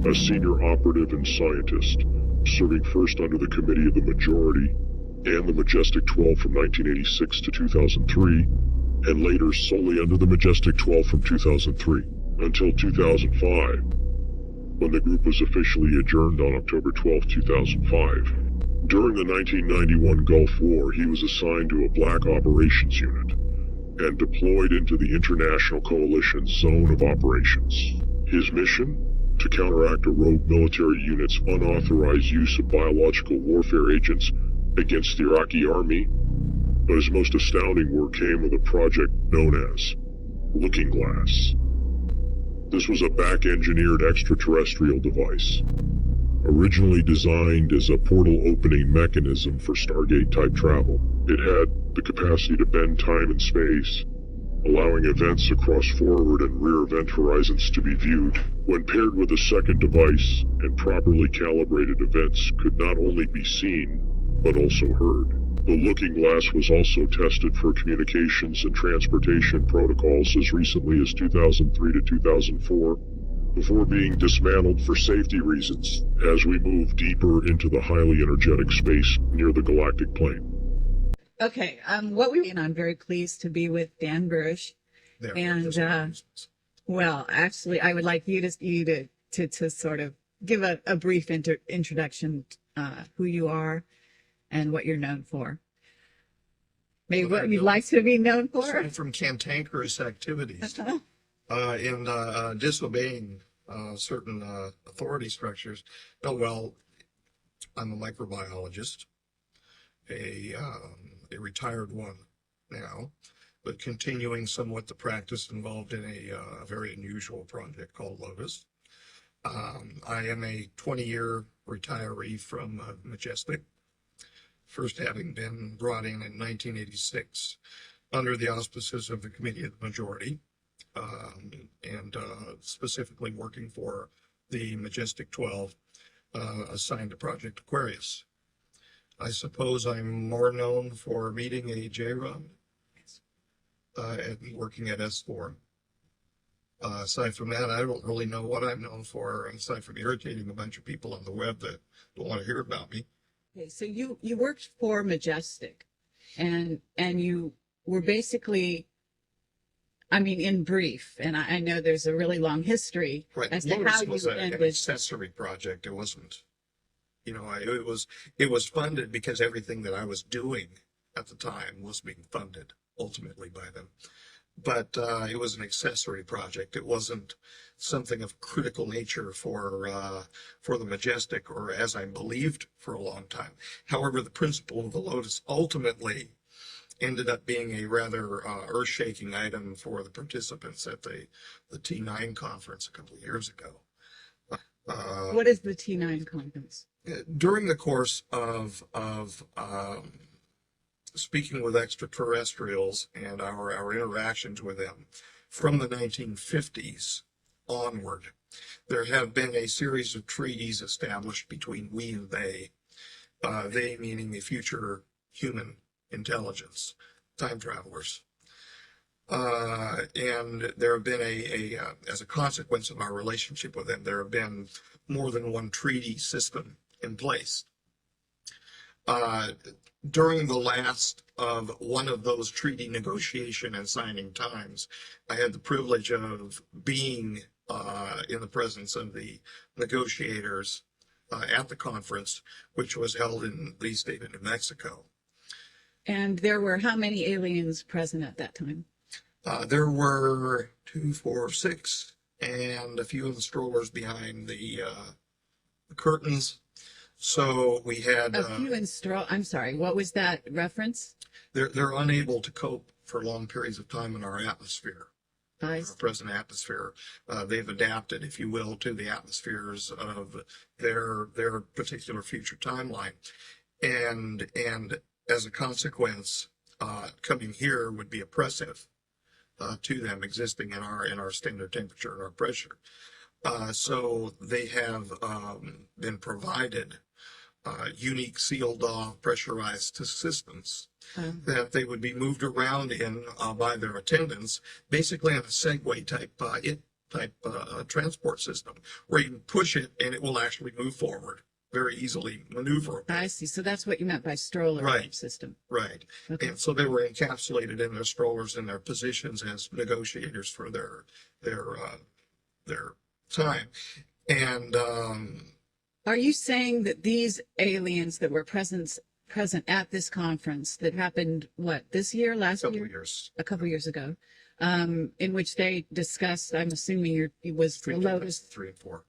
a senior operative and scientist, serving first under the Committee of the Majority and the Majestic 12 from 1986 to 2003, and later solely under the Majestic 12 from 2003 until 2005, when the group was officially adjourned on October 12, 2005. During the 1991 Gulf War, he was assigned to a Black Operations Unit and deployed into the International Coalition's Zone of Operations. His mission? To counteract a rogue military unit's unauthorized use of biological warfare agents against the Iraqi army. But his most astounding work came with a project known as Looking Glass. This was a back-engineered extraterrestrial device, originally designed as a portal-opening mechanism for Stargate-type travel. It had the capacity to bend time and space, allowing events across forward and rear event horizons to be viewed. When paired with a second device and properly calibrated, events could not only be seen, but also heard. The Looking Glass was also tested for communications and transportation protocols as recently as 2003 to 2004, before being dismantled for safety reasons as we move deeper into the highly energetic space near the galactic plane. Okay, and I'm very pleased to be with Dan Burisch. And well, actually, I would like you to sort of give a brief introduction, who you are and what you're known for. Maybe what you'd like to be known for. From cantankerous activities and disobeying certain authority structures. Oh, well, I'm a microbiologist, a retired one now, but continuing somewhat the practice involved in a very unusual project called Lotus. I am a 20-year retiree from Majestic, first having been brought in 1986 under the auspices of the Committee of the Majority, and specifically working for the Majestic 12, assigned to Project Aquarius. I suppose I'm more known for meeting a J-Rod and working at S4. Aside from that, I don't really know what I'm known for, aside from irritating a bunch of people on the web that don't want to hear about me. Okay, so you worked for Majestic, and you were basically, I mean, in brief, and I know there's a really long history as to how you ended. An accessory project. It wasn't. You know, it was funded because everything that I was doing at the time was being funded ultimately by them. But it was an accessory project. It wasn't something of critical nature for the Majestic, or as I believed for a long time. However, the principle of the Lotus ultimately ended up being a rather earth-shaking item for the participants at the T9 conference a couple of years ago. What is the T9 conference? During the course of speaking with extraterrestrials and our interactions with them from the 1950s onward, there have been a series of treaties established between we and they meaning the future human intelligence, time travelers. And there have been as a consequence of our relationship with them, there have been more than one treaty system in place. During the last of one of those treaty negotiation and signing times, I had the privilege of being in the presence of the negotiators at the conference, which was held in the state of New Mexico. And there were how many aliens present at that time? There were 2, 4, 6, and a few of the strollers behind the curtains. So we had a few I'm sorry, what was that reference? They're unable to cope for long periods of time in our atmosphere, our present atmosphere. They've adapted, if you will, to the atmospheres of their particular future timeline, and as a consequence, coming here would be oppressive to them, existing in our standard temperature and our pressure. So they have been provided unique sealed off pressurized systems that they would be moved around in by their attendants, basically on a Segway type type transport system where you can push it and it will actually move forward, very easily maneuverable. I see. So that's what you meant by stroller Right. system. Right. Okay. And so they were encapsulated in their strollers and their positions as negotiators for their time. And Are you saying that these aliens that were present at this conference that happened, what, this year, last couple year? of years A couple years ago, in which they discussed, I'm assuming it was the between Lotus. 2003 and 4.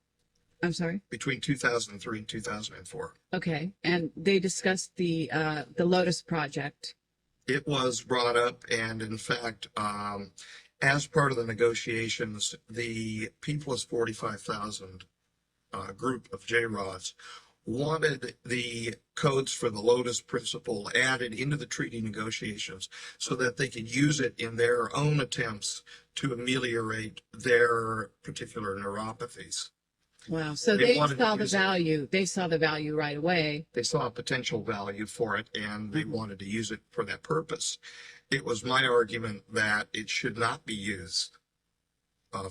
I'm sorry. Between 2003 and 2004. Okay. And they discussed the Lotus project. It was brought up, and in fact, as part of the negotiations, the People's 45,000 group of J-Rods wanted the codes for the Lotus Principle added into the treaty negotiations so that they could use it in their own attempts to ameliorate their particular neuropathies. Wow. So They they wanted to saw the use it. value. They saw the value right away. They saw a potential value for it, and they wanted to use it for that purpose. It was my argument that it should not be used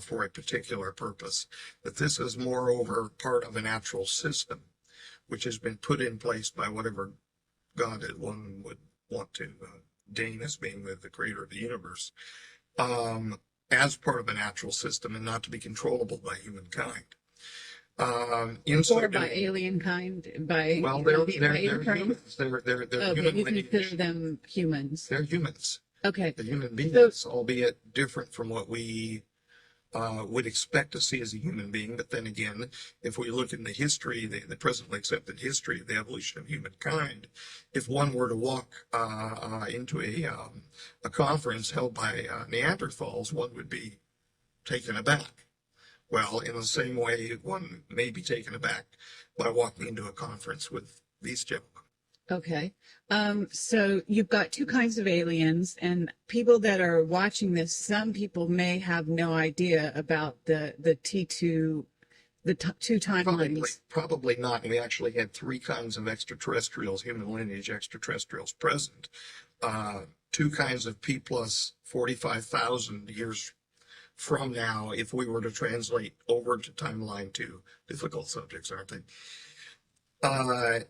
for a particular purpose, that this is moreover part of a natural system which has been put in place by whatever God that one would want to deign as being the creator of the universe, as part of a natural system and not to be controllable by humankind. Or by alien kind, by well, by they're alien kind? humans. They're Okay, human you lineage. consider them humans. They're humans. Okay. They're human beings, albeit different from what we would expect to see as a human being. But then again, if we look in the history, the presently accepted history of the evolution of humankind, if one were to walk into a conference held by Neanderthals, one would be taken aback. Well, in the same way, one may be taken aback by walking into a conference with these gentlemen. Okay. So you've got two kinds of aliens, and people that are watching this, some people may have no idea about the T2, two timelines. Probably not. We actually had three kinds of extraterrestrials, human lineage extraterrestrials present. Two kinds of P plus 45,000 years from now, if we were to translate over to timeline 2. Difficult subjects, aren't they?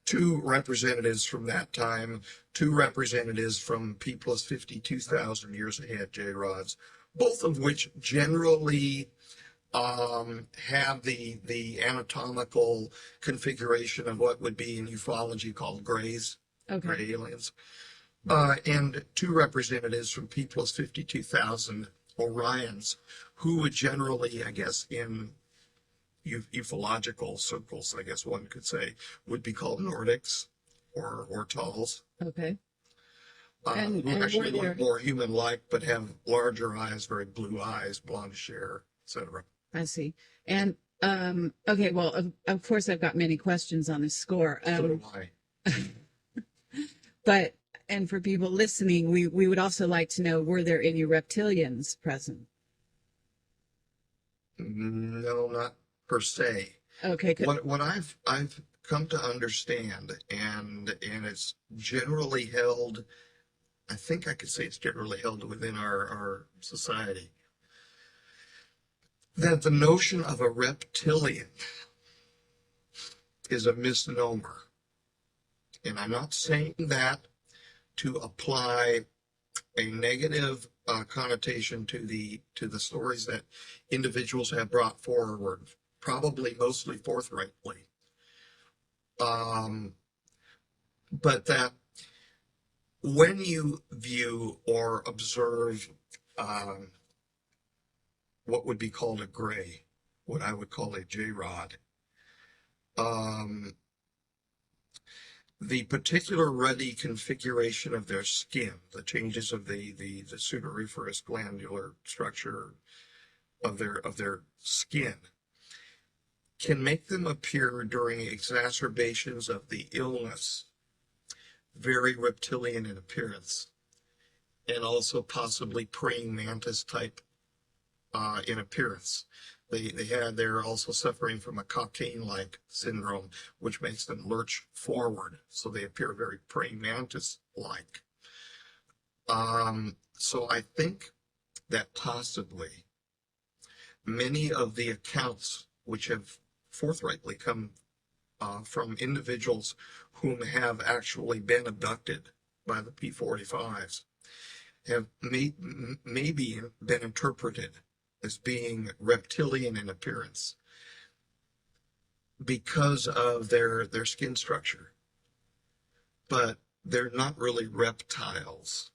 Two representatives from that time, two representatives from P plus 52,000 years ahead, J-Rods, both of which generally have the anatomical configuration of what would be in ufology called grays, Okay. gray aliens. And two representatives from P plus 52,000 Orions, who would generally, I guess, in ufological circles, I guess one could say, would be called Nordics or Tals. Okay. Who actually look more human-like, but have larger eyes, very blue eyes, blondish hair, etc. I see. And okay, well, of course, I've got many questions on this score. So do I. But and for people listening, we would also like to know: were there any reptilians present? No, not per se. Okay. What I've come to understand, and it's generally held, I think I could say it's generally held within our society, that the notion of a reptilian is a misnomer. And I'm not saying that to apply a negative connotation to the stories that individuals have brought forward, probably mostly forthrightly. But that when you view or observe what would be called a gray, what I would call a J-Rod, the particular ruddy configuration of their skin, the changes of the sudoriferous glandular structure of their skin, can make them appear during exacerbations of the illness very reptilian in appearance, and also possibly praying mantis type in appearance. They're also suffering from a cocaine-like syndrome, which makes them lurch forward, so they appear very praying mantis-like. So I think that possibly many of the accounts which have forthrightly come from individuals whom have actually been abducted by the P-45s have maybe been interpreted as being reptilian in appearance because of their skin structure. But they're not really reptiles.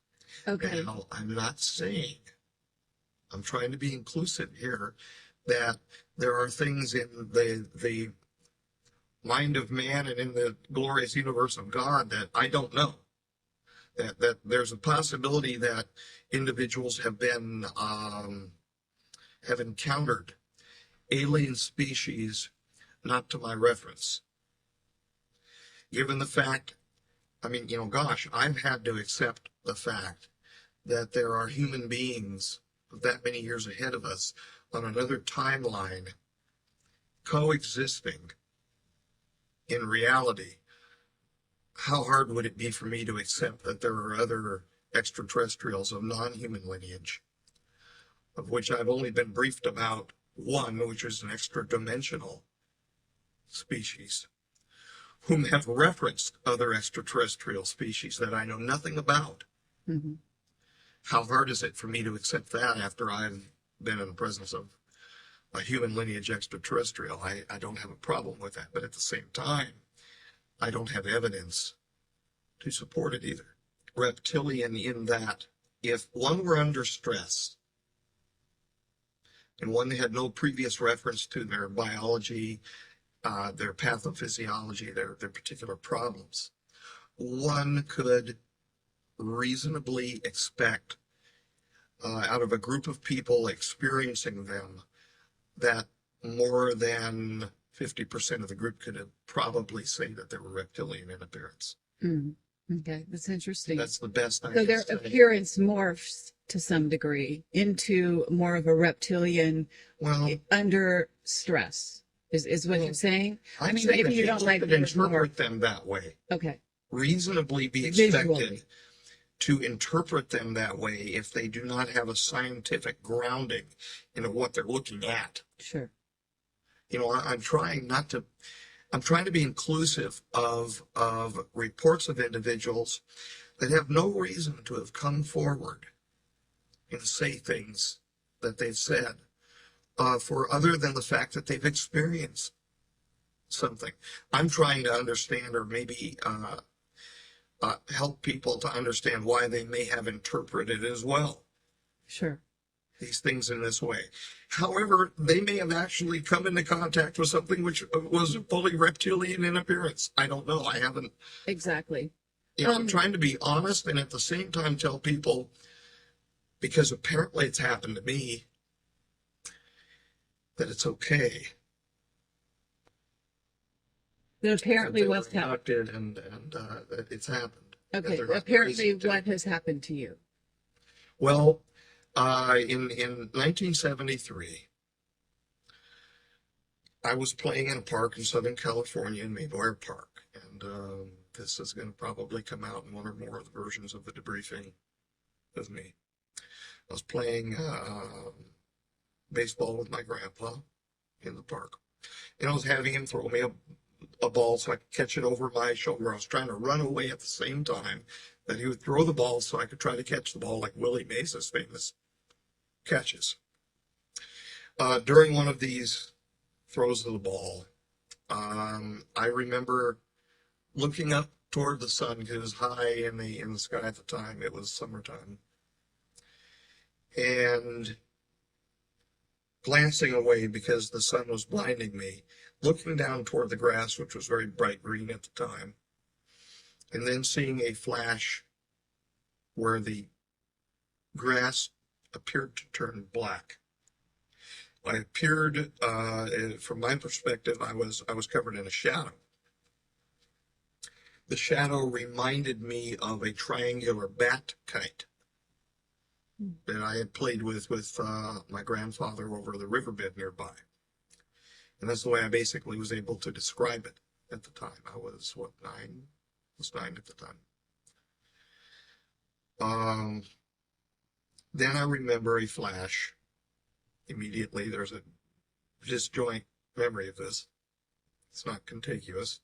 Okay. Now, I'm not saying, I'm trying to be inclusive here, that there are things in the mind of man and in the glorious universe of God that I don't know. That there's a possibility that individuals have been have encountered alien species not to my reference. Given the fact, I mean, gosh, I've had to accept the fact that there are human beings that many years ahead of us on another timeline coexisting in reality. How hard would it be for me to accept that there are other extraterrestrials of non-human lineage, of which I've only been briefed about one, which is an extra-dimensional species, whom have referenced other extraterrestrial species that I know nothing about. Mm-hmm. How hard is it for me to accept that after I've been in the presence of a human lineage extraterrestrial? I don't have a problem with that, but at the same time, I don't have evidence to support it either. Reptilian in that if one were under stress and one had no previous reference to their biology, their pathophysiology, their particular problems, one could reasonably expect out of a group of people experiencing them that more than 50% of the group could probably say that they were reptilian in appearance. Mm. Okay, that's interesting. That's the best I So can their say. appearance morphs to some degree into more of a reptilian Well, under stress, is what you're saying? I'm mean, saying maybe you that don't people like could the word interpret them that way. Okay. Reasonably be expected Visually. to interpret them that way if they do not have a scientific grounding in what they're looking at. Sure. I'm trying to be inclusive of reports of individuals that have no reason to have come forward and say things that they've said for other than the fact that they've experienced something. I'm trying to understand, or maybe help people to understand why they may have interpreted as well. Sure. These things in this way. However, they may have actually come into contact with something which was fully reptilian in appearance. I don't know. I haven't. Exactly. I'm trying to be honest and at the same time tell people, because apparently it's happened to me, that it's okay. That apparently That they were what's happened. abducted and that it's happened. Okay. That they're not Apparently crazy to- what has happened to you? Well, in 1973, I was playing in a park in Southern California in Mayberry Park, and this is going to probably come out in one or more of the versions of the debriefing with me. I was playing baseball with my grandpa in the park, and I was having him throw me a ball so I could catch it over my shoulder. I was trying to run away at the same time that he would throw the ball so I could try to catch the ball like Willie Mays' famous catches. During one of these throws of the ball, I remember looking up toward the sun because it was high in the sky at the time. It was summertime. And glancing away because the sun was blinding me, looking down toward the grass, which was very bright green at the time, and then seeing a flash where the grass appeared to turn black. I appeared, from my perspective, I was covered in a shadow. The shadow reminded me of a triangular bat kite that I had played with my grandfather over the riverbed nearby. And that's the way I basically was able to describe it at the time. I was, 9? I was 9 at the time. Then I remember a flash, immediately. There's a disjoint memory of this. It's not contiguous.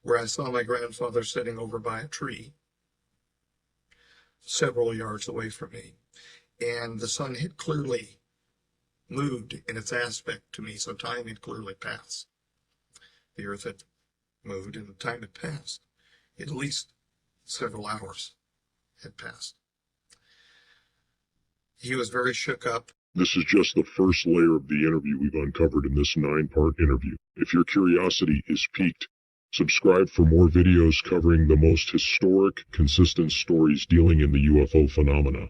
Where I saw my grandfather sitting over by a tree several yards away from me. And the sun had clearly moved in its aspect to me, so time had clearly passed. The earth had moved and time had passed. At least several hours had passed. He was very shook up. This is just the first layer of the interview we've uncovered in this 9-part interview. If your curiosity is piqued, subscribe for more videos covering the most historic, consistent stories dealing in the UFO phenomena.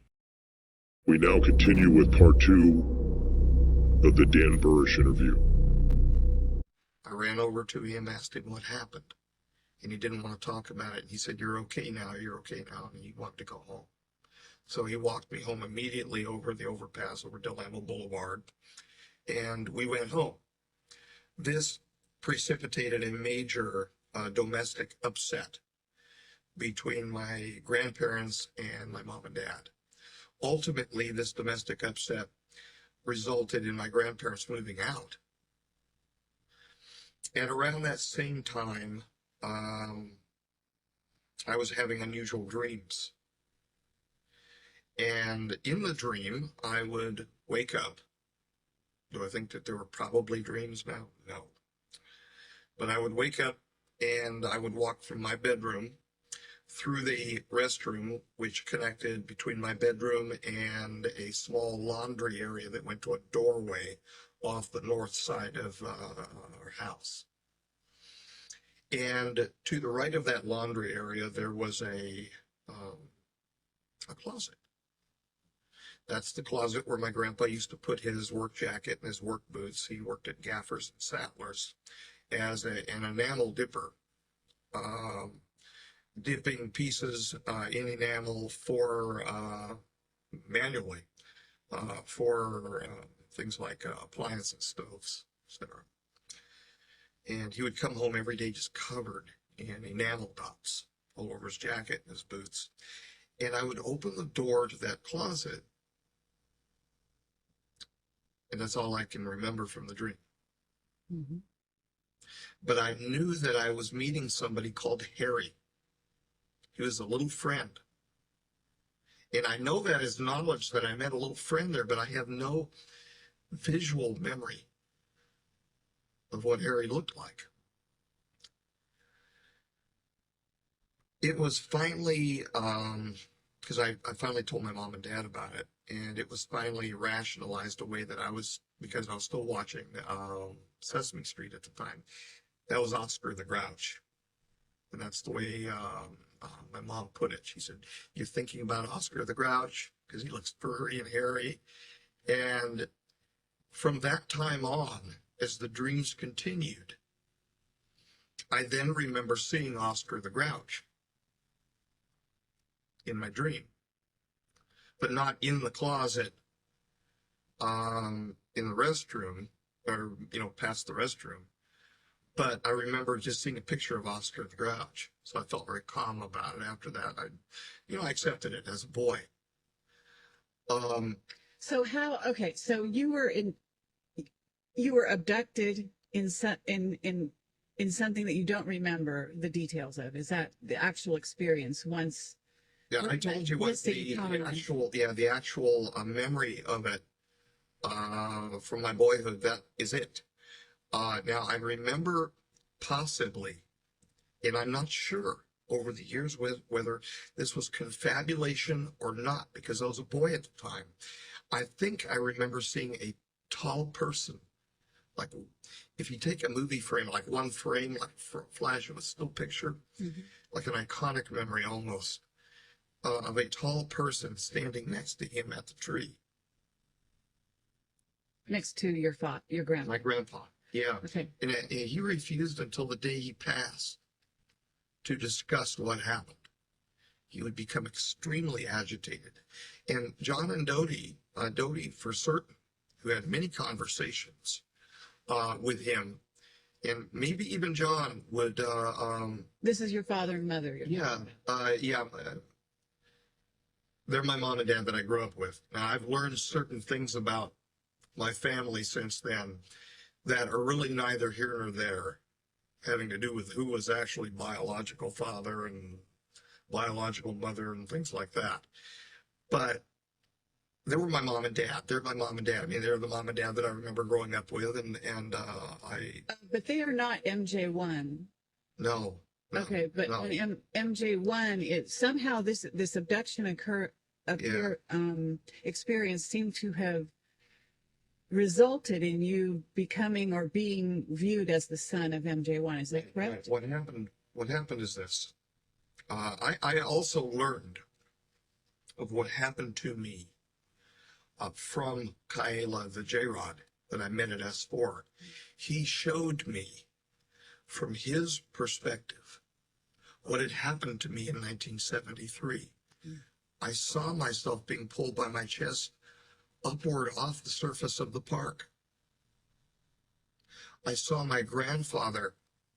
We now continue with part 2 of the Dan Burisch interview. I ran over to him, asked him what happened, and he didn't want to talk about it. He said, "You're okay now, you're okay now," and he wanted to go home. So he walked me home immediately over the overpass over Delano Boulevard, and we went home. This precipitated a major domestic upset between my grandparents and my mom and dad. Ultimately, this domestic upset resulted in my grandparents moving out. And around that same time, I was having unusual dreams. And in the dream, I would wake up. Do I think that there were probably dreams now? No. But I would wake up and I would walk from my bedroom through the restroom, which connected between my bedroom and a small laundry area that went to a doorway off the north side of our house. And to the right of that laundry area, there was a closet. That's the closet where my grandpa used to put his work jacket and his work boots. He worked at Gaffers and Sattlers as an enamel dipper, dipping pieces in enamel for manually for things like appliances, stoves, etc. And he would come home every day just covered in enamel dots all over his jacket and his boots. And I would open the door to that closet, and that's all I can remember from the dream. Mm-hmm. But I knew that I was meeting somebody called Harry. He was a little friend. And I know that as knowledge that I met a little friend there, but I have no visual memory of what Harry looked like. It was finally, because I finally told my mom and dad about it, and it was finally rationalized away that because I was still watching Sesame Street at the time. That was Oscar the Grouch. And that's the way my mom put it. She said, "You're thinking about Oscar the Grouch because he looks furry and hairy." And from that time on, as the dreams continued, I then remember seeing Oscar the Grouch in my dream, but not in the closet, in the restroom, or, past the restroom. But I remember just seeing a picture of Oscar the Grouch. So I felt very calm about it after that. I accepted it as a boy. So you were abducted in something that you don't remember the details of. Is that the actual experience once? Yeah, I told you what the actual memory of it from my boyhood. That is it. Now I remember possibly, and I'm not sure over the years whether this was confabulation or not, because I was a boy at the time. I think I remember seeing a tall person, like if you take a movie frame, like one frame, like flash of a still picture, mm-hmm. like an iconic memory almost, of a tall person standing next to him at the tree. Next to your grandpa. My grandpa, yeah. Okay. And he refused until the day he passed to discuss what happened. He would become extremely agitated. And John and Dodie for certain, who had many conversations with him, and maybe even John would... This is your father and mother? Yeah. They're my mom and dad that I grew up with. Now, I've learned certain things about my family since then that are really neither here nor there, having to do with who was actually biological father and biological mother and things like that. But they were my mom and dad. They're my mom and dad. I mean, they're the mom and dad that I remember growing up with, and But they are not MJ1. no. No, Okay, but no. in MJ1, it somehow this abduction experience seemed to have resulted in you becoming or being viewed as the son of MJ1. Is that correct? What happened? What happened is this. I also learned of what happened to me from Kaela the J-Rod that I met at S4. He showed me from his perspective what had happened to me in 1973. I saw myself being pulled by my chest upward off the surface of the park. I saw my grandfather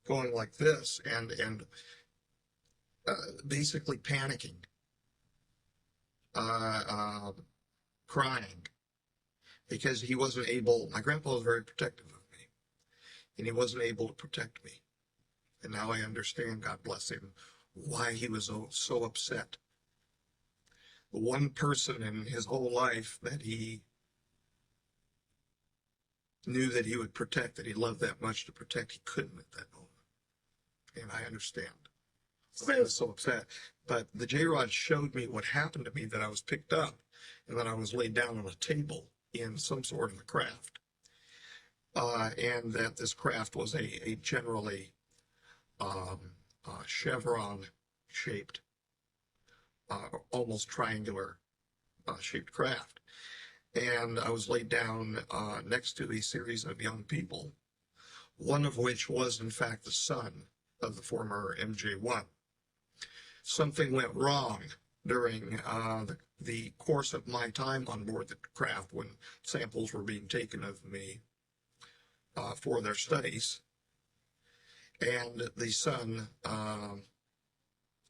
going like this and basically panicking, crying, because he wasn't able. My grandpa was very protective of me, and he wasn't able to protect me. And now I understand, God bless him, why he was so upset. The one person in his whole life that he knew that he would protect, that he loved that much to protect, he couldn't at that moment. And I understand. So I was so upset. But the J-Rod showed me what happened to me, that I was picked up and that I was laid down on a table in some sort of a craft. And that this craft was a generally chevron-shaped, almost triangular shaped craft. And I was laid down next to a series of young people, one of which was, in fact, the son of the former MJ1. Something went wrong during the course of my time on board the craft when samples were being taken of me for their studies. And the son of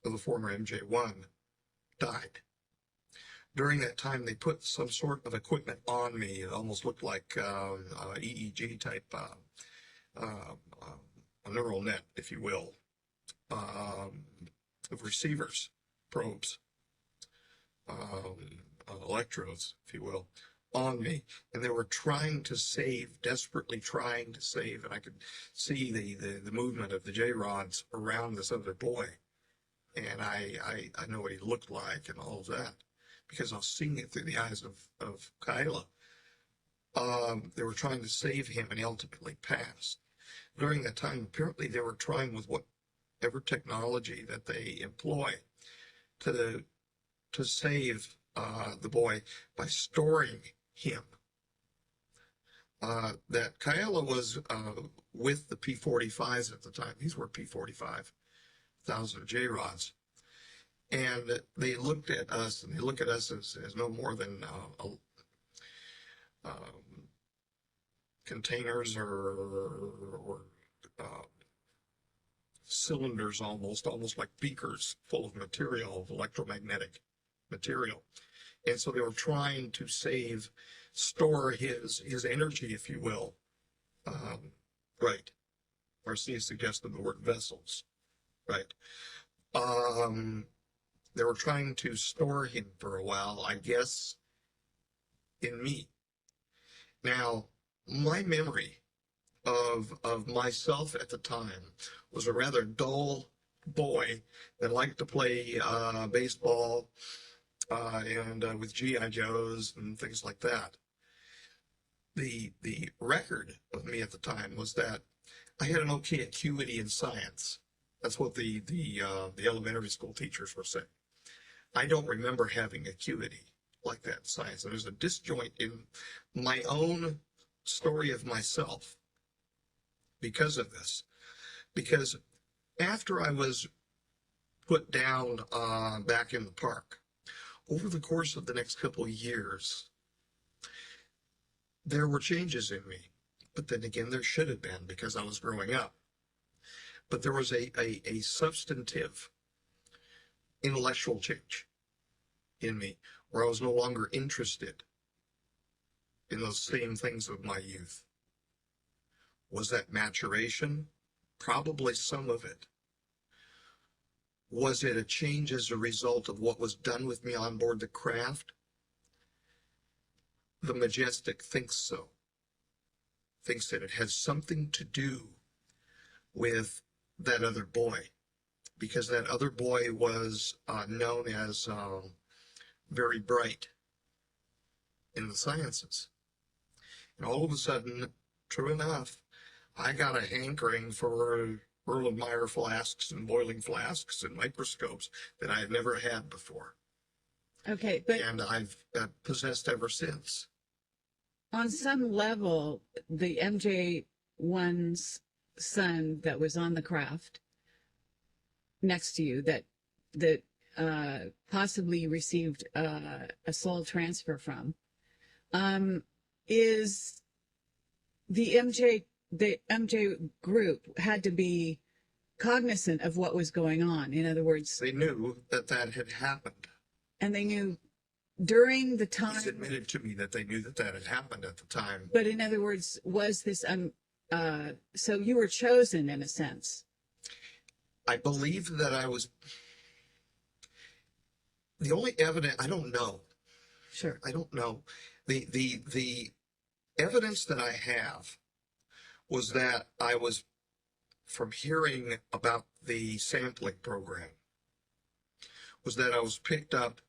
the former MJ1 died. During that time, they put some sort of equipment on me. It almost looked like EEG type, a neural net, if you will, of receivers, probes, electrodes, if you will, on me. And they were trying to save, desperately trying to save. And I could see the movement of the J-Rods around this other boy. And I know what he looked like and all of that, because I was seeing it through the eyes of Kaela. They were trying to save him, and he ultimately passed. During that time, apparently they were trying with whatever technology that they employ to save the boy by storing him. That Kaela was with the P-45s at the time. These were P-45 1,000 J-Rods. And they looked at us, and they look at us as no more than containers or cylinders, almost like beakers full of material, of electromagnetic material. And so they were trying to store his energy, if you will. Right. Marcia suggested the word vessels. Right. They were trying to store him for a while, I guess, in me. Now, my memory of myself at the time was a rather dull boy that liked to play baseball and with G.I. Joes and things like that. The record of me at the time was that I had an okay acuity in science. That's what the elementary school teachers were saying. I don't remember having acuity like that in science. And there's a disjoint in my own story of myself because of this. Because after I was put down back in the park, over the course of the next couple of years, there were changes in me. But then again, there should have been, because I was growing up. But there was a substantive intellectual change in me, where I was no longer interested in those same things of my youth. Was that maturation? Probably some of it. Was it a change as a result of what was done with me on board the craft? The Majestic thinks so. Thinks that it has something to do with that other boy, because that other boy was known as very bright in the sciences. And all of a sudden, true enough, I got a hankering for Erlenmeyer flasks and boiling flasks and microscopes that I had never had before. Okay, but And I've possessed ever since. on some level, the MJ1's son that was on the craft next to you that possibly received a soul transfer from, is the MJ group had to be cognizant of what was going on. In other words, They knew that that had happened. and they knew during the He's time. admitted to me that they knew that that had happened at the time. But in other words, was this so you were chosen in a sense? I believe that I was the only evidence. I don't know. Sure. I don't know. The evidence that I have was that I was, from hearing about the sampling program, was that I was picked up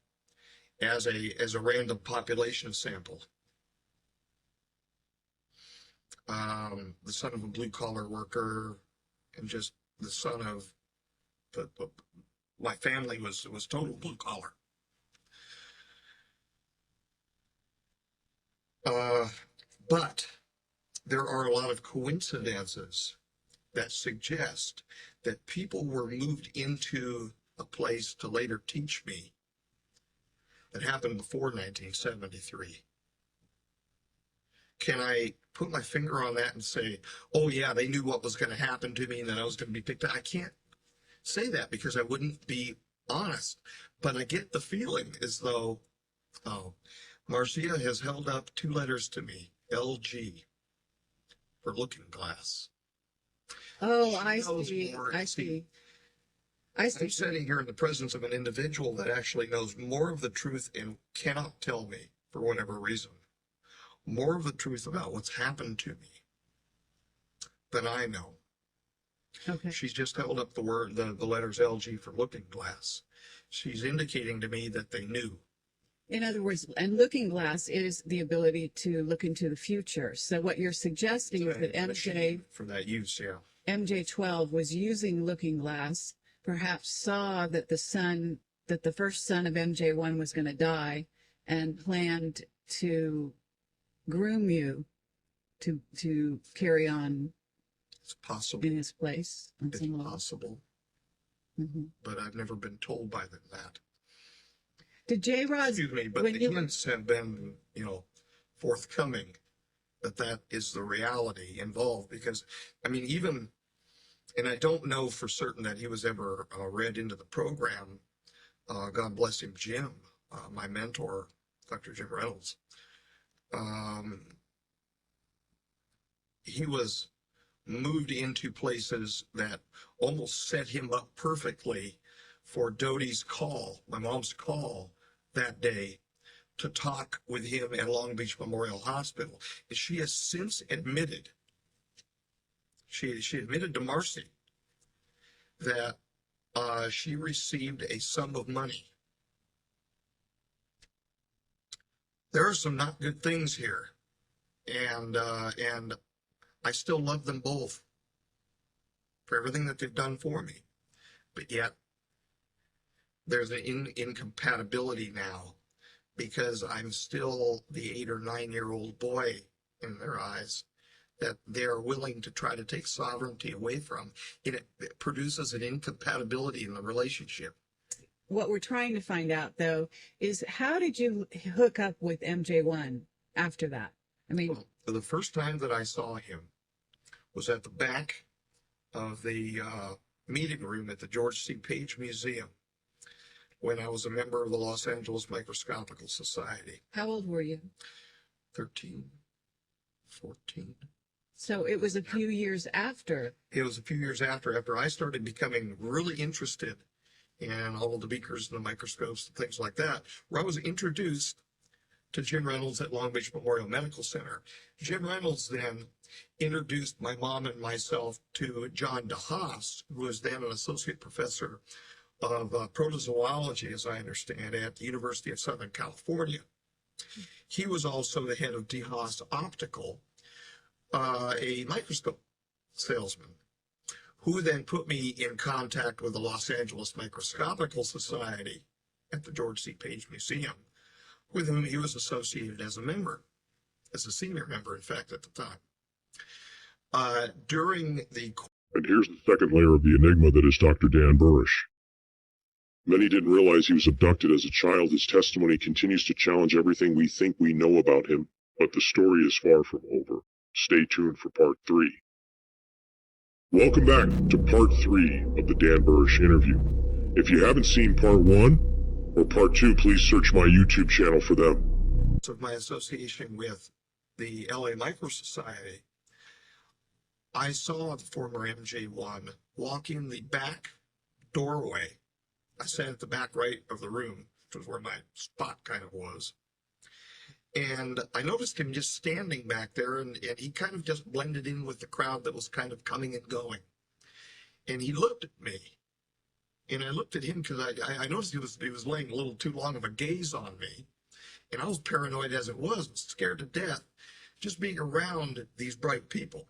as a random population sample. The son of a blue collar worker, and just the son of my family was total blue collar. But there are a lot of coincidences that suggest that people were moved into a place to later teach me that happened before 1973. Can I put my finger on that and say, oh yeah, they knew what was going to happen to me and that I was going to be picked up? I can't say that because I wouldn't be honest. But I get the feeling as though, Marcia has held up 2 letters to me, LG, for looking glass. Oh, She I knows see. more. I see. I I'm see. sitting here in the presence of an individual that actually knows more of the truth and cannot tell me, for whatever reason, more of the truth about what's happened to me than I know. Okay. She's just held up the letters LG for looking glass. She's indicating to me that they knew. In other words, and looking glass is the ability to look into the future. So what you're suggesting is that For that use, yeah. MJ12 was using looking glass, perhaps saw that the first son of MJ1 was going to die, and planned to groom you to carry on It's possible. in his place. On It's some level. possible. Mhm. But I've never been told by them that. Did J. Rod, Excuse me, but when the you- hints have been, forthcoming that is the reality involved. Because, I mean, even, and I don't know for certain that he was ever read into the program. God bless him, Jim, my mentor, Dr. Jim Reynolds. He was moved into places that almost set him up perfectly for Dodie's call, my mom's call that day, to talk with him at Long Beach Memorial Hospital. And she has since admitted, she admitted to Marcy that she received a sum of money. There are some not good things here, and I still love them both for everything that they've done for me. But yet, there's an incompatibility now, because I'm still the 8 or 9-year-old boy in their eyes that they're willing to try to take sovereignty away from. It produces an incompatibility in the relationship. what we're trying to find out though is how did you hook up with MJ1 after that? I mean, Well, the first time that I saw him was at the back of the meeting room at the George C. Page Museum when I was a member of the Los Angeles Microscopical Society. how old were you? 13, 14. So it was a few years after. It was a few years after I started becoming really interested in all of the beakers and the microscopes and things like that, where I was introduced to Jim Reynolds at Long Beach Memorial Medical Center. Jim Reynolds then introduced my mom and myself to John DeHaas, who was then an associate professor of protozoology, as I understand, at the University of Southern California. He was also the head of DeHaas Optical, a microscope salesman, who then put me in contact with the Los Angeles Microscopical Society at the George C. Page Museum, with whom he was associated as a member, as a senior member, in fact, at the time. During the... And here's the second layer of the enigma that is Dr. Dan Burisch. Many didn't realize he was abducted as a child. His testimony continues to challenge everything we think we know about him, but the story is far from over. Stay tuned for part 3. Welcome back to part 3 of the Dan Burisch interview. If you haven't seen part 1 or part 2, please search my YouTube channel for them. Of my association with the LA Micro Society, I saw the former MJ1 walk in the back doorway. I sat at the back right of the room, which was where my spot kind of was. And I noticed him just standing back there, and he kind of just blended in with the crowd that was kind of coming and going. And he looked at me, and I looked at him because I noticed he was laying a little too long of a gaze on me. And I was paranoid as it was, scared to death, just being around these bright people.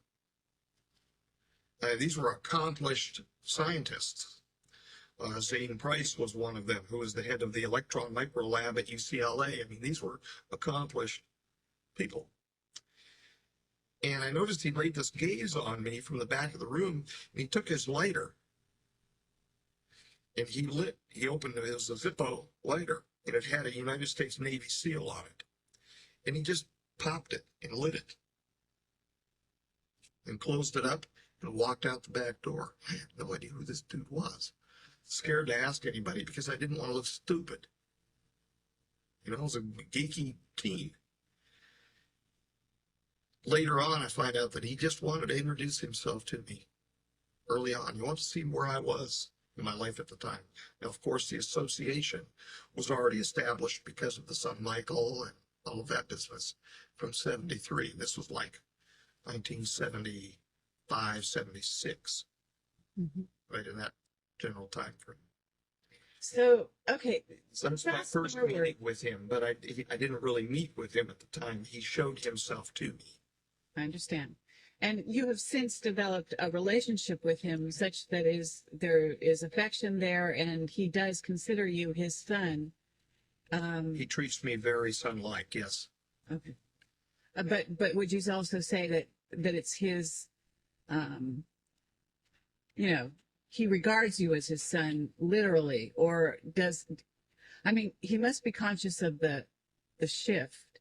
These were accomplished scientists. Zane Price was one of them, who was the head of the Electron Micro Lab at UCLA. I mean, these were accomplished people. And I noticed he laid this gaze on me from the back of the room, and he took his lighter, and he opened it. It was a Zippo lighter, and it had a United States Navy seal on it. And he just popped it and lit it, and closed it up, and walked out the back door. I had no idea who this dude was. Scared to ask anybody because I didn't want to look stupid. You know, I was a geeky teen. Later on, I find out that he just wanted to introduce himself to me early on. He wanted to see where I was in my life at the time. Now, of course, the association was already established because of the son Michael and all of that business from 73. This was like 1975, 76, right in that general time frame. So, okay. So that's my first meeting with him, but I didn't really meet with him at the time. He showed himself to me. I understand. And you have since developed a relationship with him such that there is affection there, and he does consider you his son. He treats me very son-like, yes. Okay. But would you also say that it's his, he regards you as his son literally, or he must be conscious of the shift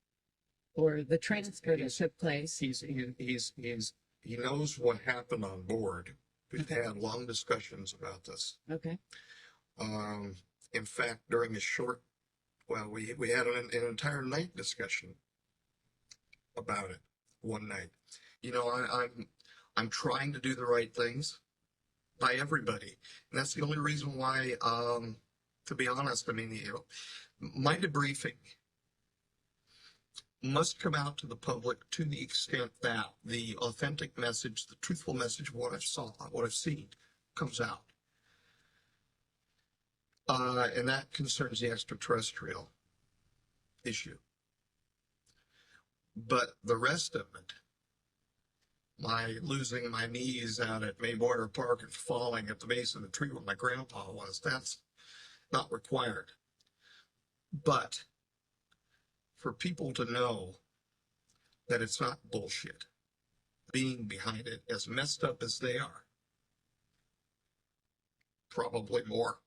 or the transfer that took place. He knows what happened on board. We've had long discussions about this. Okay. In fact, during we had an entire night discussion about it one night. You know, I'm trying to do the right things by everybody, and that's the only reason why, to be honest, I mean, my debriefing must come out to the public to the extent that the authentic message, the truthful message of what I've seen comes out. And that concerns the extraterrestrial issue. But the rest of it, my losing my knees out at Mayborder Park and falling at the base of the tree where my grandpa was, that's not required. But for people to know that it's not bullshit, being behind it, as messed up as they are, probably more.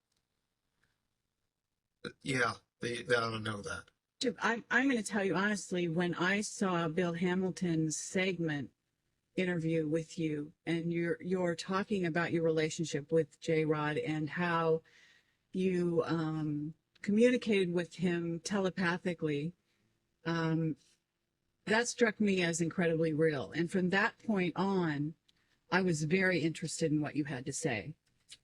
But yeah, they ought to know that. I'm going to tell you honestly, when I saw Bill Hamilton's segment interview with you, and you're talking about your relationship with J-Rod and how you communicated with him telepathically, that struck me as incredibly real. And from that point on, I was very interested in what you had to say,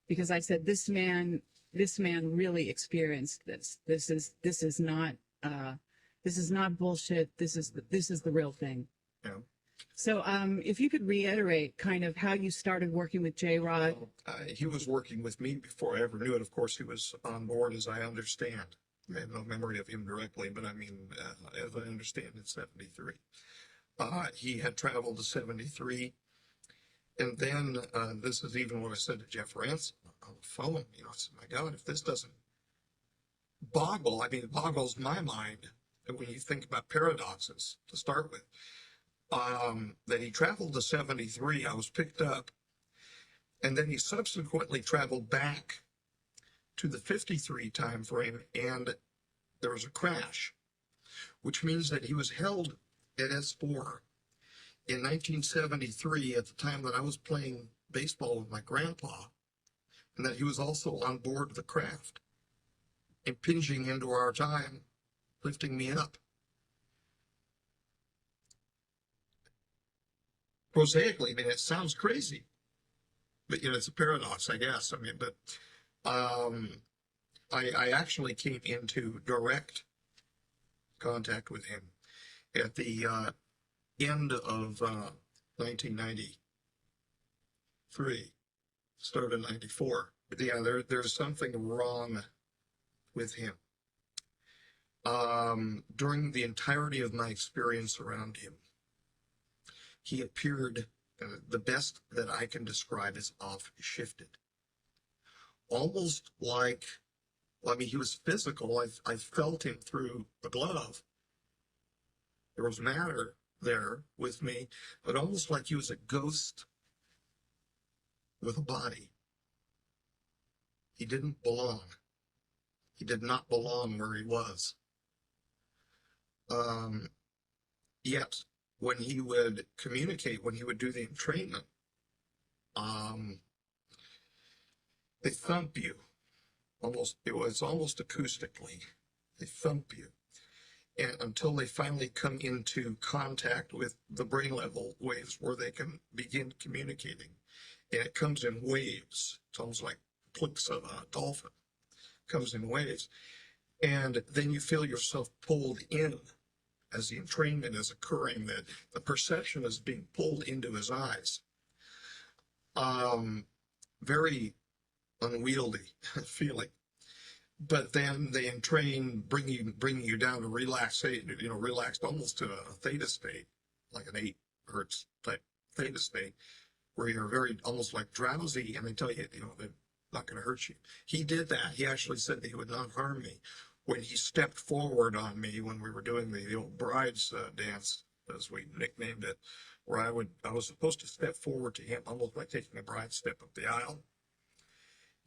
because I said, this man really experienced this. This is not bullshit. This is the real thing. Yeah. So, if you could reiterate kind of how you started working with J-Rod. He was working with me before I ever knew it. Of course, he was on board, as I understand. I have no memory of him directly, but I mean, as I understand, in 73. He had traveled to 73. And then, this is even what I said to Jeff Ransom on the phone. You know, I said, my God, if this doesn't it boggles my mind when you think about paradoxes to start with. That he traveled to 73, I was picked up, and then he subsequently traveled back to the 53 time frame, and there was a crash, which means that he was held at S4 in 1973 at the time that I was playing baseball with my grandpa, and that he was also on board the craft, impinging into our time, lifting me up. Prosaically, I mean, it sounds crazy, but, you know, it's a paradox, I guess. I mean, but I actually came into direct contact with him at the end of 1993, start of 94. But yeah, there's something wrong with him. During the entirety of my experience around him, he appeared, the best that I can describe as off-shifted. Almost like, well, I mean, he was physical. I felt him through the glove. There was matter there with me, but almost like he was a ghost with a body. He didn't belong. He did not belong where he was. Yet, when he would communicate, when he would do the entrainment, they thump you. It was almost acoustically. They thump you. And until they finally come into contact with the brain level waves where they can begin communicating. And it comes in waves. It's almost like clicks of a dolphin. It comes in waves. And then you feel yourself pulled in as the entrainment is occurring, that the perception is being pulled into his eyes. Very unwieldy feeling. But then they entrain, bringing you down to relaxation, you know, relaxed almost to a theta state, like an 8 hertz type theta state, where you're very, almost like drowsy, and they tell you, you know, they're not going to hurt you. He did that. He actually said that he would not harm me. When he stepped forward on me when we were doing the old bride's dance, as we nicknamed it, where I was supposed to step forward to him, almost like taking a bride step up the aisle.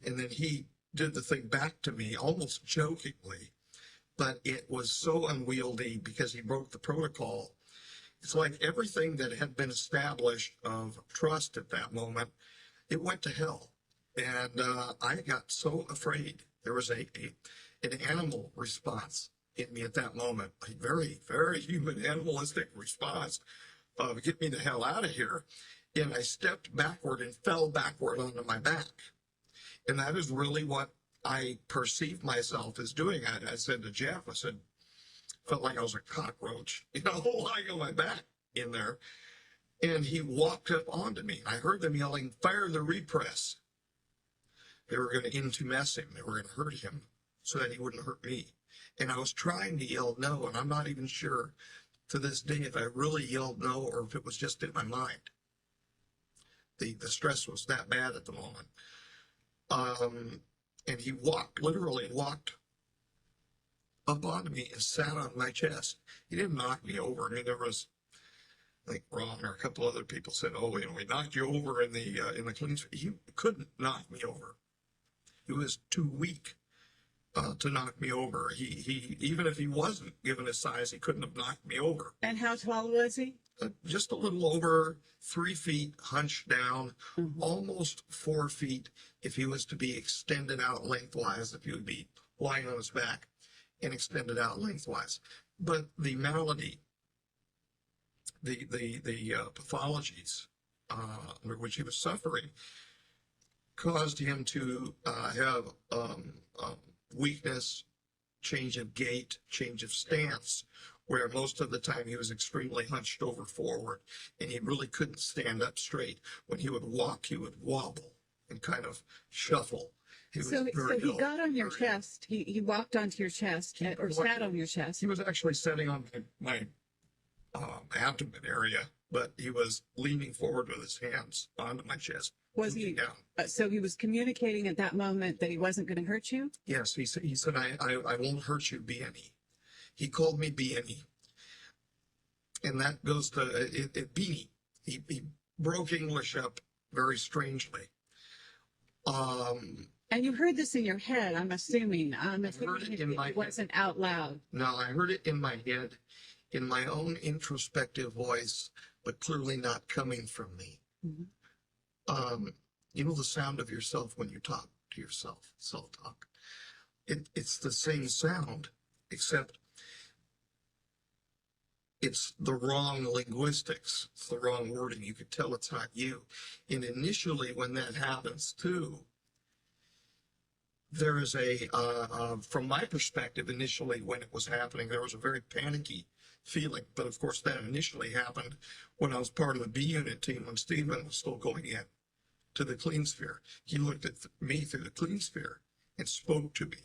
And then he did the thing back to me, almost jokingly, but it was so unwieldy because he broke the protocol. It's like everything that had been established of trust at that moment, it went to hell. And I got so afraid. There was an animal response in me at that moment, a very, very human animalistic response of get me the hell out of here. And I stepped backward and fell backward onto my back. And that is really what I perceived myself as doing. I said to Jeff, I said, felt like I was a cockroach, you know, lying on my back in there. And he walked up onto me. I heard them yelling, fire the repress. They were going to intumesce him. They were going to hurt him so that he wouldn't hurt me. And I was trying to yell no, and I'm not even sure to this day if I really yelled no or if it was just in my mind. The stress was that bad at the moment. And he literally walked up onto me and sat on my chest. He didn't knock me over. I mean, there was, I think Ron or a couple other people said, oh, you know, he knocked you over in the clean. He couldn't knock me over. He was too weak to knock me over. He even if he wasn't given his size, he couldn't have knocked me over. And how tall was he? Just a little over 3 feet, hunched down, almost 4 feet if he was to be extended out lengthwise, if he would be lying on his back and extended out lengthwise. But the malady the pathologies under which he was suffering caused him to have weakness, change of gait, change of stance, where most of the time he was extremely hunched over forward, and he really couldn't stand up straight. When he would walk, he would wobble and kind of shuffle. So he got on your chest. He walked onto your chest, or sat on your chest. He was actually sitting on my abdomen area, but he was leaning forward with his hands onto my chest. Was he? Down. So he was communicating at that moment that he wasn't going to hurt you? Yes, he said, I won't hurt you, Beanie. He called me Beanie. And that goes to Beanie. He broke English up very strangely. And you heard this in your head, I'm assuming. I heard it in my head. It wasn't out loud. No, I heard it in my head, in my own introspective voice, but clearly not coming from me. Mm-hmm. You know the sound of yourself when you talk to yourself, self-talk. It's the same sound, except it's the wrong linguistics. It's the wrong wording. You could tell it's not you. And initially, when that happens too, there is from my perspective, initially when it was happening, there was a very panicky feeling. But of course, that initially happened when I was part of the B unit team when Stephen was still going in to the clean sphere. He looked at me through the clean sphere and spoke to me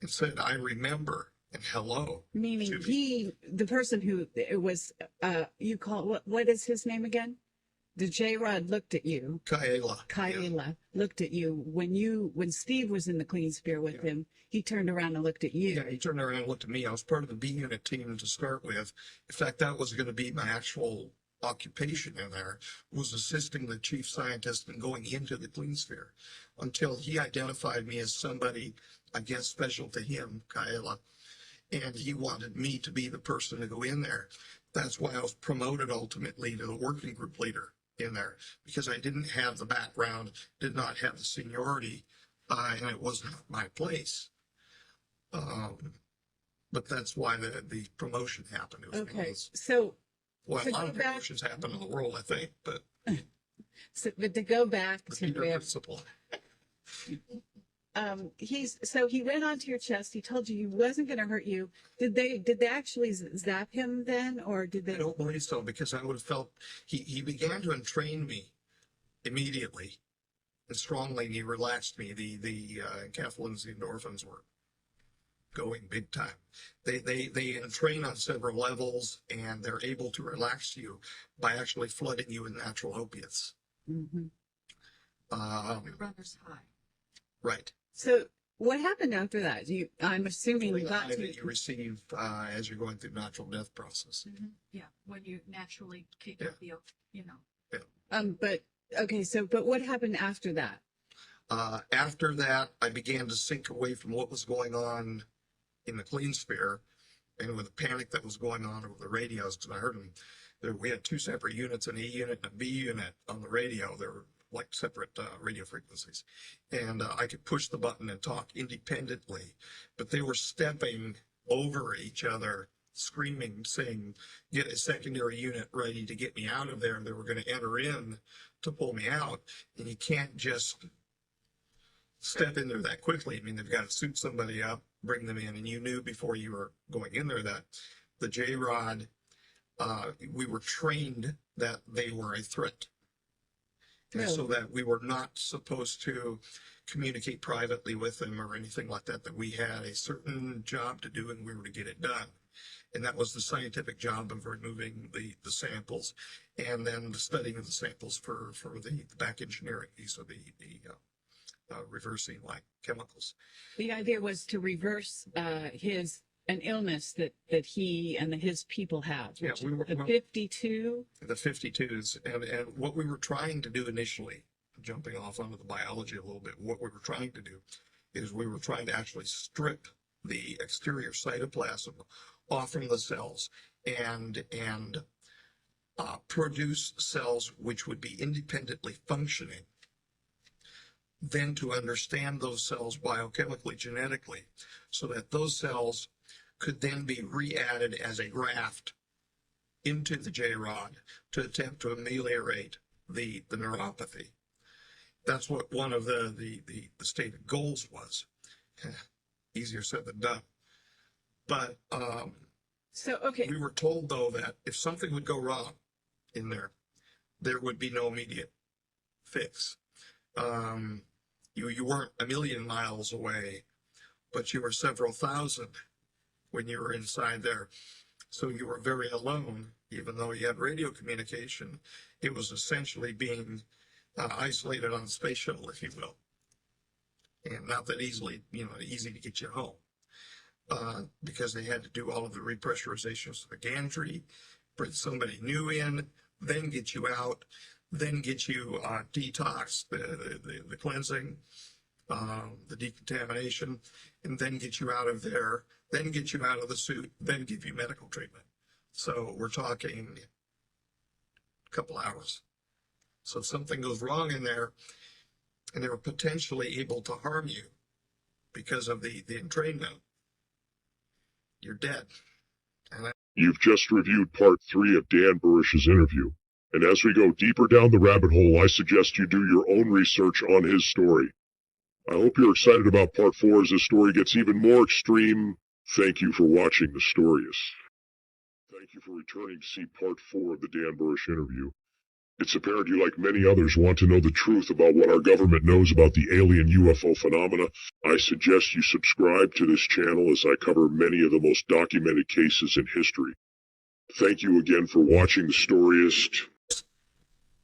and said, I remember, and hello. Meaning the person who it was, you call, what is his name again? The J-Rod looked at you. Kaela yeah. Looked at you. When Steve was in the clean sphere with him, he turned around and looked at you. Yeah, he turned around and looked at me. I was part of the B unit team to start with. In fact, that was going to be my actual occupation in there, was assisting the chief scientist in going into the clean sphere, until he identified me as somebody, I guess, special to him, Kaela, and he wanted me to be the person to go in there. That's why I was promoted ultimately to the working group leader in there, because I didn't have the background, did not have the seniority, and it wasn't my place. But that's why the promotion happened. It was okay, a lot of promotions happen in the world, I think, but but to go back the to principle. He went onto your chest. He told you he wasn't going to hurt you. Did they actually zap him then, or did they? I don't believe so, because I would have felt he began to entrain me immediately and strongly, and he relaxed me. The enkephalins, the endorphins were going big time. They entrain on several levels, and they're able to relax you by actually flooding you with natural opiates. Mm-hmm. Runner's high. Right. So what happened after that? I'm assuming The you got high to. that you receive as you're going through natural death process. Mm-hmm. Yeah, when you naturally kick up the, But okay. But what happened after that? After that, I began to sink away from what was going on in the clean sphere, and with the panic that was going on over the radios, because I heard them. We had two separate units, an A unit and a B unit on the radio. They were like separate radio frequencies, and I could push the button and talk independently, but they were stepping over each other, screaming, saying, get a secondary unit ready to get me out of there. They were going to enter in to pull me out, and you can't just step in there that quickly. I mean, they've got to suit somebody up, bring them in, and you knew before you were going in there that the J-Rod, we were trained that they were a threat. And so that we were not supposed to communicate privately with them or anything like that, that we had a certain job to do and we were to get it done. And that was the scientific job of removing the samples, and then the studying of the samples for the back engineering, these are the reversing like chemicals. The idea was to reverse an illness that he and his people have. Yeah, we were the 52. The 52s, and what we were trying to do initially, jumping off onto the biology a little bit, what we were trying to do is we were trying to actually strip the exterior cytoplasm off from the cells and produce cells which would be independently functioning. Then to understand those cells biochemically, genetically, so that those cells could then be re-added as a graft into the J-rod to attempt to ameliorate the neuropathy. That's what one of the stated goals was. Easier said than done. But So, okay. we were told, though, that if something would go wrong in there would be no immediate fix. You weren't a million miles away, but you were several thousand when you were inside there. So you were very alone, even though you had radio communication. It was essentially being isolated on a space shuttle, if you will. And not that easy to get you home. Because they had to do all of the repressurizations of the gantry, bring somebody new in, then get you out, then get you detox, the cleansing, the decontamination, and then get you out of there, then get you out of the suit, then give you medical treatment. So we're talking a couple hours. So if something goes wrong in there, and they were potentially able to harm you because of the entrainment, you're dead. You've just reviewed part 3 of Dan Burisch's interview, and as we go deeper down the rabbit hole, I suggest you do your own research on his story. I hope you're excited about part 4 as the story gets even more extreme. Thank you for watching The Storyist. Thank you for returning to see part 4 of the Dan Burisch interview. It's apparent you, like many others, want to know the truth about what our government knows about the alien UFO phenomena. I suggest you subscribe to this channel as I cover many of the most documented cases in history. Thank you again for watching The Storyist.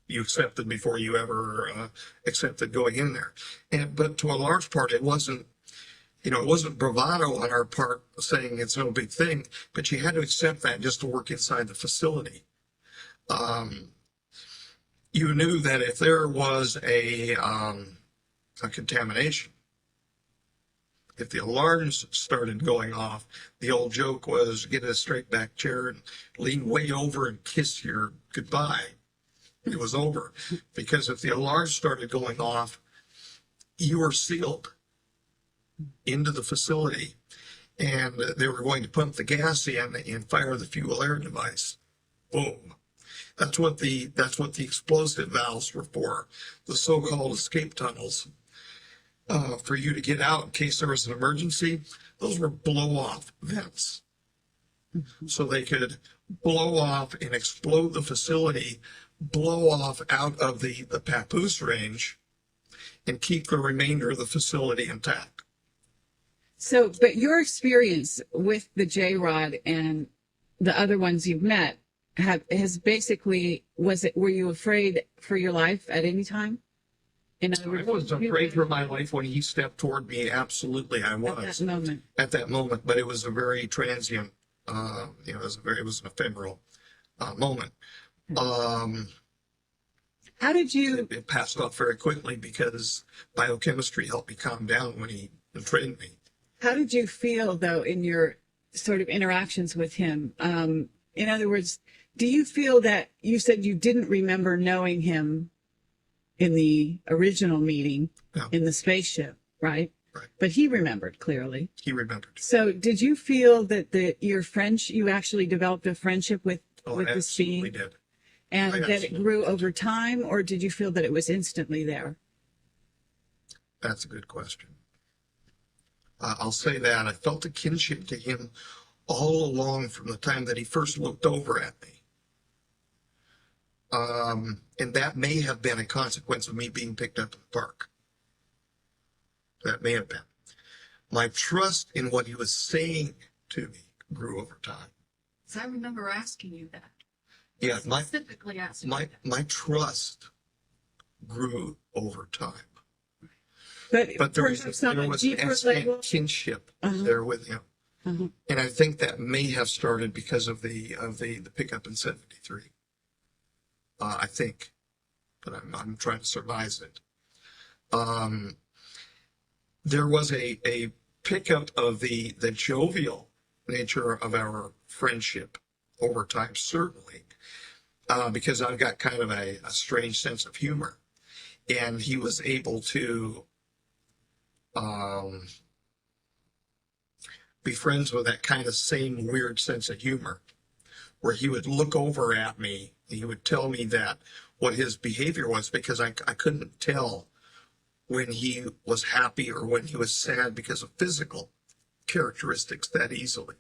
You accepted before you ever accepted going in there. But to a large part, it wasn't bravado on our part saying it's no big thing, but you had to accept that just to work inside the facility. You knew that if there was a contamination, if the alarms started going off, the old joke was get in a straight back chair and lean way over and kiss your goodbye. It was over. Because if the alarms started going off, you were sealed into the facility, and they were going to pump the gas in and fire the fuel air device. Boom. That's what the explosive valves were for, the so-called escape tunnels. For you to get out in case there was an emergency, those were blow-off vents. So they could blow off and explode the facility, blow off out of the papoose range, and keep the remainder of the facility intact. So, but your experience with the J-Rod and the other ones you've met were you afraid for your life at any time? In other words, I was afraid for my life when he stepped toward me. Absolutely, I was. At that moment, but it was a very transient, it was an ephemeral moment. How did you? It passed off very quickly because biochemistry helped me calm down when he trained me. How did you feel, though, in your sort of interactions with him? In other words, do you feel that you said you didn't remember knowing him in the original meeting in the spaceship, right? Right. But he remembered clearly. He remembered. So did you feel that you actually developed a friendship with this being? Absolutely did. And that it grew over time, or did you feel that it was instantly there? That's a good question. I'll say that I felt a kinship to him all along from the time that he first looked over at me. And that may have been a consequence of me being picked up in the park. That may have been. My trust in what he was saying to me grew over time. So I remember asking you that. Yeah, Specifically asking you that. my trust grew over time. But there was an kinship there with him. And I think that may have started because of the pickup in '73. I think, but I'm trying to surmise it. There was a pickup of the jovial nature of our friendship over time, certainly, because I've got kind of a strange sense of humor, and he was able to be friends with that kind of same weird sense of humor, where he would look over at me. He would tell me that what his behavior was, because I couldn't tell when he was happy or when he was sad because of physical characteristics that easily.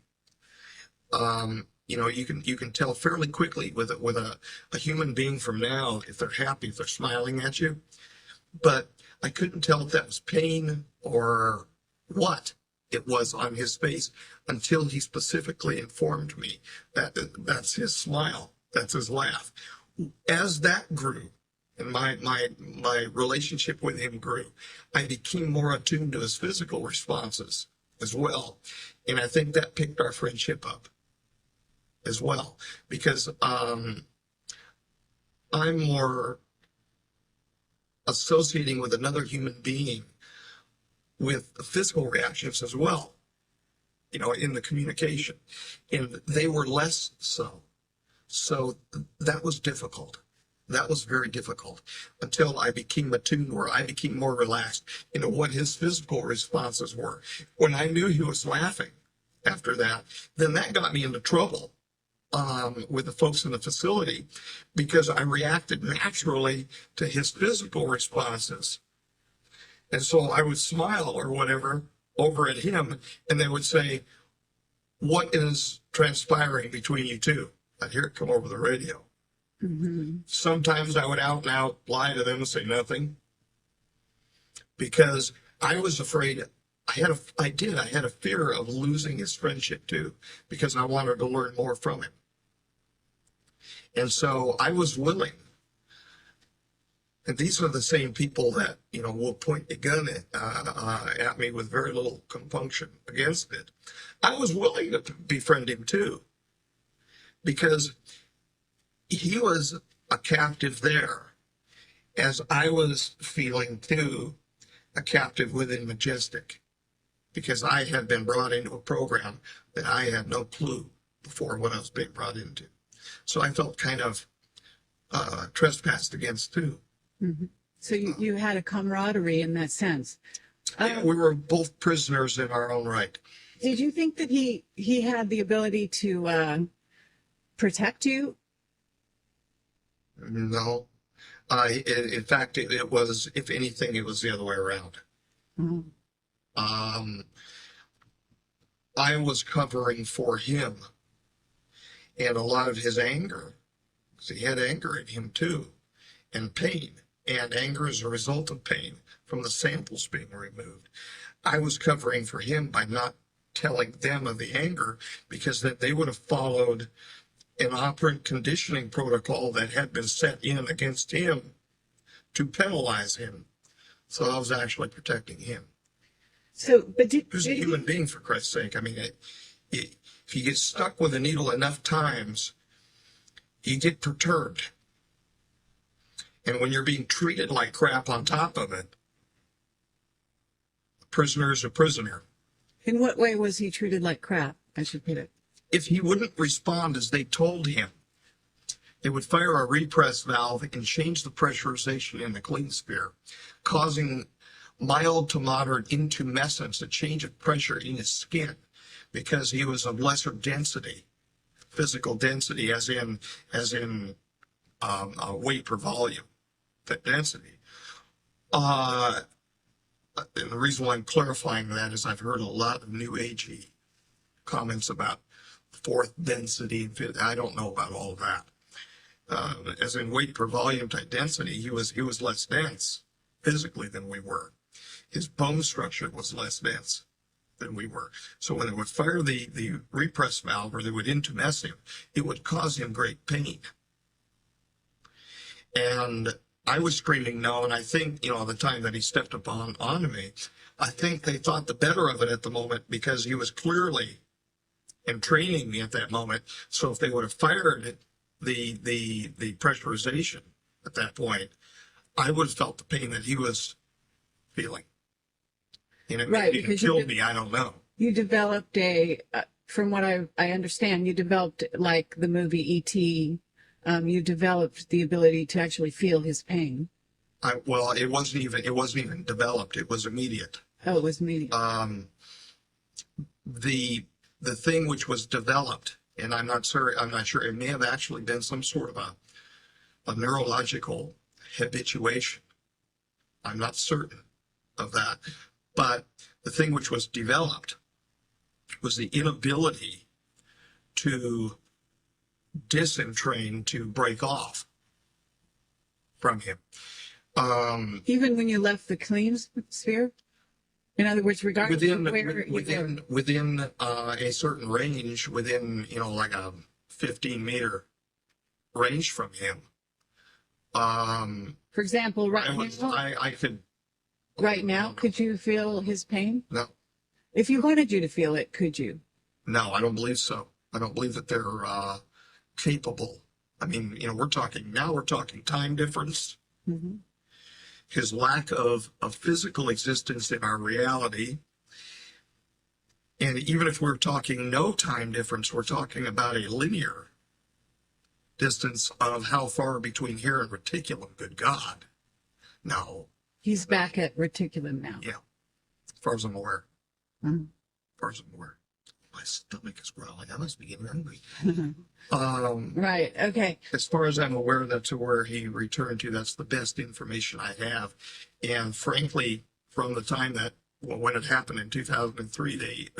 You know, you can tell fairly quickly with a human being from now if they're happy, if they're smiling at you. But I couldn't tell if that was pain or what it was on his face until he specifically informed me that that's his smile, that's his laugh. As that grew, and my relationship with him grew, I became more attuned to his physical responses as well. And I think that picked our friendship up as well, because I'm more associating with another human being with physical reactions as well, you know, in the communication. And they were less so. So that was difficult. That was very difficult until I became attuned, where I became more relaxed into what his physical responses were. When I knew he was laughing after that, then that got me into trouble with the folks in the facility, because I reacted naturally to his physical responses. And so I would smile or whatever over at him, and they would say, "What is transpiring between you two?" I'd hear it come over the radio. Mm-hmm. Sometimes I would out and out lie to them and say nothing, because I was afraid. I had a fear of losing his friendship too, because I wanted to learn more from him. And so I was willing. And these are the same people that, you know, will point a gun at me with very little compunction against it. I was willing to befriend him too, because he was a captive there, as I was feeling too a captive within Majestic, because I had been brought into a program that I had no clue before what I was being brought into. So I felt kind of trespassed against too. Mm-hmm. So you had a camaraderie in that sense. Yeah, we were both prisoners in our own right. Did you think that he had the ability to protect you? No. In fact, it was, if anything, it was the other way around. Mm-hmm. I was covering for him, and a lot of his anger, because he had anger in him too, and pain, and anger as a result of pain from the samples being removed. I was covering for him by not telling them of the anger, because then they would have followed an operant conditioning protocol that had been set in against him to penalize him. So I was actually protecting him. So, but he was a human being, for Christ's sake. I mean, if you get stuck with a needle enough times, you get perturbed. And when you're being treated like crap on top of it, a prisoner is a prisoner. In what way was he treated like crap, I should put it? If he wouldn't respond as they told him, they would fire a repress valve and change the pressurization in the clean sphere, causing mild to moderate intumescence, a change of pressure in his skin, because he was of lesser density, physical density, as in weight per volume, that density. And the reason why I'm clarifying that is I've heard a lot of new agey comments about fourth density and fifth. I don't know about all of that. As in weight per volume type density, he was less dense physically than we were. His bone structure was less dense than we were. So when it would fire the repress valve, or they would intumesce him, it would cause him great pain. And I was screaming no, and I think, you know, the time that he stepped onto me, I think they thought the better of it at the moment, because he was clearly training me at that moment. So if they would have fired the pressurization at that point, I would have felt the pain that he was feeling. And it Right, maybe killed me, I don't know. You developed from what I understand, you developed, like the movie E.T., you developed the ability to actually feel his pain. Well, it wasn't even developed. It was immediate. Oh, it was immediate. The thing which was developed And I'm not sure. It may have actually been some sort of a neurological habituation. I'm not certain of that. But the thing which was developed was the inability to disentrain, to break off from him. Even when you left the clean sphere? In other words, regardless of where you were. Within a certain range, within, like a 15-meter range from him. For example, right now, could you feel his pain? No. If you wanted you to feel it, could you? No, I don't believe so. I don't believe that they're capable. I mean, we're talking time difference. Mm-hmm. His lack of physical existence in our reality. And even if we're talking no time difference, we're talking about a linear distance of how far between here and reticulum. Good God. No. He's back at reticulum now. Yeah. As far as I'm aware. Mm-hmm. As far as I'm aware. My stomach is growling. I must be getting hungry. Right. Okay. As far as I'm aware, that's where he returned to. That's the best information I have. And frankly, from the time that, when it happened in 2003,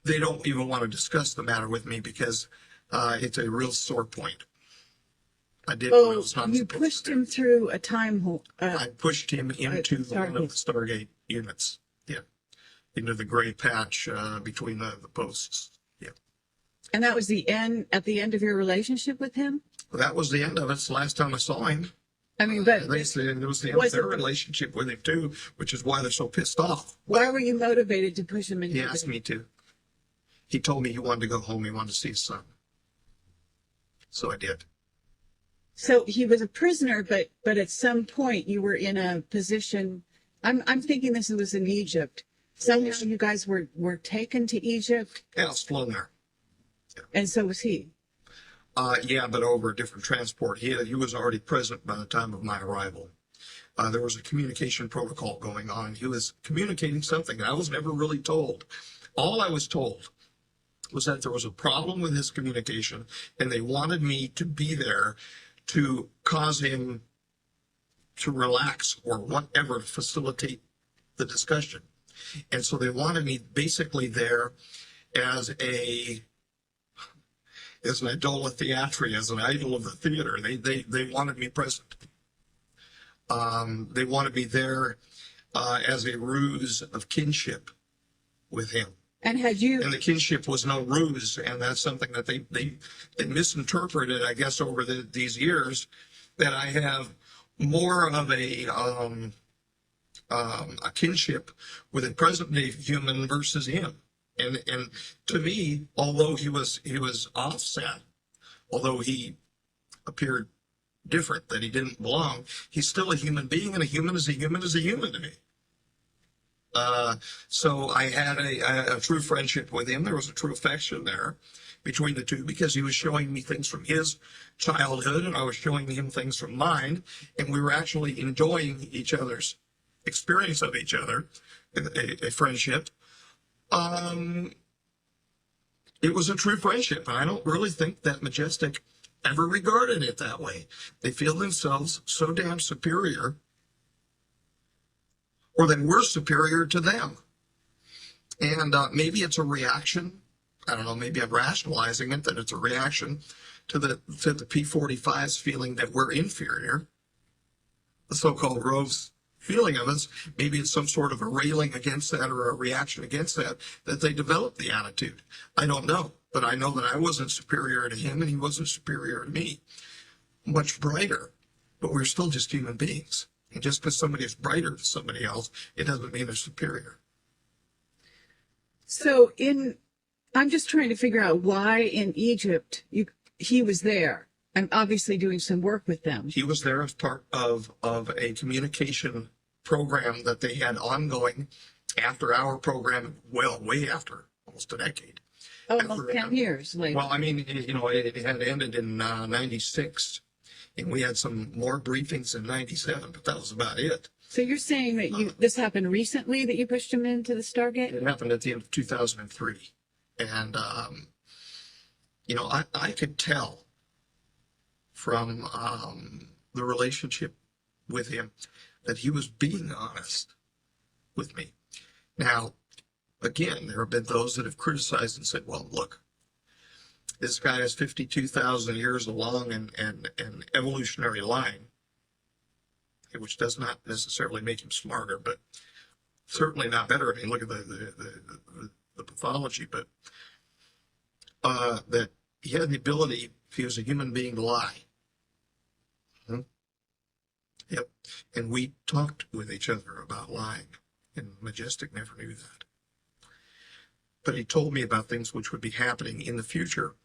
they don't even want to discuss the matter with me because it's a real sore point. I did. Oh, you pushed him through a time hole. I pushed him into one of the Stargate units. Yeah. Into the gray patch between the posts. Yeah. And that was at the end of your relationship with him? Well, that was the end of it. It's the last time I saw him. I mean, but they said it was the end of their relationship with him too, which is why they're so pissed off. Why were you motivated to push him into He asked me to. He told me he wanted to go home. He wanted to see his son. So I did. So he was a prisoner, but at some point you were in a position. I'm thinking this was in Egypt. Somehow you guys were taken to Egypt. Yeah, I was flown there. Yeah. And so was he. Yeah, but over a different transport. He was already present by the time of my arrival. There was a communication protocol going on. He was communicating something that I was never really told. All I was told was that there was a problem with his communication, and they wanted me to be there to cause him to relax or whatever to facilitate the discussion. And so they wanted me basically there as an idola theatri, as an idol of the theater. They wanted me present. They wanted me there as a ruse of kinship with him. And and the kinship was no ruse, and that's something that they misinterpreted, I guess, over these years, that I have more of a kinship with a present-day human versus him. And to me, although he was offset, although he appeared different, that he didn't belong, he's still a human being, and a human is a human is a human to me. So I had a true friendship with him. There was a true affection there between the two, because he was showing me things from his childhood and I was showing him things from mine, and we were actually enjoying each other's experience of each other, a friendship. It was a true friendship, and I don't really think that Majestic ever regarded it that way. They feel themselves so damn superior, or that we're superior to them. And maybe it's a reaction. I don't know, maybe I'm rationalizing it, that it's a reaction to the P-45's feeling that we're inferior. The so-called rogues feeling of us, maybe it's some sort of a railing against that, or a reaction against that they developed the attitude. I don't know, but I know that I wasn't superior to him and he wasn't superior to me. Much brighter, but we're still just human beings. And just because somebody is brighter than somebody else, it doesn't mean they're superior. So I'm just trying to figure out why in Egypt he was there. I'm obviously doing some work with them. He was there as part of a communication program that they had ongoing after our program, well, way after, almost a decade. Almost 10 years later. Well, I mean, it had ended in 96. And we had some more briefings in 97, but that was about it. So you're saying that this happened recently, that you pushed him into the Stargate? It happened at the end of 2003. And I could tell from the relationship with him that he was being honest with me. Now, again, there have been those that have criticized and said, well, look, this guy is 52,000 years along and evolutionary line, which does not necessarily make him smarter, but certainly not better. I mean, look at the pathology, but that he had the ability, if he was a human being, to lie. Yep. And we talked with each other about lying, and Majestic never knew that. But he told me about things which would be happening in the future,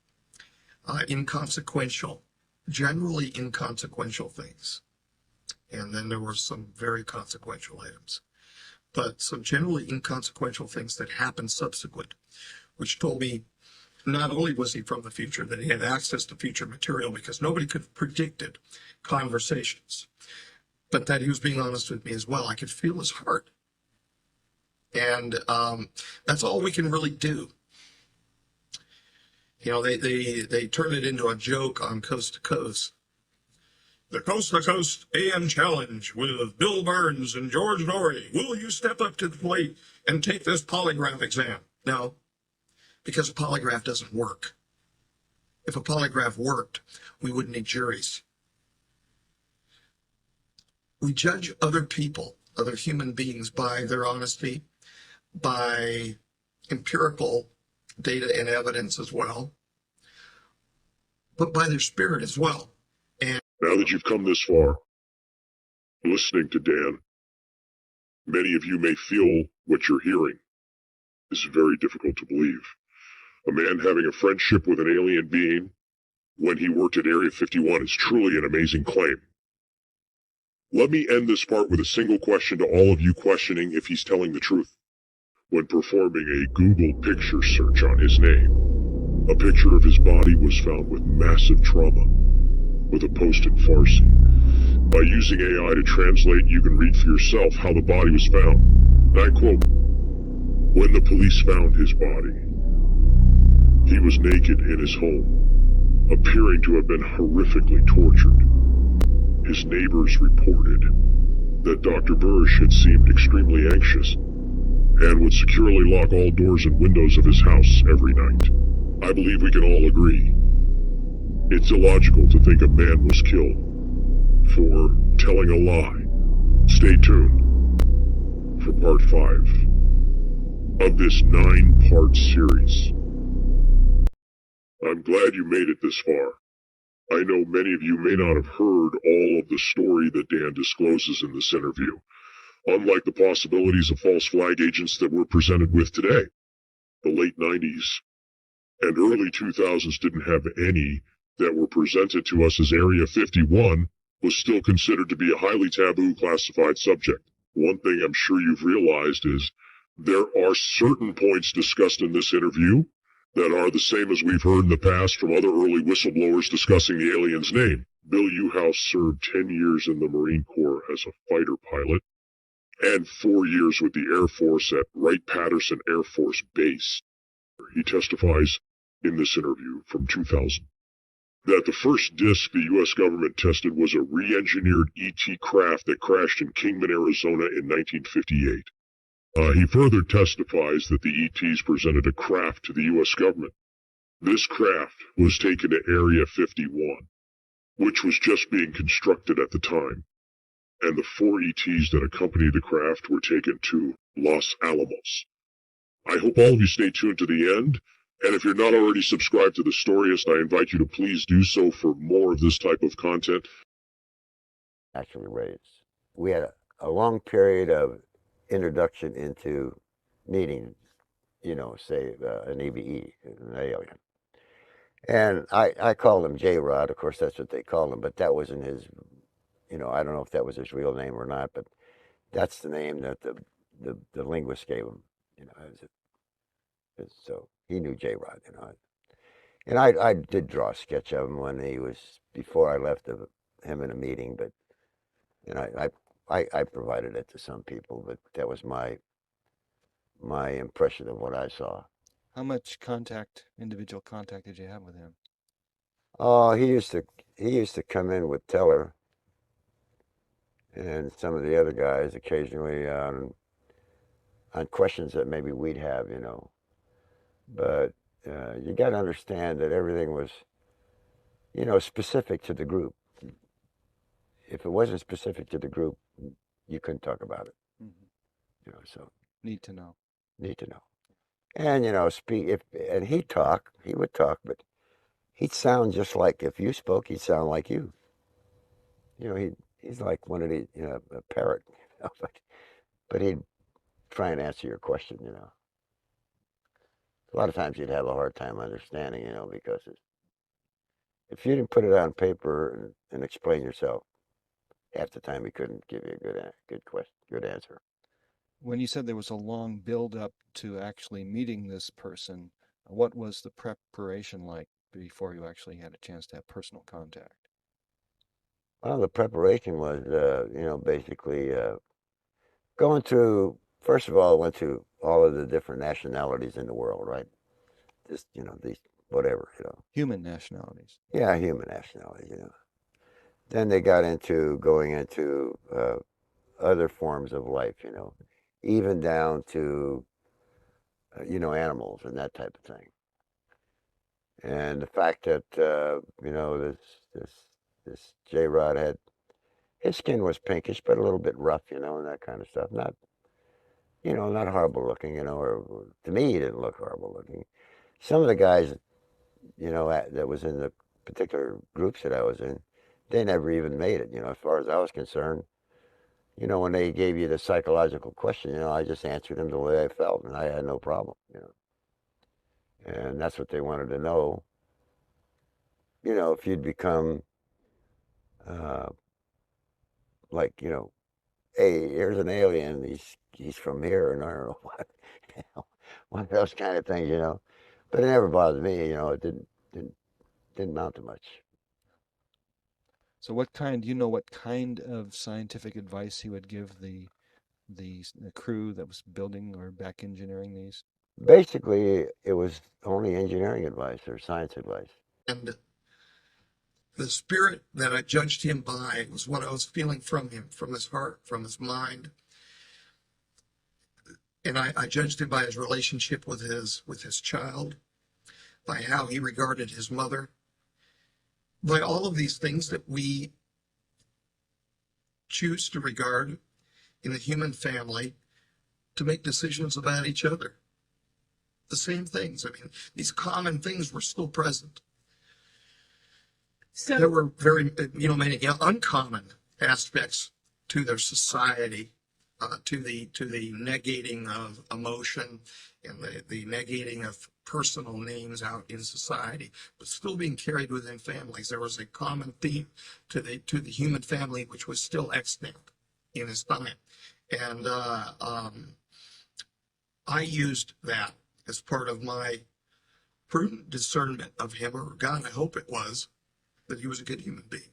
generally inconsequential things. And then there were some very consequential items. But some generally inconsequential things that happened subsequent, which told me not only was he from the future, that he had access to future material because nobody could have predicted conversations, but that he was being honest with me as well. I could feel his heart. And that's all we can really do. They turn it into a joke on Coast to Coast. The Coast to Coast AM Challenge with Bill Burns and George Norrie. Will you step up to the plate and take this polygraph exam? No, because a polygraph doesn't work. If a polygraph worked, we wouldn't need juries. We judge other people, other human beings, by their honesty, by empirical data and evidence as well, but by their spirit as well. And now that you've come this far, listening to Dan, many of you may feel what you're hearing is very difficult to believe. A man having a friendship with an alien being when he worked at Area 51 is truly an amazing claim. Let me end this part with a single question to all of you questioning if he's telling the truth. When performing a Google picture search on his name, a picture of his body was found with massive trauma, with a post in Farsi. By using AI to translate, you can read for yourself how the body was found. And I quote, "When the police found his body, he was naked in his home, appearing to have been horrifically tortured. His neighbors reported that Dr. Burisch had seemed extremely anxious and would securely lock all doors and windows of his house every night. I believe we can all agree it's illogical to think a man was killed for telling a lie." Stay tuned for part 5 of this 9-part series. I'm glad you made it this far. I know many of you may not have heard all of the story that Dan discloses in this interview, unlike the possibilities of false flag agents that we're presented with today. The late 90s and early 2000s didn't have any that were presented to us as Area 51 was still considered to be a highly taboo classified subject. One thing I'm sure you've realized is there are certain points discussed in this interview that are the same as we've heard in the past from other early whistleblowers discussing the alien's name. Bill Uhouse served 10 years in the Marine Corps as a fighter pilot and 4 years with the Air Force at Wright-Patterson Air Force Base. He testifies in this interview from 2000 that the first disc the U.S. government tested was a re-engineered ET craft that crashed in Kingman, Arizona in 1958. He further testifies that the ETs presented a craft to the U.S. government. This craft was taken to Area 51, which was just being constructed at the time, and the 4 ETs that accompanied the craft were taken to Los Alamos. I hope all of you stay tuned to the end, and if you're not already subscribed to the Storyist, I invite you to please do so for more of this type of content. Actually raised. We had a long period of introduction into meeting, say an EVE, an alien. And I called him J-Rod, of course that's what they called him, but that wasn't his, I don't know if that was his real name or not, but that's the name that the linguist gave him, so he knew J-Rod, And I did draw a sketch of him when he was, before I left him in a meeting, but, I provided it to some people, but that was my impression of what I saw. How much individual contact did you have with him? Oh, he used to come in with Teller and some of the other guys occasionally on questions that maybe we'd have, you know. But you got to understand that everything was, you know, specific to the group. If it wasn't specific to the group, you couldn't talk about it, Mm-hmm. you know. So Need to know. need to know. And you know, and he would talk, but he'd sound just like if you spoke, he'd sound like you. You know, he's like one of the, you know, a parrot, you know, but he'd try and answer your question, you know. A lot of times you'd have a hard time understanding, you know, because if you didn't put it on paper and explain yourself, half the time he couldn't give you a good question, good answer. When you said there was a long build up to actually meeting this person, what was the preparation like before you actually had a chance to have personal contact? Well, the preparation was, you know, basically going through. First of all, I went to all of the different nationalities in the world, right? Just, you know, these whatever, you know. Human nationalities. Yeah, human nationalities, you know. Then they got into going into other forms of life, you know, even down to, you know, animals and that type of thing. And the fact that, you know, this J Rod had, his skin was pinkish, but a little bit rough, you know, and that kind of stuff. Not, you know, not horrible looking, you know, or to me, he didn't look horrible looking. Some of the guys, you know, that was in the particular groups that I was in, they never even made it, you know, as far as I was concerned. You know, when they gave you the psychological question, you know, I just answered them the way I felt, and I had no problem, you know. And that's what they wanted to know, you know, if you'd become, uh, like, you know, hey, here's an alien, he's from here, and I don't know what, you know, one of those kind of things, you know. But it never bothered me, you know, it didn't, didn't amount to much. So do you know what kind of scientific advice he would give the crew that was building or back engineering these? Basically, it was only engineering advice or science advice. And the spirit that I judged him by was what I was feeling from him, from his heart, from his mind. And I judged him by his relationship with his child, by how he regarded his mother, by all of these things that we choose to regard in the human family to make decisions about each other. The same things. I mean, these common things were still present. So There were very, you know, many uncommon aspects to their society, to the negating of emotion and the negating of personal names out in society, but still being carried within families. There was a common theme to the human family, which was still extant in his time, and I used that as part of my prudent discernment of him, or God, I hope it was, that he was a good human being.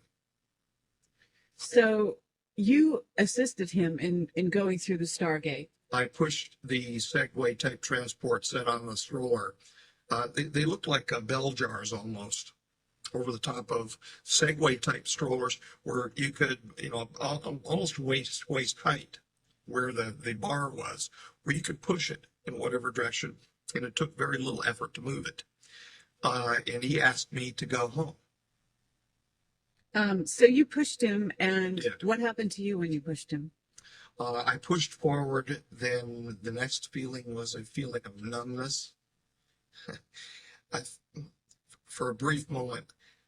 so you assisted him in going through the Stargate. I pushed the Segway type transport set on the stroller. They looked like bell jars almost, over the top of Segway type strollers where you could, you know, almost waist height where the bar was, where you could push it in whatever direction, and it took very little effort to move it. And he asked me to go home. So you pushed him, and Did. what happened to you when you pushed him? I pushed forward, then the next feeling was a feeling of numbness. I, for a brief moment,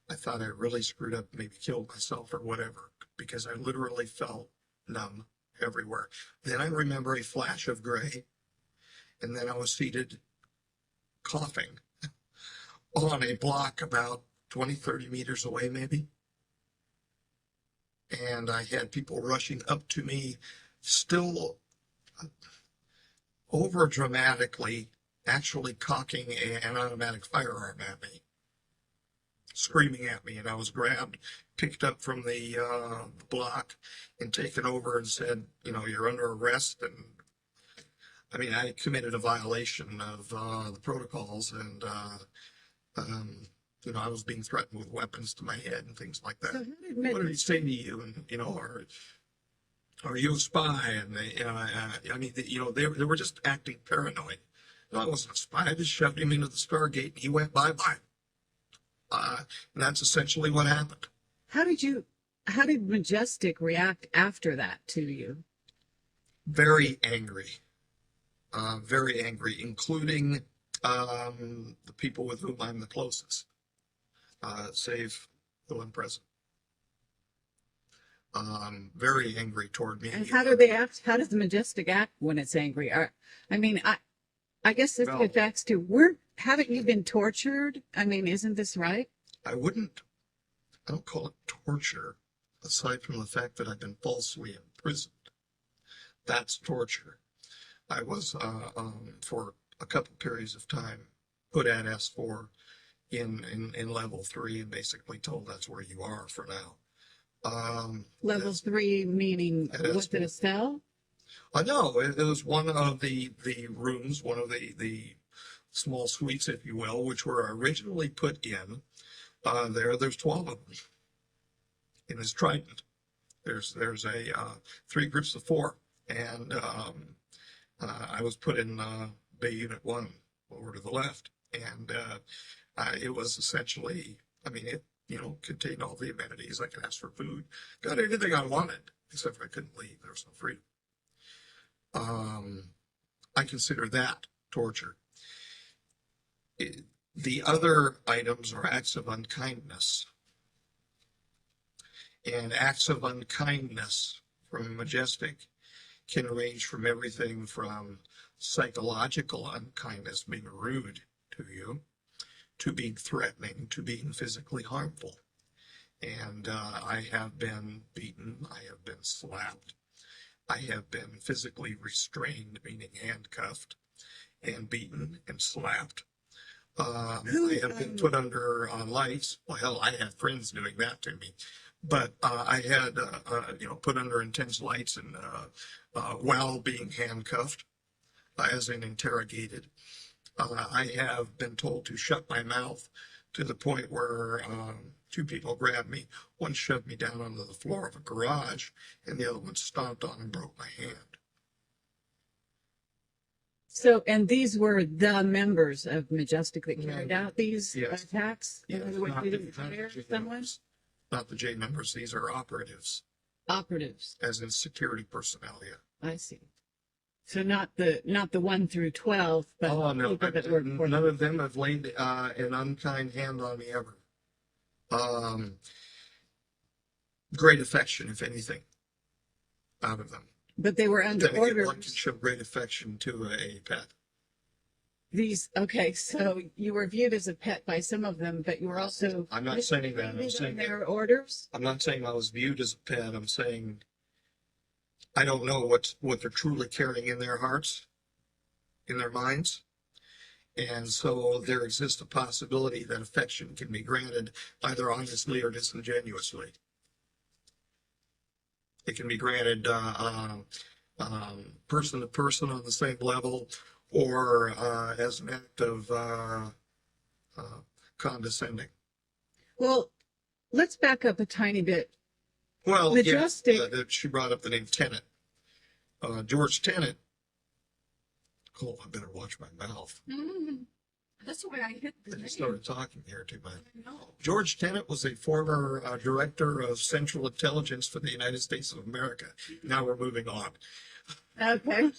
I thought I really screwed up, maybe killed myself or whatever, because I literally felt numb everywhere. Then I remember a flash of gray, and then I was seated coughing on a block about 20, 30 meters away, maybe. And I had people rushing up to me, still over dramatically, actually cocking an automatic firearm at me, screaming at me. And I was grabbed, picked up from the block, and taken over and said, you know, you're under arrest. And I mean, I committed a violation of the protocols, and I was being threatened with weapons to my head and things like that. So how did What did he say to you? And are you a spy? And they were just acting paranoid. No, I wasn't a spy. I just shoved him into the Stargate, and he went bye-bye. And that's essentially what happened. how did Majestic react after that to you? Very angry, including the people with whom I'm the closest, save the one present. Very angry toward me. And how do they act? How does the Majestic act when it's angry? I guess this gets back to haven't you been tortured? I mean, isn't this right? I don't call it torture, aside from the fact that I've been falsely imprisoned. That's torture. I was, for a couple periods of time, put at S4 in level 3 and basically told that's where you are for now. Level 3 meaning was it a cell? No, it was one of the rooms, one of the small suites, if you will, which were originally put in. There's 12 of them in this trident. There's 3 groups of 4, and I was put in Bay Unit 1 over to the left, and it was essentially, it contained all the amenities. I could ask for food, got anything I wanted, except for I couldn't leave. There was no freedom. I consider that torture. The other items are acts of unkindness. And acts of unkindness from Majestic can range from everything from psychological unkindness, being rude to you, to being threatening, to being physically harmful. And I have been beaten, I have been slapped, I have been physically restrained, meaning handcuffed, and beaten and slapped. I have been put under lights. Well, hell, I had friends doing that to me. But I had, put under intense lights and while being handcuffed, as in interrogated. I have been told to shut my mouth to the point where 2 people grabbed me. One shoved me down onto the floor of a garage, and the other one stomped on and broke my hand. So, and these were the members of Majestic that carried out these attacks? Yes, In other words, they didn't hire someone? Not the J members. These are operatives, Operatives. as in security personnel. Yeah. I see. So not the 1 through 12, but Oh no, people that work for none them. of them have laid an unkind hand on me ever. Great affection, if anything, out of them. But they were under Then again, one can orders. show great affection to a pet. Okay, so you were viewed as a pet by some of them, but you were also I'm not saying that. I'm mistreated saying on that. their orders. I'm not saying I was viewed as a pet. I'm saying I don't know what they're truly carrying in their hearts, in their minds. And so there exists a possibility that affection can be granted either honestly or disingenuously. It can be granted person to person on the same level, or as an act of condescending. Well, let's back up a tiny bit. Well, Majestic. yeah, she brought up the name Tenet. George Tenet. Oh, I better watch my mouth. That's the way I hit the I name. started talking here too much. I know. George Tenet was a former director of Central Intelligence for the United States of America. Now we're moving on. Okay.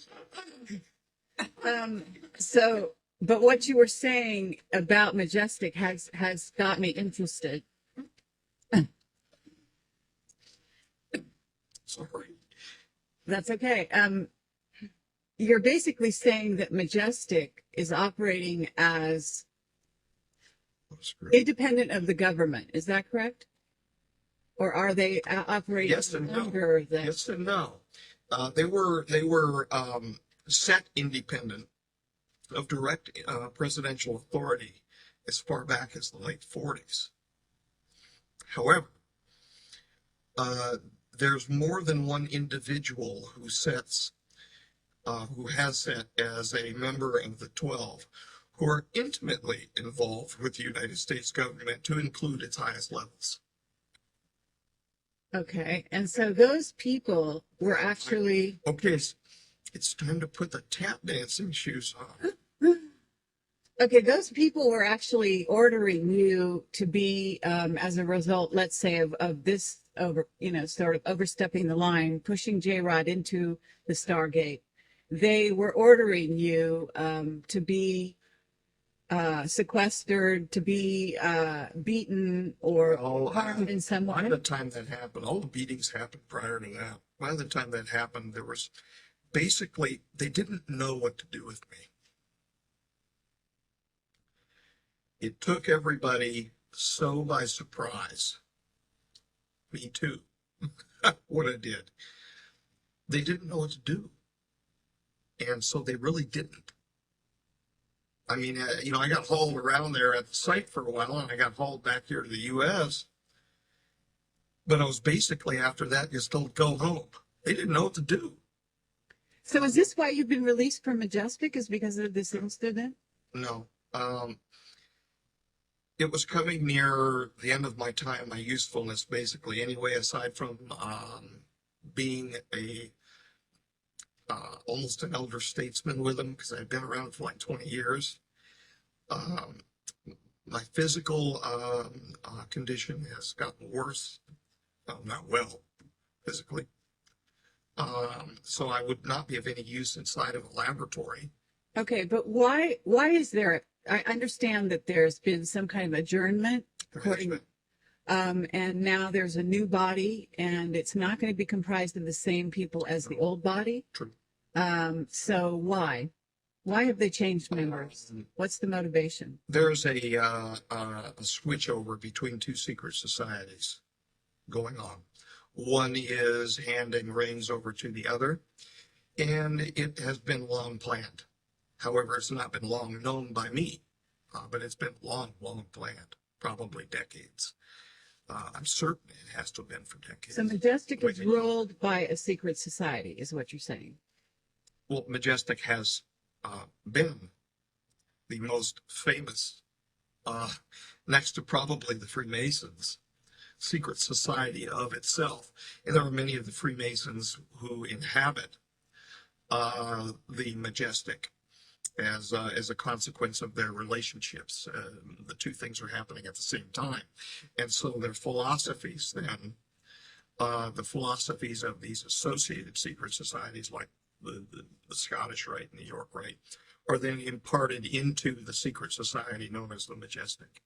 But what you were saying about Majestic has got me interested. Sorry. That's okay. You're basically saying that Majestic is operating as independent of the government. Is that correct? Or are they operating Yes and no. under the? Yes and no. They were set independent of direct presidential authority as far back as the late 40s. However, there's more than one individual who sets who has it as a member of the 12, who are intimately involved with the United States government to include its highest levels. Okay. And so those people were actually, Okay, it's time to put the tap dancing shoes on. okay, those people were actually ordering you to be, as a result, let's say, of this over, sort of overstepping the line, pushing J-Rod into the Stargate. They were ordering you to be sequestered, to be beaten or harmed in some By way. the time that happened, all the beatings happened prior to that. By the time that happened, there was basically, they didn't know what to do with me. It took everybody so by surprise. Me too. What I did. They didn't know what to do. And so they really didn't. I mean, I got hauled around there at the site for a while, and I got hauled back here to the U.S. But I was basically, after that, just told go home. They didn't know what to do. So is this why you've been released from Majestic, is because of this incident? No. It was coming near the end of my time, my usefulness, basically, anyway, aside from being almost an elder statesman with them, because I'd been around for like 20 years. My physical condition has gotten worse. Not well, physically. So I would not be of any use inside of a laboratory. Okay, but why is there, I understand that there's been some kind of adjournment, and now there's a new body, and it's not going to be comprised of the same people as the old body. True. So why? Why have they changed members? What's the motivation? There's a switchover between two secret societies going on. One is handing reins over to the other, and it has been long planned. However, it's not been long known by me, but it's been long planned, probably decades. I'm certain it has to have been for decades. So Majestic is ruled by a secret society, is what you're saying? Well, Majestic has been the most famous, next to probably the Freemasons, secret society of itself. And there are many of the Freemasons who inhabit the Majestic as a consequence of their relationships. The two things are happening at the same time. And so their philosophies then, the philosophies of these associated secret societies like the Scottish Rite and the York Rite, are then imparted into the secret society known as the Majestic.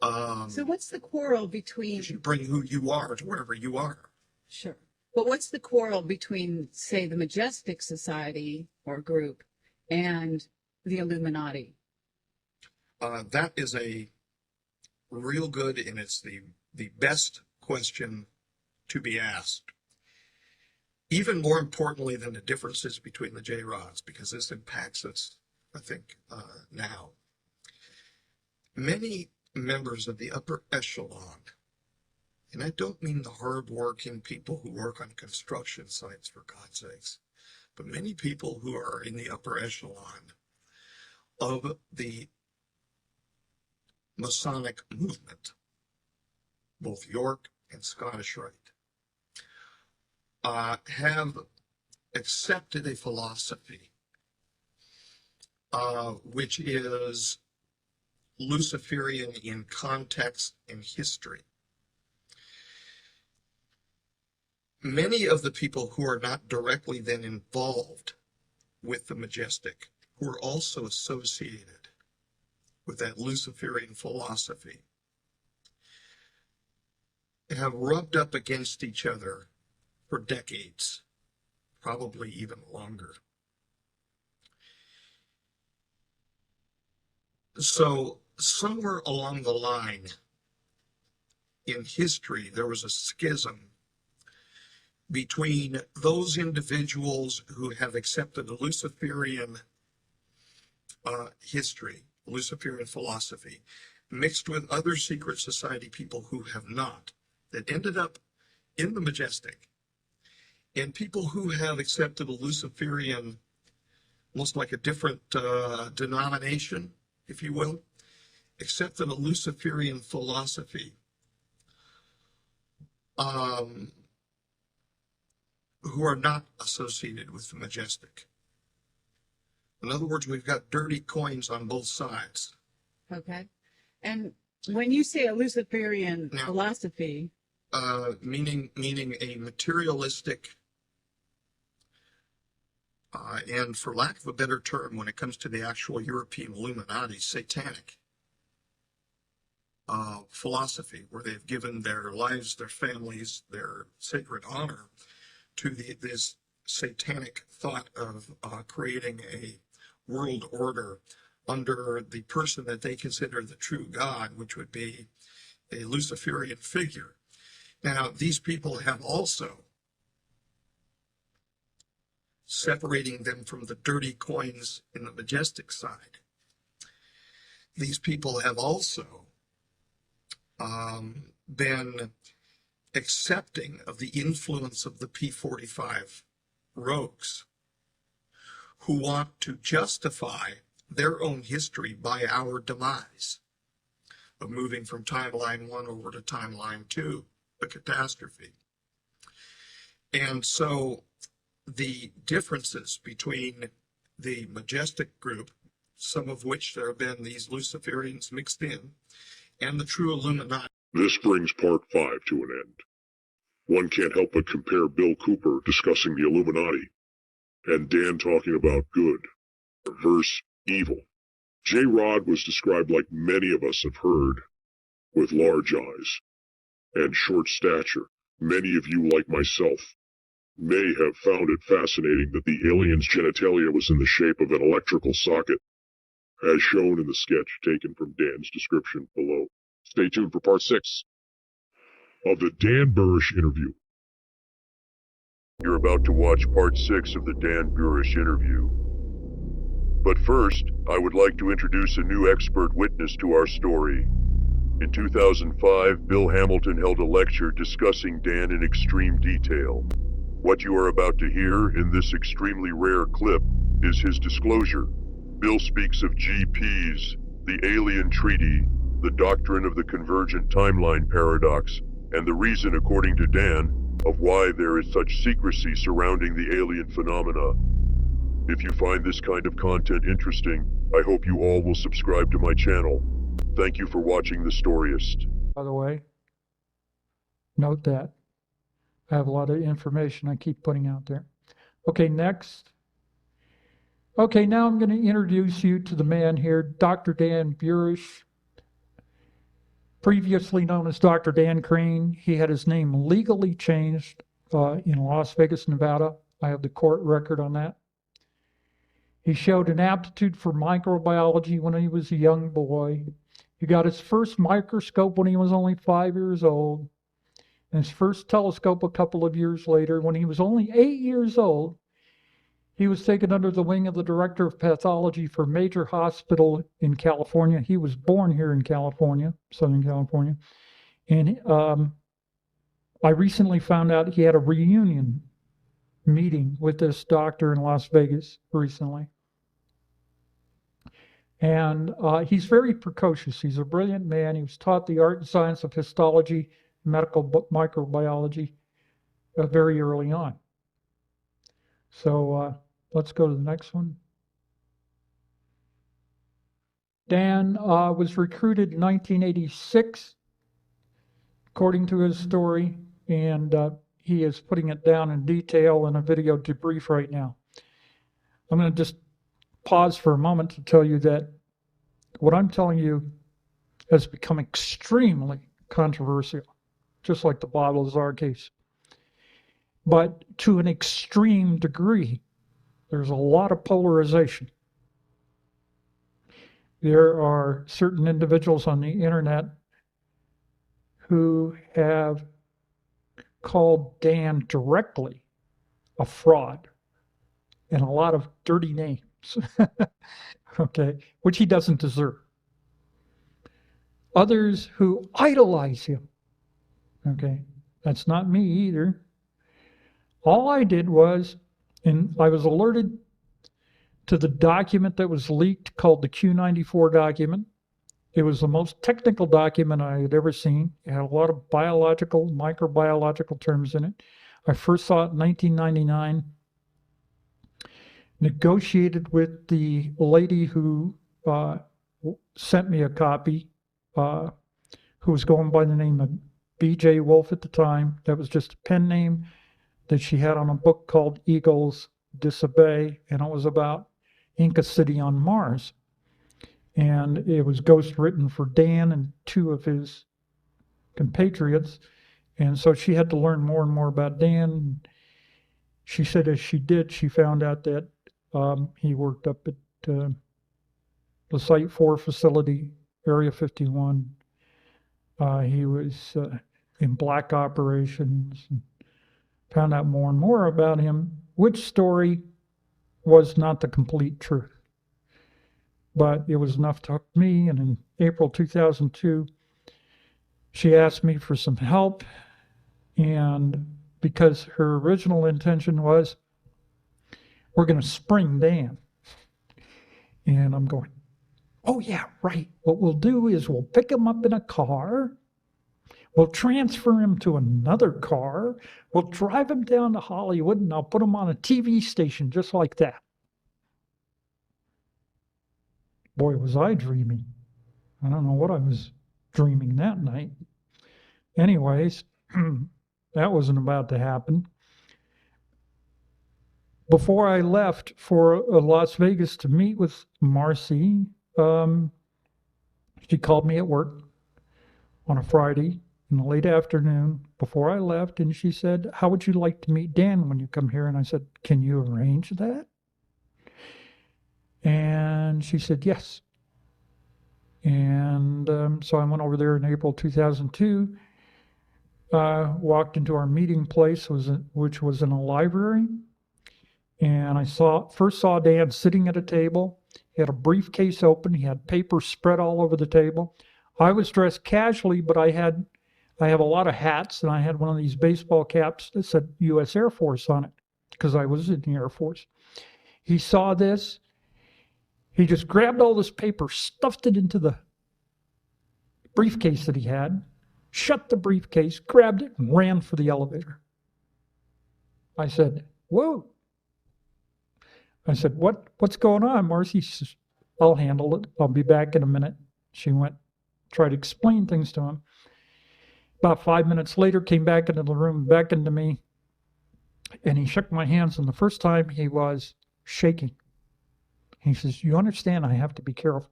So what's the quarrel between... You bring who you are to wherever you are. Sure. But what's the quarrel between, say, the Majestic Society or group and the Illuminati? That is a real good, and it's the best question to be asked. Even more importantly than the differences between the J-Rods, because this impacts us, I think, now. Many members of the upper echelon, and I don't mean the hard-working people who work on construction sites, for God's sakes, but many people who are in the upper echelon of the Masonic movement, both York and Scottish Rite, have accepted a philosophy which is Luciferian in context and history. Many of the people who are not directly then involved with the Majestic, who are also associated with that Luciferian philosophy, have rubbed up against each other for decades, probably even longer. So somewhere along the line in history, there was a schism between those individuals who have accepted the Luciferian history, Luciferian philosophy, mixed with other secret society people who have not, that ended up in the Majestic, and people who have accepted a Luciferian almost like a different denomination, if you will, accepted a Luciferian philosophy, who are not associated with the majestic. In other words, we've got dirty coins on both sides. Okay. And when you say a Luciferian Now, philosophy, meaning a materialistic, and for lack of a better term, when it comes to the actual European Illuminati, satanic philosophy, where they've given their lives, their families, their sacred honor to this satanic thought of creating a world order under the person that they consider the true God, which would be a Luciferian figure. Now, these people have also, separating them from the dirty coins in the majestic side, these people have also been accepting of the influence of the P45 rogues, who want to justify their own history by our demise of moving from timeline 1 over to timeline 2, a catastrophe. And so the differences between the majestic group, some of which there have been these Luciferians mixed in, and the true Illuminati. This brings part 5 to an end. One can't help but compare Bill Cooper discussing the Illuminati and Dan talking about good versus evil. J. Rod was described like many of us have heard, with large eyes and short stature. Many of you, like myself, may have found it fascinating that the alien's genitalia was in the shape of an electrical socket, as shown in the sketch taken from Dan's description below. Stay tuned for part 6 of the Dan Burisch interview. You're about to watch part 6 of the Dan Burisch interview. But first, I would like to introduce a new expert witness to our story. In 2005, Bill Hamilton held a lecture discussing Dan in extreme detail. What you are about to hear in this extremely rare clip is his disclosure. Bill speaks of GPs, the alien treaty, the doctrine of the convergent timeline paradox, and the reason, according to Dan, of why there is such secrecy surrounding the alien phenomena. If you find this kind of content interesting, I hope you all will subscribe to my channel. Thank you for watching The Storyist. By the way, note that. I have a lot of information I keep putting out there. Okay, next. Okay, now I'm going to introduce you to the man here, Dr. Dan Burisch, previously known as Dr. Dan Crane. He had his name legally changed in Las Vegas, Nevada. I have the court record on that. He showed an aptitude for microbiology when he was a young boy. He got his first microscope when he was only 5 years old, and his first telescope a couple of years later. When he was only 8 years old, he was taken under the wing of the director of pathology for a major hospital in California. He was born here in California, Southern California. And I recently found out he had a reunion meeting with this doctor in Las Vegas recently. And he's very precocious. He's a brilliant man. He was taught the art and science of histology, medical microbiology very early on. So let's go to the next one. Dan was recruited in 1986, according to his story, and he is putting it down in detail in a video debrief right now. I'm going to just pause for a moment to tell you that what I'm telling you has become extremely controversial, just like the Bob Lazar case. But to an extreme degree, there's a lot of polarization. There are certain individuals on the internet who have called Dan directly a fraud and a lot of dirty names, okay, which he doesn't deserve. Others who idolize him, okay, that's not me either. All I did was, and I was alerted to the document that was leaked called the Q94 document. It was the most technical document I had ever seen. It had a lot of biological, microbiological terms in it. I first saw it in 1999. Negotiated with the lady who sent me a copy, who was going by the name of B.J. Wolf at the time. That was just a pen name that she had on a book called Eagles Disobey, and it was about Inca City on Mars. And it was ghost written for Dan and two of his compatriots. And so she had to learn more and more about Dan. She said as she did, she found out that he worked up at the Site 4 facility, Area 51. He was in black operations. And found out more and more about him, which story was not the complete truth. But it was enough to hook me, and in April 2002, she asked me for some help, and because her original intention was, we're going to spring Dan. And I'm going, oh yeah, right. What we'll do is we'll pick him up in a car, we'll transfer him to another car, we'll drive him down to Hollywood, and I'll put him on a TV station just like that. Boy, was I dreaming. I don't know what I was dreaming that night. Anyways, that wasn't about to happen. Before I left for Las Vegas to meet with Marcy, she called me at work on a Friday in the late afternoon before I left, and she said, how would you like to meet Dan when you come here? And I said, can you arrange that? And she said, yes. And so I went over there in April 2002, walked into our meeting place, which was in a library. And I first saw Dan sitting at a table. He had a briefcase open. He had paper spread all over the table. I was dressed casually, but I have a lot of hats, and I had one of these baseball caps that said U.S. Air Force on it because I was in the Air Force. He saw this. He just grabbed all this paper, stuffed it into the briefcase that he had, shut the briefcase, grabbed it, and ran for the elevator. I said, whoa. I said, what's going on, Marcy? She says, I'll handle it. I'll be back in a minute. She went, tried to explain things to him. About 5 minutes later, came back into the room, beckoned to me, and he shook my hands, and the first time he was shaking. He says, you understand I have to be careful.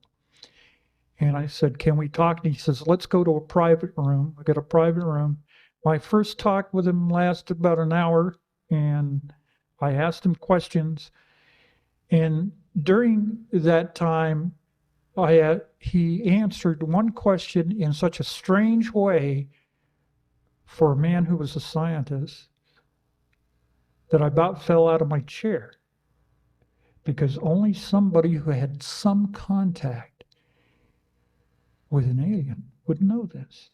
And I said, can we talk? And he says, let's go to a private room. I got a private room. My first talk with him lasted about an hour, and I asked him questions. And during that time, he answered one question in such a strange way for a man who was a scientist that I about fell out of my chair, because only somebody who had some contact with an alien would know this.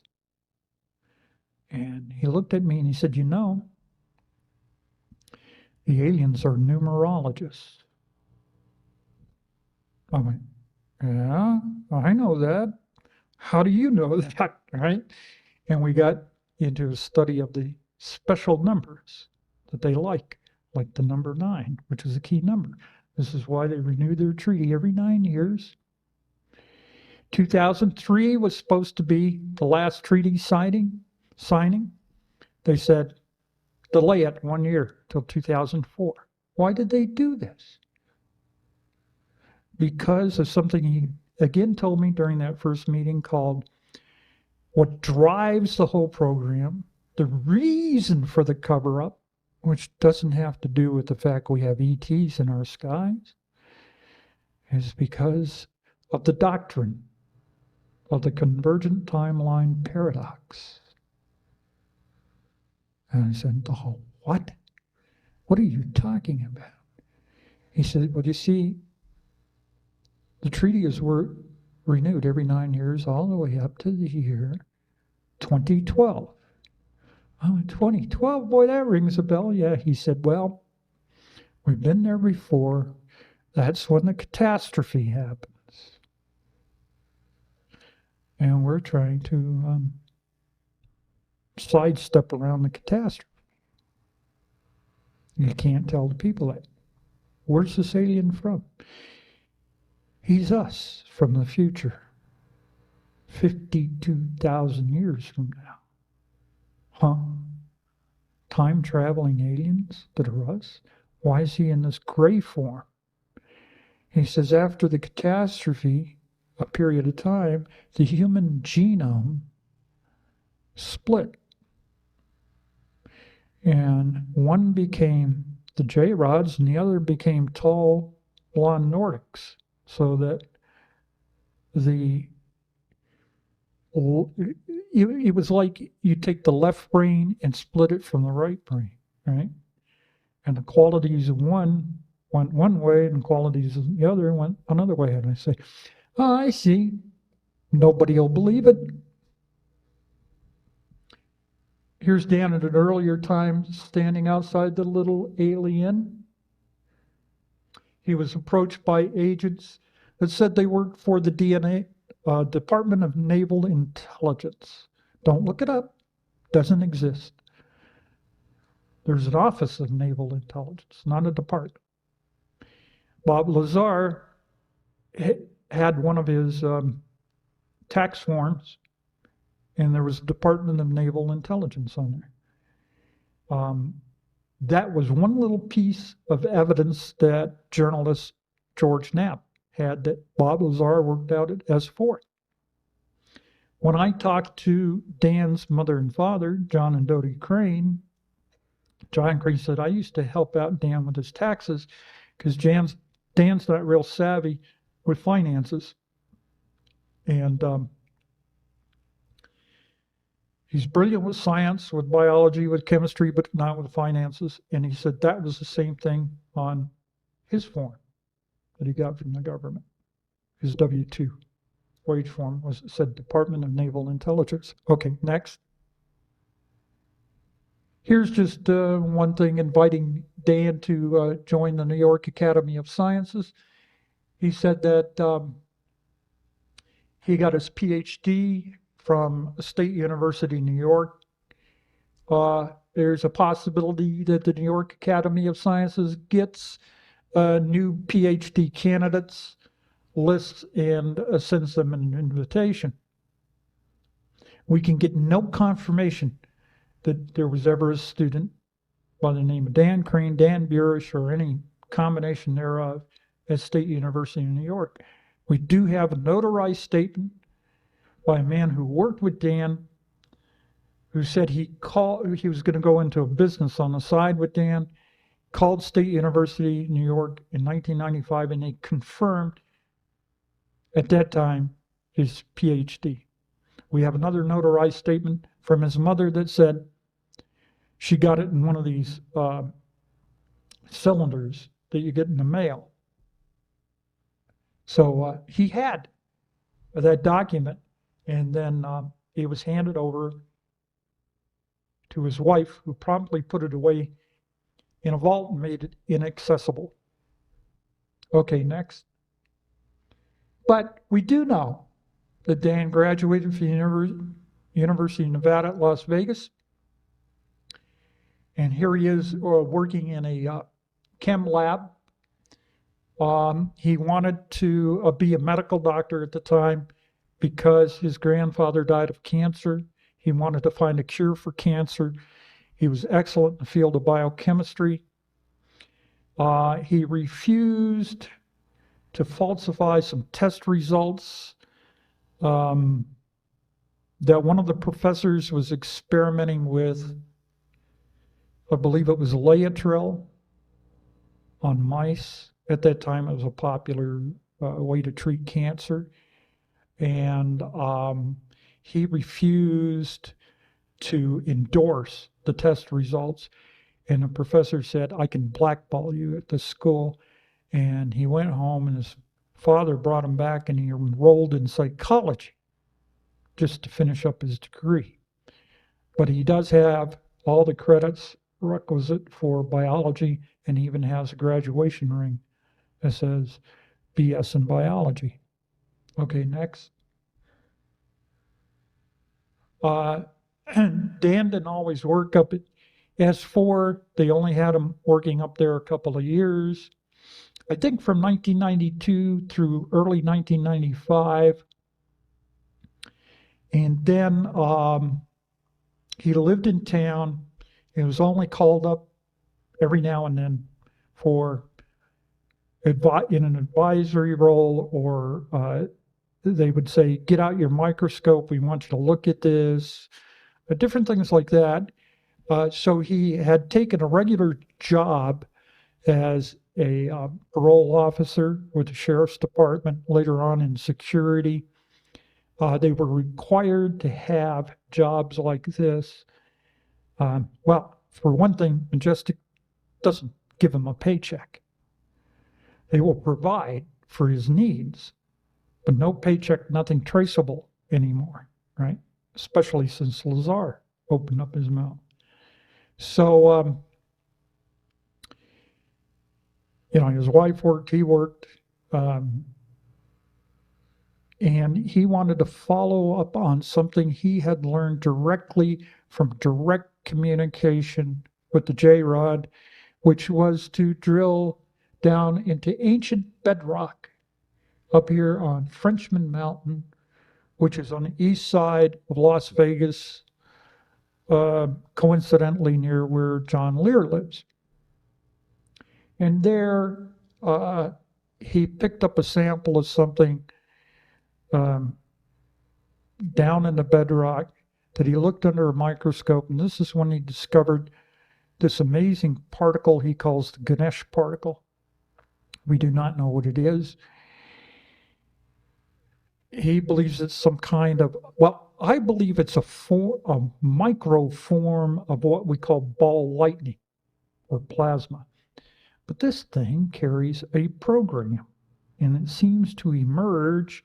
And he looked at me and he said, you know, the aliens are numerologists. I went, yeah, I know that. How do you know that, right? And we got into a study of the special numbers that they like the number 9, which is a key number. This is why they renew their treaty every 9 years. 2003 was supposed to be the last treaty signing. They said, delay it 1 year till 2004. Why did they do this? Because of something he again told me during that first meeting called what drives the whole program, the reason for the cover-up, which doesn't have to do with the fact we have ETs in our skies, is because of the doctrine of the convergent timeline paradox. And I said, oh, what? What are you talking about? He said, well, you see, the treaty is renewed every 9 years all the way up to the year 2012. Oh, 2012, boy, that rings a bell. Yeah, he said, well, we've been there before. That's when the catastrophe happens. And we're trying to sidestep around the catastrophe. You can't tell the people that. Where's this alien from? He's us from the future. 52,000 years from now. Huh? Time-traveling aliens that are us? Why is he in this gray form? He says after the catastrophe, a period of time, the human genome split. And one became the J-Rods and the other became tall, blonde Nordics. So that it was like you take the left brain and split it from the right brain, right? And the qualities of one went one way and qualities of the other went another way. And I say, oh, I see. Nobody will believe it. Here's Dan at an earlier time standing outside the little alien. He was approached by agents that said they worked for the Department of Naval Intelligence. Don't look it up. Doesn't exist. There's an Office of Naval Intelligence, not a department. Bob Lazar had one of his tax forms, and there was a Department of Naval Intelligence on there. That was one little piece of evidence that journalist George Knapp had that Bob Lazar worked out at S4. When I talked to Dan's mother and father, John and Dodie Crane, John Crane said, I used to help out Dan with his taxes because Dan's not real savvy with finances. And he's brilliant with science, with biology, with chemistry, but not with finances. And he said that was the same thing on his form that he got from the government. His W-2 wage form said Department of Naval Intelligence. Okay, next. Here's just one thing inviting Dan to join the New York Academy of Sciences. He said that he got his PhD from State University, New York. There's a possibility that the New York Academy of Sciences gets new PhD candidates lists and sends them an invitation. We can get no confirmation that there was ever a student by the name of Dan Crane, Dan Burisch, or any combination thereof at State University in New York. We do have a notarized statement by a man who worked with Dan, who said he was going to go into a business on the side with Dan, called State University, New York in 1995, and they confirmed at that time his PhD. We have another notarized statement from his mother that said she got it in one of these cylinders that you get in the mail. So he had that document, and then it was handed over to his wife, who promptly put it away in a vault and made it inaccessible. Okay, next. But we do know that Dan graduated from the University of Nevada at Las Vegas. And here he is working in a chem lab. He wanted to be a medical doctor at the time because his grandfather died of cancer. He wanted to find a cure for cancer. He was excellent in the field of biochemistry. He refused to falsify some test results that one of the professors was experimenting with, I believe it was Laetrile on mice. At that time, it was a popular way to treat cancer. And he refused to endorse the test results. And the professor said, I can blackball you at the school. And he went home, and his father brought him back, and he enrolled in psychology just to finish up his degree. But he does have all the credits requisite for biology, and even has a graduation ring It says BS in biology. Okay, next. And Dan didn't always work up at S4. They only had him working up there a couple of years. I think from 1992 through early 1995. And then he lived in town. He was only called up every now and then for in an advisory role, or they would say, get out your microscope, we want you to look at this, different things like that. So he had taken a regular job as a parole officer with the sheriff's department, later on in security. They were required to have jobs like this. Well, for one thing, Majestic doesn't give him a paycheck. They will provide for his needs, but no paycheck, nothing traceable anymore, right? Especially since Lazar opened up his mouth. So, his wife worked, he worked, and he wanted to follow up on something he had learned directly from direct communication with the J-Rod, which was to drill down into ancient bedrock up here on Frenchman Mountain, which is on the east side of Las Vegas, coincidentally near where John Lear lives. And there, he picked up a sample of something down in the bedrock that he looked under a microscope, and this is when he discovered this amazing particle he calls the Ganesh particle. We do not know what it is. He believes it's some kind of, well, I believe it's a micro form of what we call ball lightning or plasma. But this thing carries a program, and it seems to emerge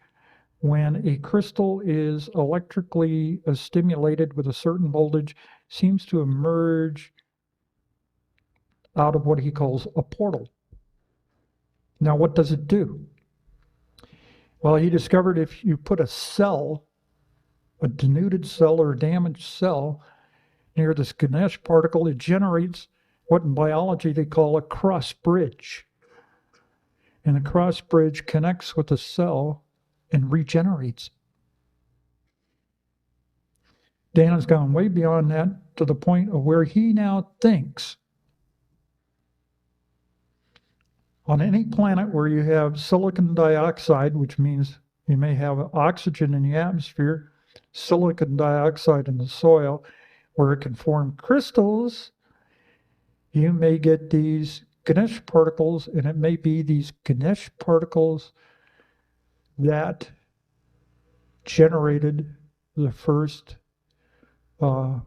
when a crystal is electrically stimulated with a certain voltage, seems to emerge out of what he calls a portal. Now, what does it do? Well, he discovered if you put a cell, a denuded cell or a damaged cell, near this Ganesh particle, it generates what in biology they call a cross bridge. And the cross bridge connects with the cell and regenerates. Dan has gone way beyond that to the point of where he now thinks on any planet where you have silicon dioxide, which means you may have oxygen in the atmosphere, silicon dioxide in the soil, where it can form crystals, you may get these Ganesh particles, and it may be these Ganesh particles that generated the first monocells,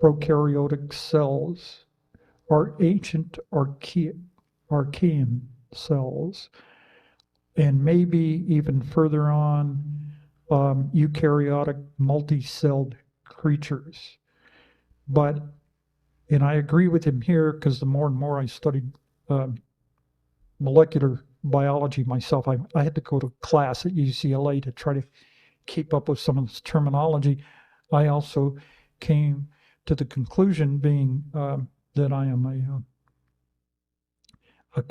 prokaryotic cells, or ancient archaean cells, and maybe even further on, eukaryotic multi-celled creatures. But, and I agree with him here, because the more and more I studied molecular biology myself, I had to go to class at UCLA to try to keep up with some of this terminology. I also came to the conclusion, being that I am a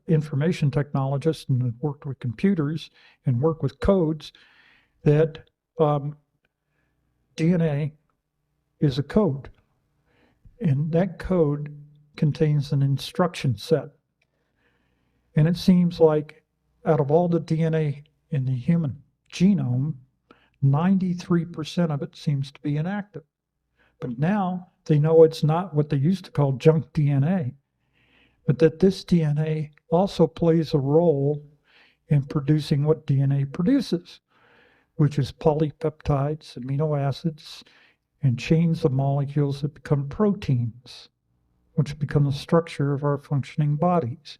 information technologist and have worked with computers and work with codes, that DNA is a code. And that code contains an instruction set. And it seems like out of all the DNA in the human genome, 93% of it seems to be inactive. But now they know it's not what they used to call junk DNA, but that this DNA also plays a role in producing what DNA produces, which is polypeptides, amino acids, and chains of molecules that become proteins, which become the structure of our functioning bodies.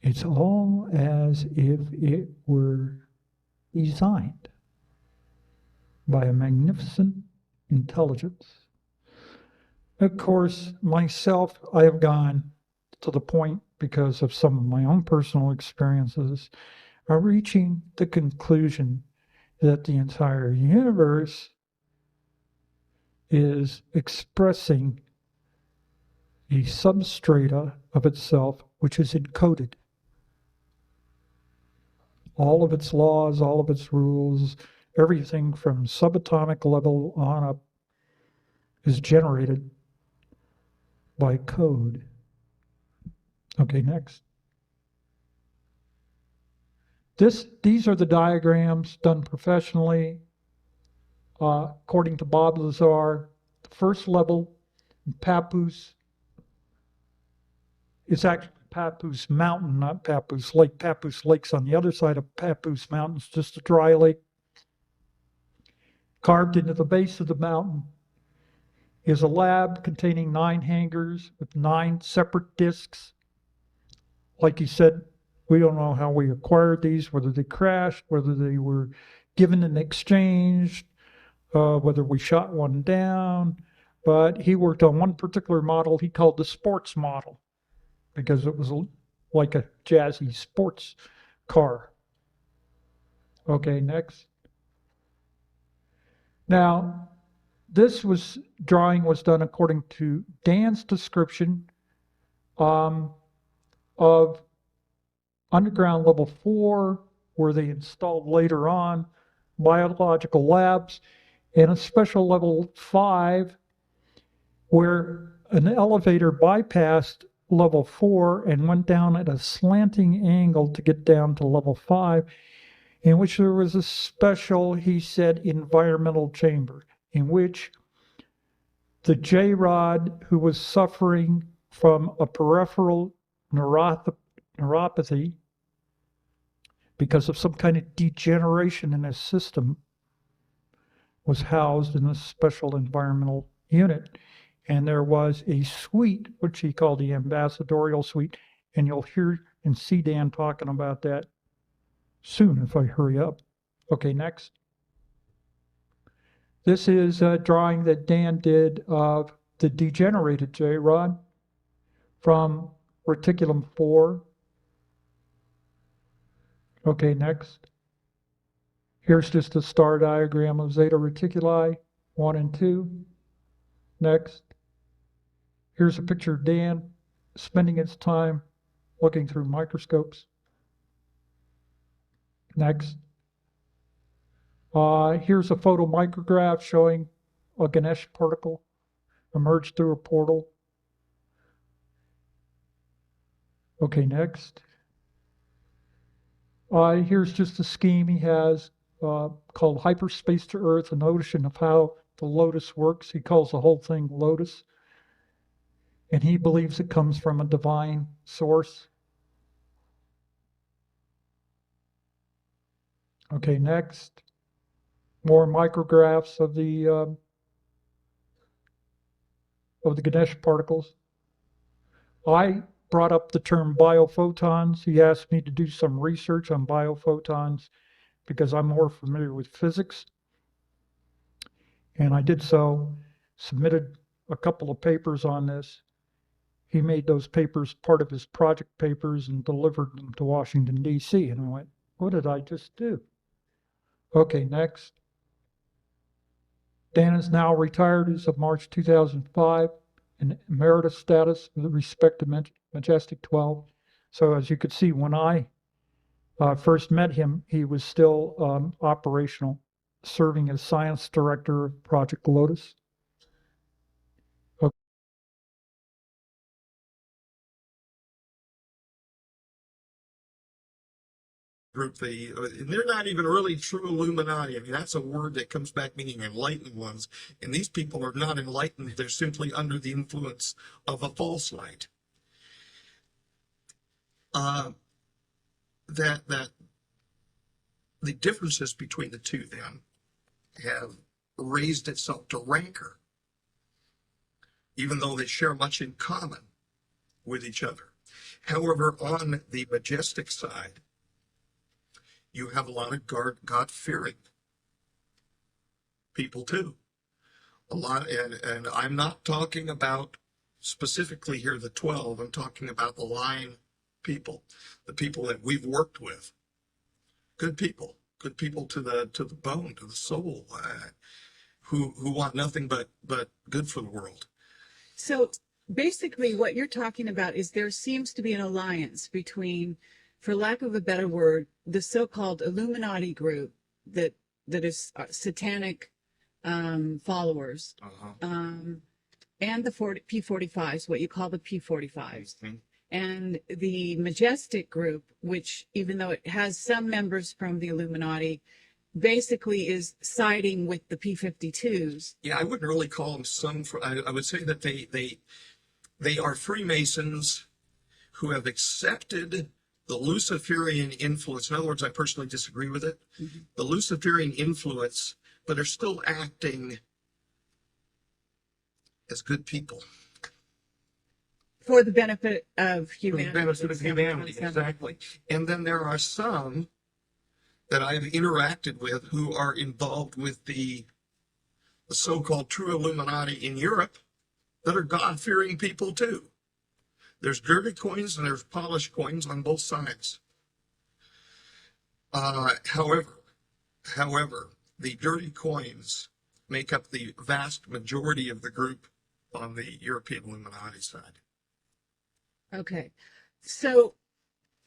It's all as if it were designed by a magnificent intelligence. Of course, myself, I have gone to the point, because of some of my own personal experiences, of reaching the conclusion that the entire universe is expressing a substrata of itself which is encoded. All of its laws, all of its rules, everything from subatomic level on up is generated by code. Okay, next. These are the diagrams done professionally. According to Bob Lazar, the first level, Papoose, it's actually Papoose Mountain, not Papoose Lake. Papoose Lake's on the other side of Papoose Mountain, it's just a dry lake. Carved into the base of the mountain is a lab containing 9 hangars with 9 separate discs. Like you said, we don't know how we acquired these, whether they crashed, whether they were given in exchange, whether we shot one down. But he worked on one particular model he called the sports model, because it was like a jazzy sports car. Okay, next. Now, this drawing was done according to Dan's description of underground level 4, where they installed later on biological labs, and a special level 5, where an elevator bypassed level 4 and went down at a slanting angle to get down to level 5, in which there was a special, he said, environmental chamber, in which the J-Rod, who was suffering from a peripheral neuropathy because of some kind of degeneration in his system, was housed in a special environmental unit. And there was a suite, which he called the ambassadorial suite, and you'll hear and see Dan talking about that soon if I hurry up. Okay, next. This is a drawing that Dan did of the degenerated J-Rod from reticulum 4. Okay, next. Here's just a star diagram of zeta reticuli 1 and 2. Next. Here's a picture of Dan spending his time looking through microscopes. Next. Here's a photomicrograph showing a Ganesh particle emerged through a portal. Okay, next. Here's just a scheme he has called Hyperspace to Earth, a notion of how the lotus works. He calls the whole thing lotus. And he believes it comes from a divine source. Okay, next. More micrographs of the Ganesh particles. I brought up the term biophotons. He asked me to do some research on biophotons because I'm more familiar with physics. And I did so, submitted a couple of papers on this. He made those papers part of his project papers and delivered them to Washington, D.C. And I went, what did I just do? Okay, next. Dan is now retired as of March 2005 in emeritus status with respect to Majestic 12. So as you could see, when I first met him, he was still operational, serving as science director of Project Lotus. Group, they're not even really true Illuminati. I mean, that's a word that comes back meaning enlightened ones. And these people are not enlightened. They're simply under the influence of a false light. That the differences between the two then have raised itself to rancor, even though they share much in common with each other. However, on the Majestic side, you have a lot of God-fearing people too. A lot, and I'm not talking about specifically here the 12. I'm talking about the line people, the people that we've worked with. Good people to the bone, to the soul, who want nothing but good for the world. So basically, what you're talking about is there seems to be an alliance between, for lack of a better word, the so-called Illuminati group that is satanic followers, and the P45s, what you call the P45s, and the Majestic group, which, even though it has some members from the Illuminati, basically is siding with the P52s. Yeah, I wouldn't really call them some. I would say that they are Freemasons who have accepted the Luciferian influence. In other words, I personally disagree with it. Mm-hmm. The Luciferian influence, but are still acting as good people. For the benefit of humanity. For the benefit of humanity, exactly. And then there are some that I've interacted with who are involved with the so-called true Illuminati in Europe that are God-fearing people too. There's dirty coins and there's polished coins on both sides. However, the dirty coins make up the vast majority of the group on the European Illuminati side. Okay. So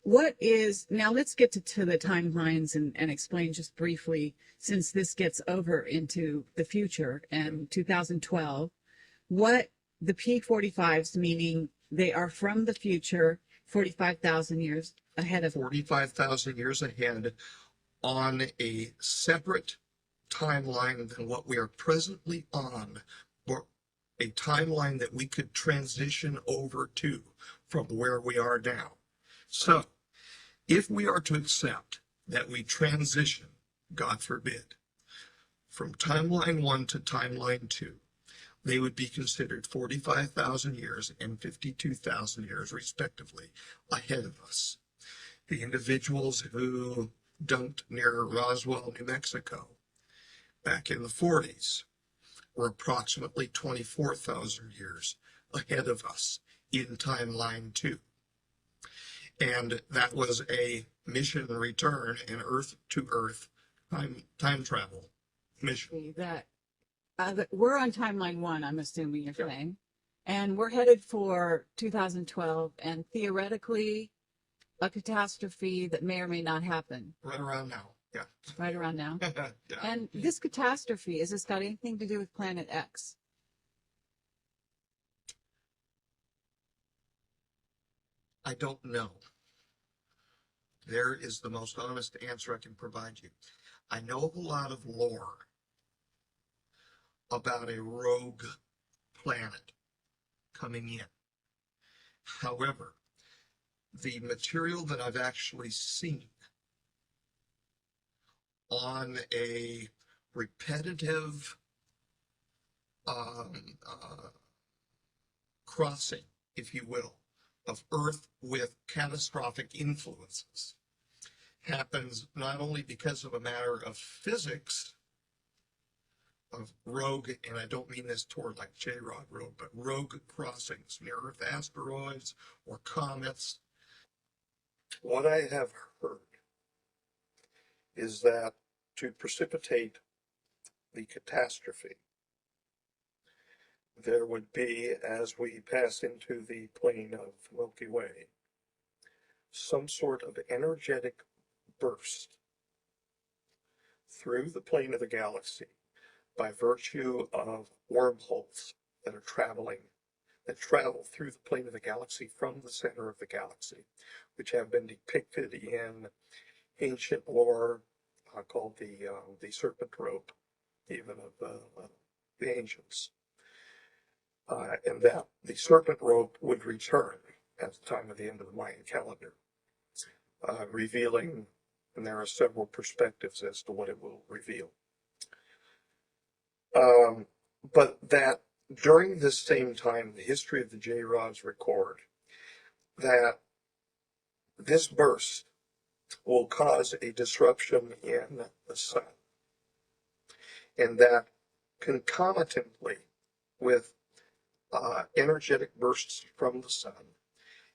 now let's get to the timelines and explain just briefly, since this gets over into the future and 2012, what the P45s, meaning they are from the future, 45,000 years ahead of 45,000 years ahead on a separate timeline than what we are presently on, or a timeline that we could transition over to from where we are now. So, if we are to accept that we transition, God forbid, from timeline 1 to timeline 2, they would be considered 45,000 years and 52,000 years, respectively, ahead of us. The individuals who dumped near Roswell, New Mexico, back in the 40s, were approximately 24,000 years ahead of us in timeline 2. And that was a mission return, an Earth-to-Earth time travel mission. that. We're on timeline 1, I'm assuming you're saying, and we're headed for 2012, and theoretically, a catastrophe that may or may not happen. Right around now, yeah. Right around now. Yeah. And this catastrophe, has this got anything to do with Planet X? I don't know. There is the most honest answer I can provide you. I know of a lot of lore about a rogue planet coming in. However, the material that I've actually seen on a repetitive crossing, if you will, of Earth with catastrophic influences happens not only because of a matter of physics, of rogue, and I don't mean this toward like J-Rod rogue, but rogue crossings near Earth asteroids or comets. What I have heard is that to precipitate the catastrophe, there would be, as we pass into the plane of Milky Way, some sort of energetic burst through the plane of the galaxy by virtue of wormholes that travel through the plane of the galaxy from the center of the galaxy, which have been depicted in ancient lore called the serpent rope, even of the ancients. And that the serpent rope would return at the time of the end of the Mayan calendar, revealing, and there are several perspectives as to what it will reveal. But that during this same time, the history of the J-Rods record that this burst will cause a disruption in the sun, and that concomitantly with energetic bursts from the sun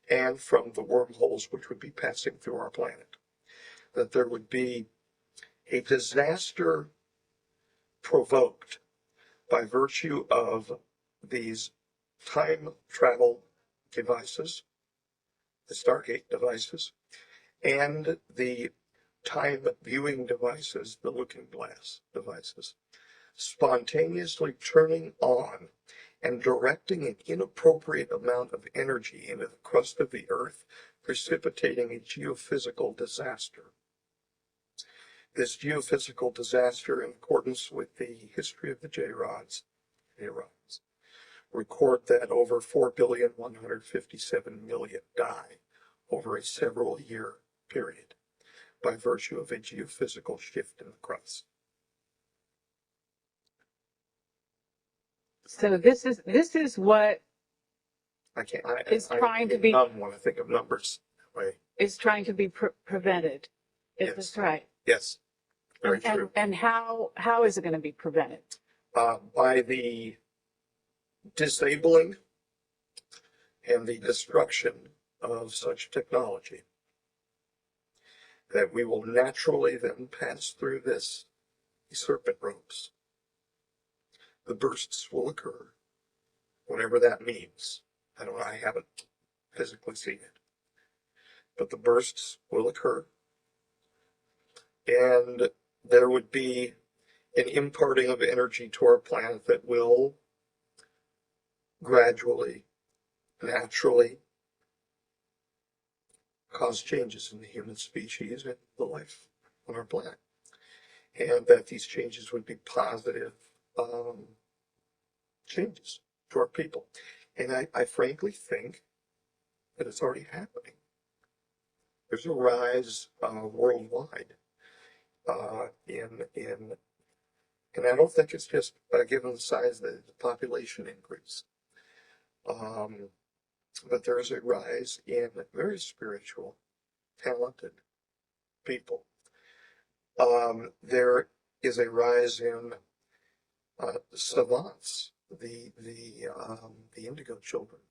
and from the wormholes which would be passing through our planet. That there would be a disaster provoked by virtue of these time travel devices, the Stargate devices, and the time viewing devices, the looking glass devices, spontaneously turning on and directing an inappropriate amount of energy into the crust of the earth, precipitating a geophysical disaster. This geophysical disaster, in accordance with the history of the J-rods, record that over 4,157,000,000 die over a several-year period by virtue of a geophysical shift in the crust. So this is what I can't. is trying to I be don't want to think of numbers that way. is trying to be prevented. Is Yes. this right? Yes, very true. And how is it going to be prevented? By the disabling and the destruction of such technology, that we will naturally then pass through this serpent ropes. The bursts will occur, whatever that means. I haven't physically seen it, but the bursts will occur, and there would be an imparting of energy to our planet that will gradually, naturally cause changes in the human species and the life on our planet. And that these changes would be positive changes to our people. And I frankly think that it's already happening. There's a rise worldwide and I don't think it's just given the size of the population increase. But there is a rise in very spiritual, talented people. There is a rise in savants, the indigo children.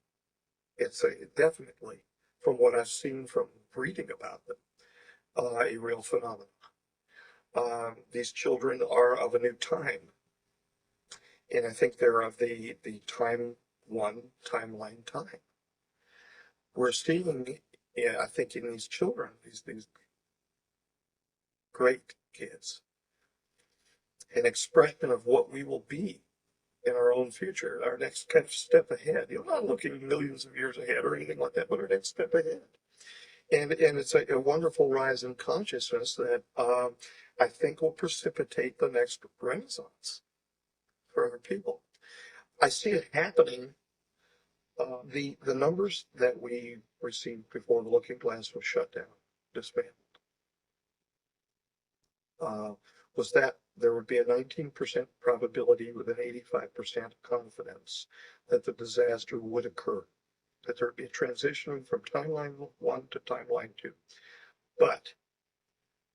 It's definitely, from what I've seen from reading about them, a real phenomenon. These children are of a new time, and I think they're of the timeline time. We're seeing, I think, in these children, these great kids, an expression of what we will be in our own future, our next kind of step ahead. Not looking millions of years ahead or anything like that, but our next step ahead. And it's a wonderful rise in consciousness that I think will precipitate the next renaissance for our people. I see it happening. The numbers that we received before the looking glass was shut down, disbanded, was that there would be a 19% probability with an 85% confidence that the disaster would occur, that there would be a transition from timeline 1 to timeline 2. But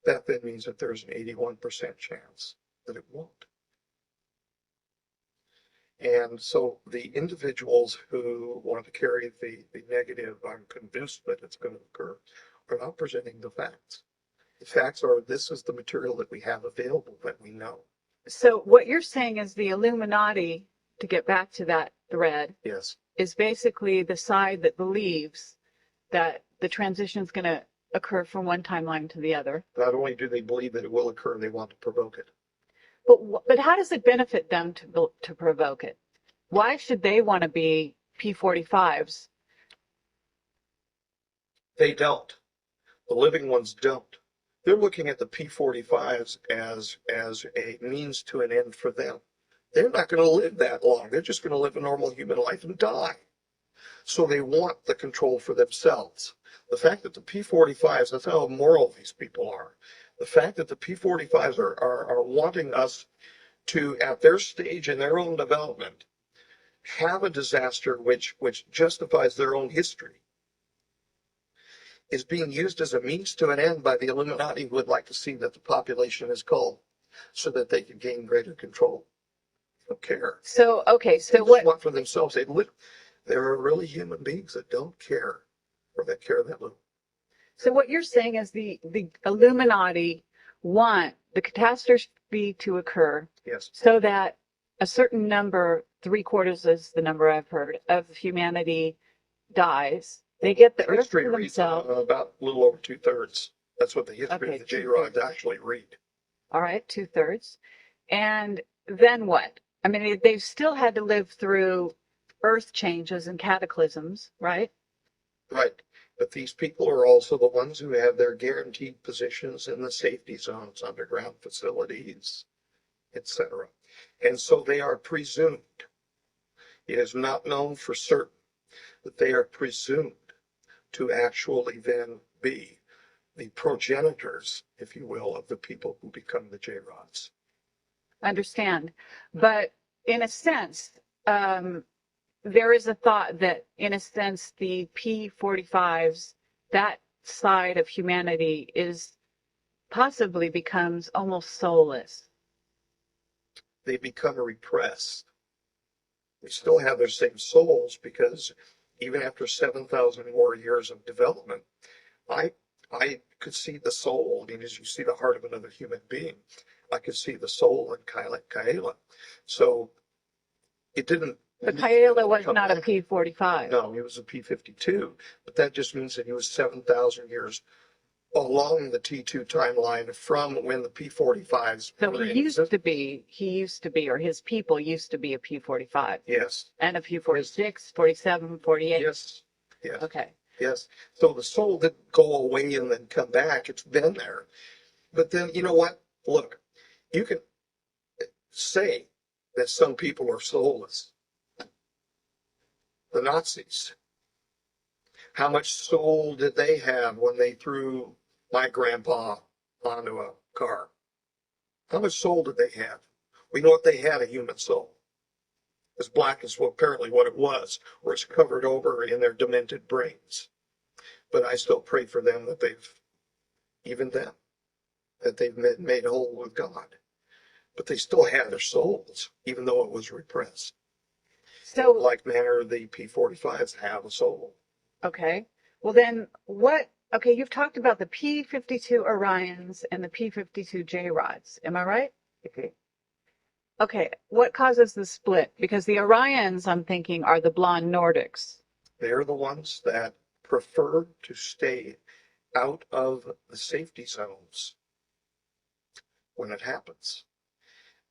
that then means that there's an 81% chance that it won't. And so the individuals who want to carry the negative, I'm convinced that it's going to occur, are not presenting the facts. The facts are, this is the material that we have available that we know. So what you're saying is the Illuminati, to get back to that thread, Yes. is basically the side that believes that the transition is going to occur from one timeline to the other. Not only do they believe that it will occur, they want to provoke it. But how does it benefit them to provoke it? Why should they want to be P45s? They don't. The living ones don't. They're looking at the P45s as a means to an end for them. They're not going to live that long. They're just going to live a normal human life and die. So they want the control for themselves. The fact that the P45s, that's how immoral these people are. The fact that the P45s are wanting us to, at their stage in their own development, have a disaster which justifies their own history, is being used as a means to an end by the Illuminati, who would like to see that the population is culled so that they can gain greater control. don't care. So, okay, They so just what, want for themselves. There are really human beings that don't care, or that care that little. so what you're saying is the Illuminati want the catastrophe to occur Yes. so that a certain number, 3/4 is the number I've heard, of humanity dies. They get the earth History to reads themselves. about a little over 2/3. That's what the history Okay, of the J-Rods 2/3. actually read. All right, 2/3. And then what? I mean, they've still had to live through earth changes and cataclysms, right? Right. But these people are also the ones who have their guaranteed positions in the safety zones, underground facilities, etc. And so they are presumed. It is not known for certain, but they are presumed to actually then be the progenitors, if you will, of the people who become the J-Rods. Understand. But in a sense, there is a thought that, in a sense, the P45s, that side of humanity is possibly becomes almost soulless. They become repressed. They still have their same souls because even after 7,000 more years of development, I could see the soul. I mean, as you see the heart of another human being, I could see the soul in Kaela. So it didn't. But Kaela was come not a back. P45. No, he was a P52, but that just means that he was 7,000 years along the T2 timeline from when the P45s So were he in used existence. to be, or his people used to be a P45 Yes, and a P46, 47, 48. yes, yes, Okay. yes. So the soul didn't go away and then come back. It's been there. But then, you know what? Look, you can say that some people are soulless. The Nazis, how much soul did they have when they threw my grandpa onto a car? How much soul did they have? We know what they had, a human soul. As black as apparently what it was, or it's covered over in their demented brains. But I still pray for them that even them, that they've made whole with God. But they still had their souls, even though it was repressed. So, Like manner, the P45s have a soul. okay. Well, then what? Okay, you've talked about the P52 Orions and the P52 J-Rods. Am I right? Okay. Okay, what causes the split? Because the Orions, I'm thinking, are the blonde Nordics. They're the ones that prefer to stay out of the safety zones when it happens.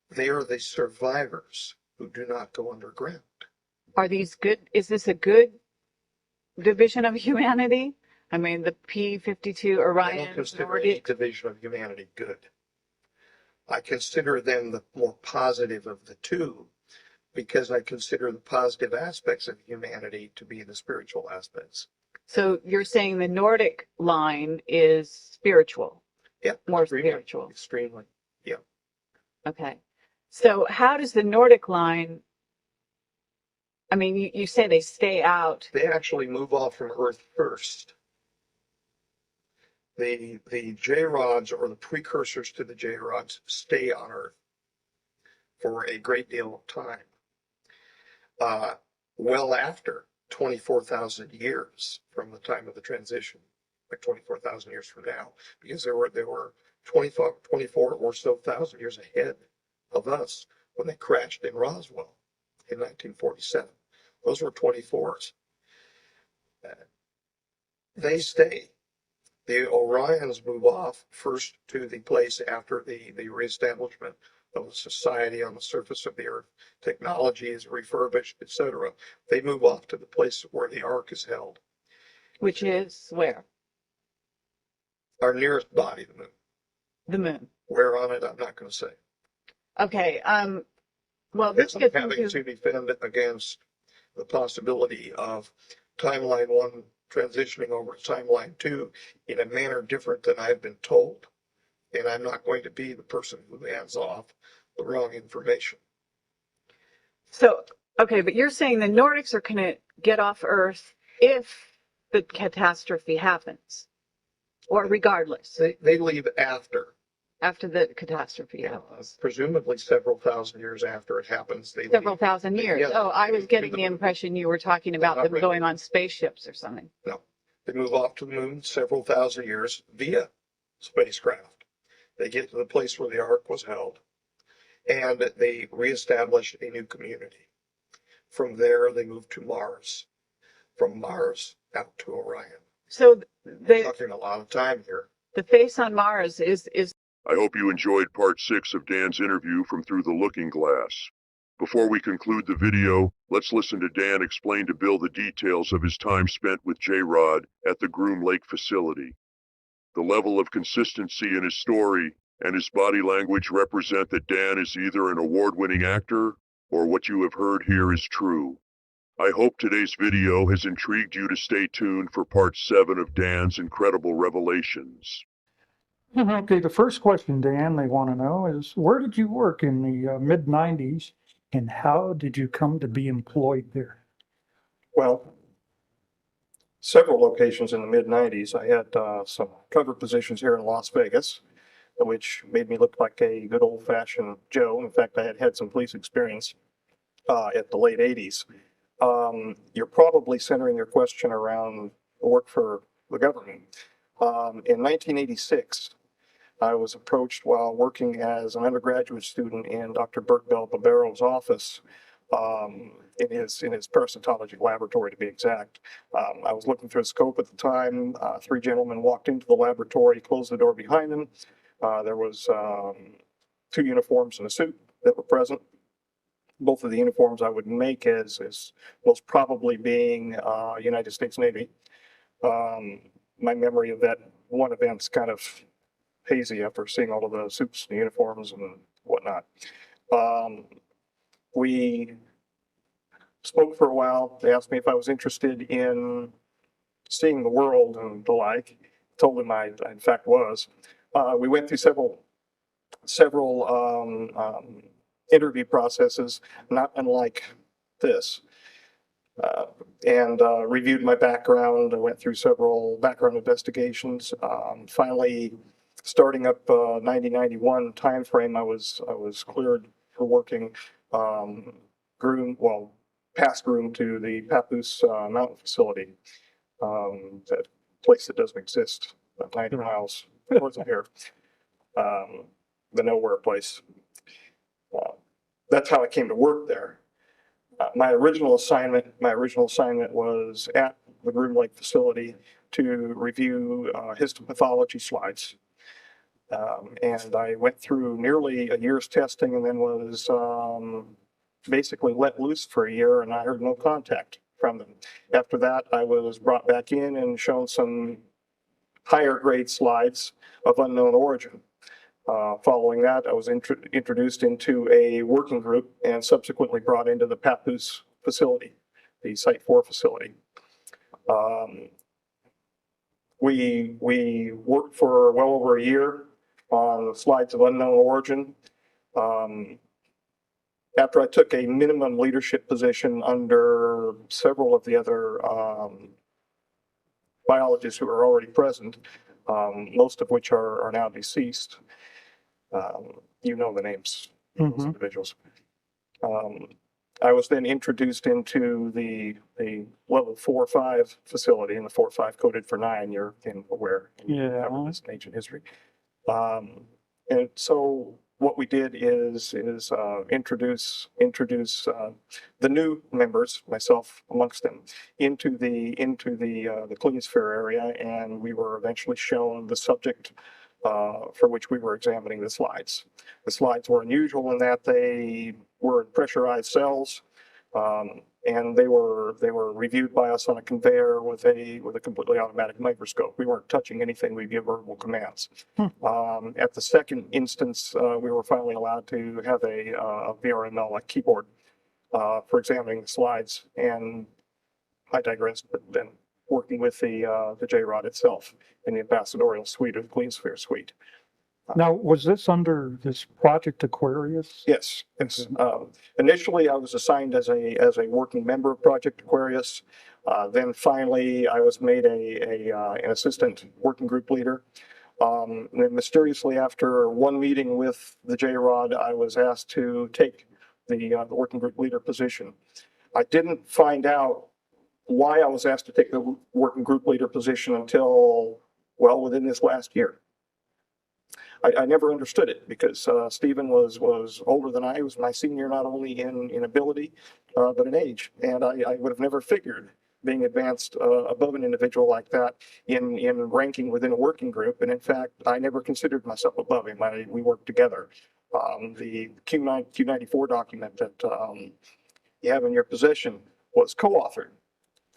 They are the survivors who do not go underground. Are these good? Is this a good division of humanity? I mean, the P52 I don't Orion consider any Nordic. division of humanity good. I consider them the more positive of the two because I consider the positive aspects of humanity to be the spiritual aspects. So you're saying the Nordic line is spiritual, Yeah, more extremely, spiritual. extremely. Yeah. Okay. So how does the Nordic line, I mean, you say they stay out. They actually move off from Earth first. The J-Rods, or the precursors to the J-Rods, stay on Earth for a great deal of time. Well after 24,000 years from the time of the transition, like 24,000 years from now, because there were 24 or so thousand years ahead of us when they crashed in Roswell in 1947. Those were 24s. They stay. The Orions move off first to the place after the reestablishment of a society on the surface of the earth. Technology is refurbished, etc. They move off to the place where the Ark is held. Which is where? Our nearest body, the moon. The moon. Where on it, I'm not going to say. Okay. Well, this It's gets having into, to defend against the possibility of timeline 1 transitioning over to timeline 2 in a manner different than I've been told. And I'm not going to be the person who hands off the wrong information. so, okay, but you're saying the Nordics are going to get off Earth if the catastrophe happens, or regardless. They leave after. after the catastrophe Yeah, happens? presumably several thousand years after it happens, they Several leave. thousand years. Yeah. Oh, I was getting the impression you were talking about them Not going on spaceships or something. No, they move off to the moon several thousand years via spacecraft. They get to the place where the Ark was held, and they reestablish a new community. From there, they move to Mars. From Mars out to Orion. So We're talking a lot of time here. the face on Mars is I hope you enjoyed part 6 of Dan's interview from Through the Looking Glass. Before we conclude the video, let's listen to Dan explain to Bill the details of his time spent with J-Rod at the Groom Lake facility. The level of consistency in his story and his body language represent that Dan is either an award-winning actor or what you have heard here is true. I hope today's video has intrigued you to stay tuned for part 7 of Dan's incredible revelations. Okay, the first question, Dan, they want to know is, where did you work in the mid-90s, and how did you come to be employed there? Well, several locations in the mid-90s. I had some cover positions here in Las Vegas, which made me look like a good old-fashioned Joe. In fact, I had had some police experience at the late 80s. You're probably centering your question around work for the government. In 1986, I was approached while working as an undergraduate student in Dr. Bert Bell Barbero's office, in his parasitology laboratory, to be exact. I was looking through a scope at the time. 3 gentlemen walked into the laboratory, closed the door behind them. There was 2 uniforms and a suit that were present. Both of the uniforms I would make as most probably being United States Navy. My memory of that one event's kind of hazy after seeing all of the suits and uniforms and whatnot. We spoke for a while. They asked me if I was interested in seeing the world and the like. Told them I in fact was. We went through several interview processes, not unlike this, and reviewed my background. I went through several background investigations. Finally, starting up 1991 timeframe, I was cleared for working past Groom to the Papoose Mountain facility, that place that doesn't exist, about 90 miles north of here, the nowhere place. That's how I came to work there. My original assignment was at the Groom Lake facility to review histopathology slides. And I went through nearly a year's testing and then was basically let loose for a year, and I heard no contact from them. After that, I was brought back in and shown some higher grade slides of unknown origin. Following that, I was introduced into a working group and subsequently brought into the Papoose facility, the Site 4 facility. We worked for well over a year on slides of unknown origin. After I took a minimum leadership position under several of the other biologists who are already present, most of which are now deceased. You know the names of those individuals. I was then introduced into the level 4-5 facility, and the 4-5 coded for 9. You're aware. Yeah. This in ancient history. And so what we did is introduce the new members, myself amongst them, into the Cleansphere area, and we were eventually shown the subject for which we were examining the slides. The slides were unusual in that they were in pressurized cells, and they were reviewed by us on a conveyor with a completely automatic microscope. We weren't touching anything. We give verbal commands. At the second instance, we were finally allowed to have a VRML, like keyboard, for examining the slides. And I digress, but then working with the J-Rod itself in the ambassadorial suite of the Cleansphere suite. Now, was this under this Project Aquarius? Yes. Initially, I was assigned as a working member of Project Aquarius. Then finally, I was made an assistant working group leader. And then mysteriously, after one meeting with the J-Rod, I was asked to take the working group leader position. I didn't find out why I was asked to take the working group leader position until, well, within this last year. I never understood it because Stephen was older than I. He was my senior, not only in ability, but in age. And I would have never figured being advanced above an individual like that in ranking within a working group. And in fact, I never considered myself above him. We worked together. The Q94 document that you have in your possession was co-authored.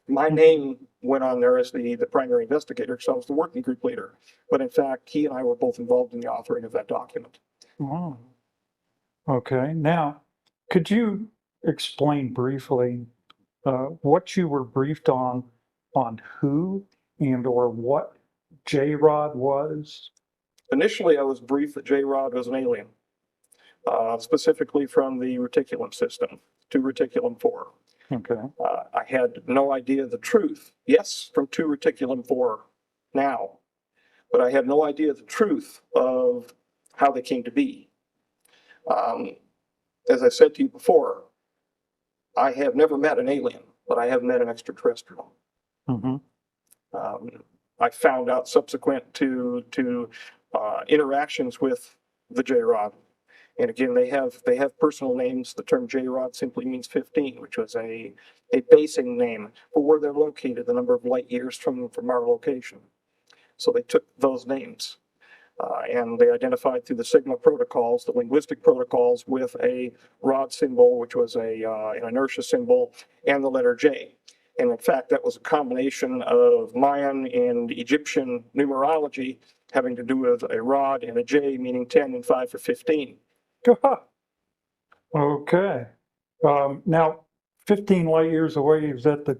My name went on there as the primary investigator because I was the working group leader. But in fact, he and I were both involved in the authoring of that document. Oh, okay. Now, could you explain briefly what you were briefed on who and or what J-Rod was? Initially, I was briefed that J-Rod was an alien, specifically from the reticulum system, to reticulum 4. Okay. I had no idea the truth. Yes, from 2 reticulum 4 now, but I had no idea the truth of how they came to be. As I said to you before, I have never met an alien, but I have met an extraterrestrial. Mm-hmm. I found out subsequent to interactions with the J-Rod. And again, they have personal names. The term J-Rod simply means 15, which was a basing name for where they're located, the number of light years from our location. So they took those names and they identified through the Sigma protocols, the linguistic protocols, with a rod symbol, which was an inertia symbol, and the letter J. And in fact, that was a combination of Mayan and Egyptian numerology having to do with a rod and a J, meaning 10 and 5 for 15. Okay. Now, 15 light years away, is that the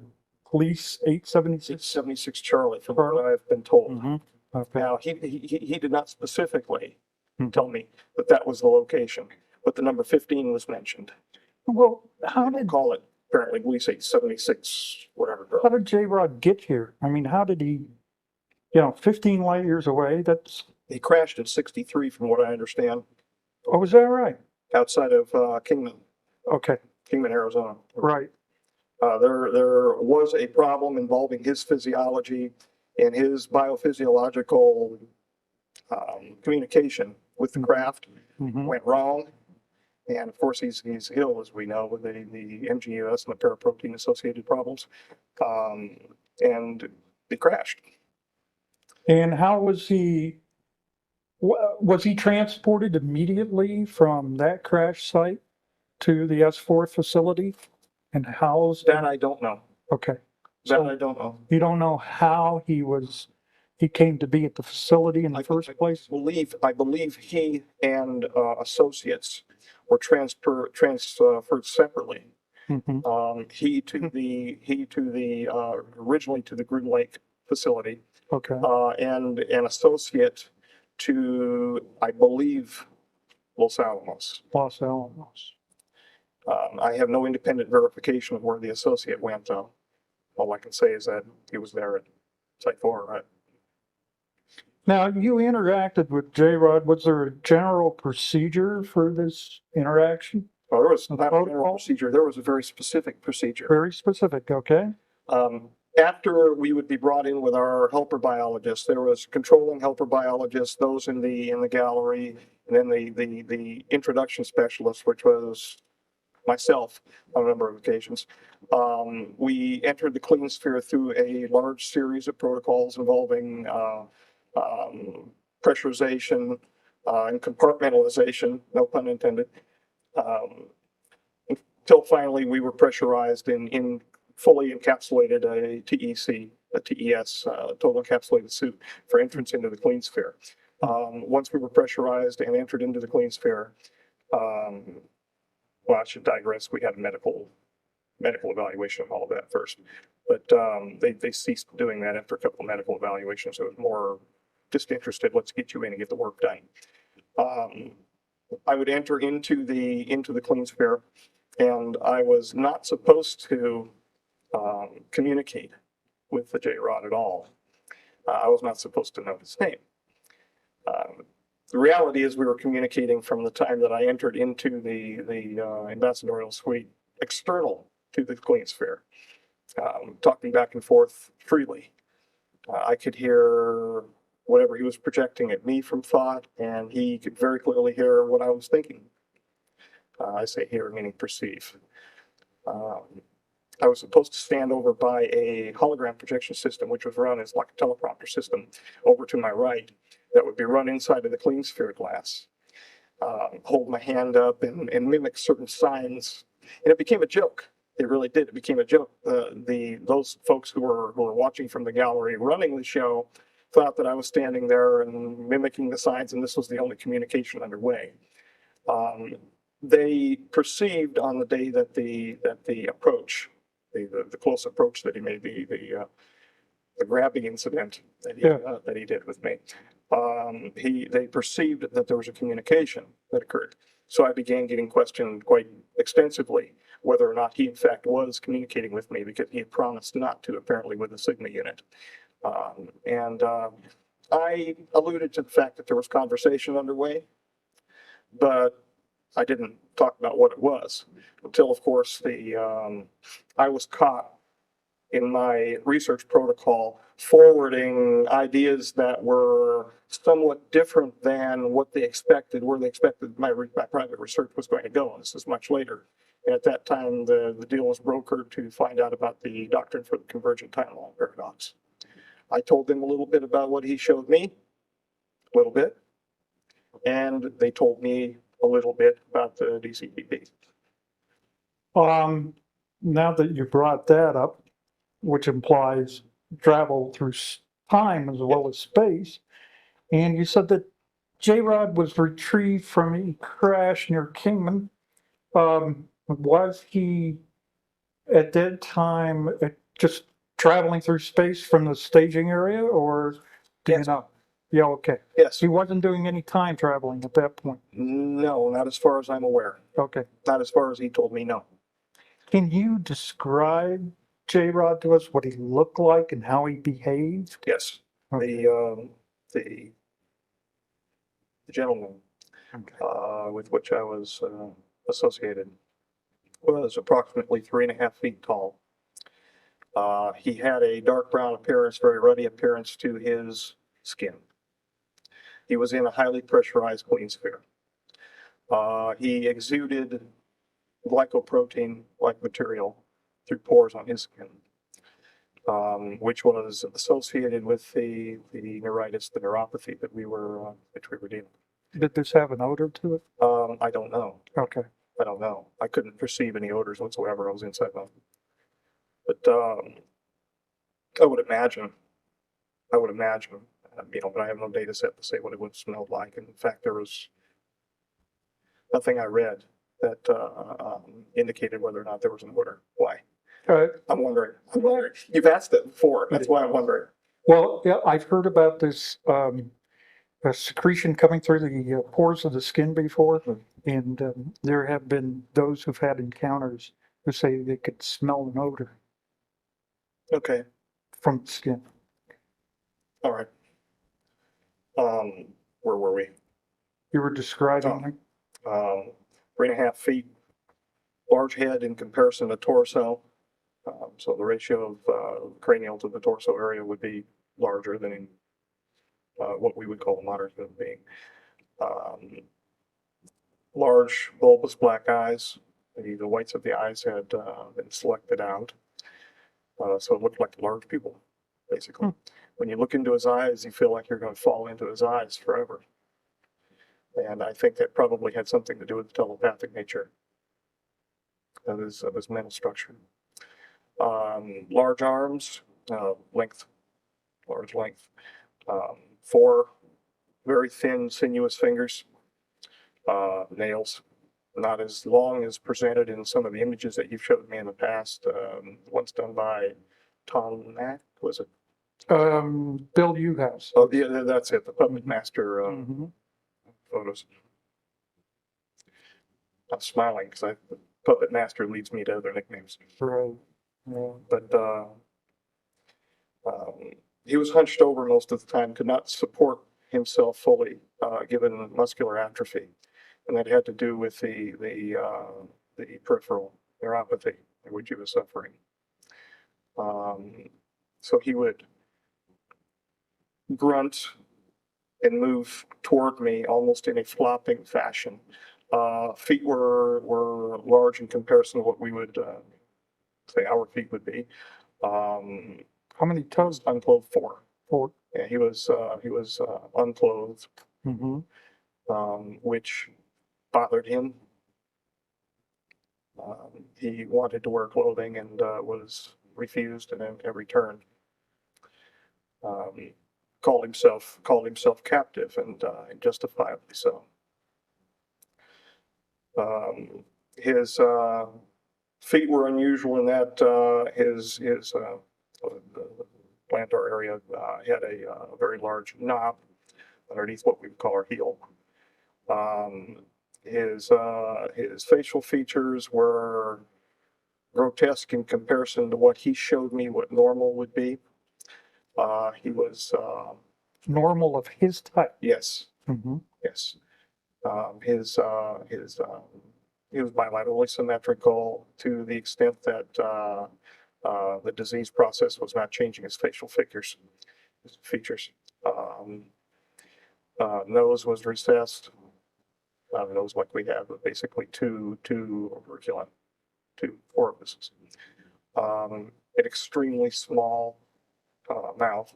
police 876? 76 Charlie, from what I've been told. Mm-hmm. Okay. Now, he did not specifically tell me that that was the location, but the number 15 was mentioned. Well, how They did call it apparently police 876, whatever. how did J-Rod get here? I mean, how did he, 15 light years away? That's, He crashed in 63, from what I understand, oh, is that right? outside of Kingman, Okay, Arizona. right. There was a problem involving his physiology and his biophysiological communication with the craft Mm-hmm. went wrong. And of course, he's ill, as we know, with the MGUS and the paraprotein associated problems. And he crashed. And how was he transported immediately from that crash site to the S4 facility and housed? That I don't know. Okay. That So I don't know. you don't know how he came to be at the facility in the first place? I believe he and associates were transferred separately. Mm-hmm. He to the originally to the Groom Lake facility, Okay. and an associate to, I believe, Los Alamos. Los Alamos. I have no independent verification of where the associate went, though. All I can say is that he was there at Site 4, right? Now, you interacted with J-Rod. Was there a general procedure for this interaction? Well, there was not a general protocol? procedure. There was a very specific procedure. Very specific, okay? After we would be brought in with our helper biologists, there was controlling helper biologists, those in the gallery, and then the introduction specialist, which was myself on a number of occasions. We entered the clean sphere through a large series of protocols involving pressurization and compartmentalization, no pun intended, until finally we were pressurized in fully encapsulated a TEC, a TES, total encapsulated suit for entrance into the clean sphere. Once we were pressurized and entered into the clean sphere, well, I should digress. We had a medical evaluation of all of that first, but they ceased doing that after a couple of medical evaluations. So it was more just interested. Let's get you in and get the work done. I would enter into the clean sphere, and I was not supposed to communicate with the J-Rod at all. I was not supposed to know his name. The reality is we were communicating from the time that I entered into the ambassadorial suite external to the Queen Sphere, talking back and forth freely. I could hear whatever he was projecting at me from thought, and he could very clearly hear what I was thinking. I say hear, meaning perceive. I was supposed to stand over by a hologram projection system, which was run as like a teleprompter system over to my right that would be run inside of the Clean Sphere glass. Hold my hand up and mimic certain signs. And it became a joke. It really did. It became a joke. Those folks who were watching from the gallery running the show thought that I was standing there and mimicking the signs, and this was the only communication underway. They perceived on the day that the approach, the close approach that he made, the grabbing incident that he did with me, they perceived that there was a communication that occurred. So I began getting questioned quite extensively whether or not he in fact was communicating with me, because he had promised not to, apparently, with the Sigma unit. I alluded to the fact that there was conversation underway, but I didn't talk about what it was until, of course, I was caught in my research protocol forwarding ideas that were somewhat different than what they expected, where they expected my private research was going to go. This is much later. And at that time, the deal was brokered to find out about the doctrine for the convergent timeline paradox. I told them a little bit about what he showed me, a little bit, and they told me a little bit about the DCPP. Now that you brought that up, which implies travel through time as well as space, and you said that J-Rod was retrieved from a crash near Kingman. Was he at that time just traveling through space from the staging area, or do you know? Yeah, okay. Yes. He wasn't doing any time traveling at that point. No, not as far as I'm aware. Okay. Not as far as he told me, no. Can you describe J-Rod to us, what he looked like and how he behaved? Yes. Okay. The gentleman with which I was associated was approximately 3.5 feet tall. He had a dark brown appearance, very ruddy appearance to his skin. He was in a highly pressurized Clean Sphere. He exuded glycoprotein-like material through pores on his skin, which was associated with the neuritis, the neuropathy that we were dealing with. Did this have an odor to it? I don't know. Okay. I don't know. I couldn't perceive any odors whatsoever. I was inside of him. But I would imagine, but I have no data set to say what it would smell like. And in fact, there was nothing I read that indicated whether or not there was an odor. Why? I'm wondering. You've asked that before. That's why I'm wondering. Well, yeah, I've heard about this secretion coming through the pores of the skin before, and there have been those who've had encounters who say they could smell an odor. Okay. From the skin. All right. Where were we? You were describing 3.5 feet, large head in comparison to torso. So the ratio of cranial to the torso area would be larger than what we would call a modern human being. Large, bulbous black eyes. The whites of the eyes had been selected out. So it looked like large people, basically. When you look into his eyes, you feel like you're going to fall into his eyes forever. And I think that probably had something to do with the telepathic nature of his mental structure. Large arms, large length. 4 very thin, sinuous fingers. Nails, not as long as presented in some of the images that you've showed me in the past. One's done by Tom Mack, was it? Bill Uhouse. Oh, yeah, that's it. The Puppet Master photos. I'm smiling because the Puppet Master leads me to other nicknames. Right. But he was hunched over most of the time, could not support himself fully, given muscular atrophy, and that had to do with the peripheral neuropathy which he was suffering. So he would grunt and move toward me almost in a flopping fashion. Feet were large in comparison to what we would say our feet would be. How many toes? Unclothed, 4. 4. Yeah, he was unclothed, Mm-hmm. which bothered him. He wanted to wear clothing and was refused and then returned. Called himself captive, and justifiably so. His feet were unusual in that his plantar area had a very large knob underneath what we would call our heel. His facial features were grotesque in comparison to what he showed me what normal would be. He was Normal of his type. yes, Mm-hmm. yes. He was bilaterally symmetrical to the extent that the disease process was not changing his facial features. Nose was recessed. Not a nose like we have, but basically two operculum, 2 orifices. An extremely small mouth.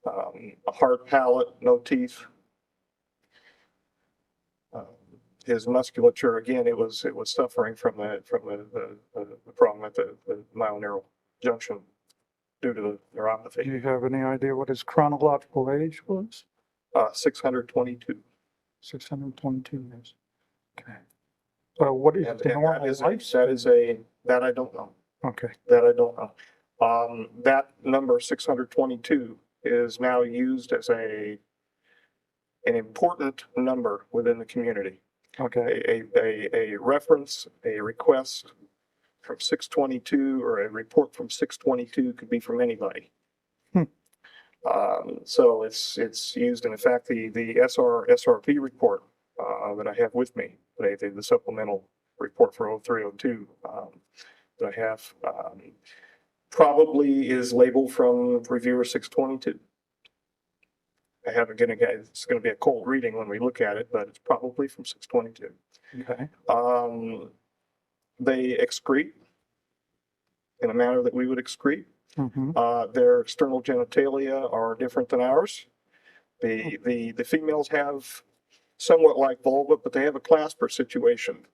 A hard palate, no teeth. His musculature, again, it was suffering from the problem at the myoneural junction due to the Do neuropathy. you have any idea what his chronological age was? 622. 622 years. Okay. What is And the normal lifespan? that I don't know. Okay. That I don't know. That number 622 is now used as an important number within the community. Okay. A reference, a request from 622 or a report from 622 could be from anybody. So it's used, and in fact, the SRP report that I have with me, the supplemental report for 0302 that I have probably is labeled from reviewer 622. I haven't getting it's going to be a cold reading when we look at it, but it's probably from 622. Okay. They excrete in a manner that we would excrete. Mm-hmm. Their external genitalia are different than ours. The females have somewhat like vulva, but they have a clasper situation.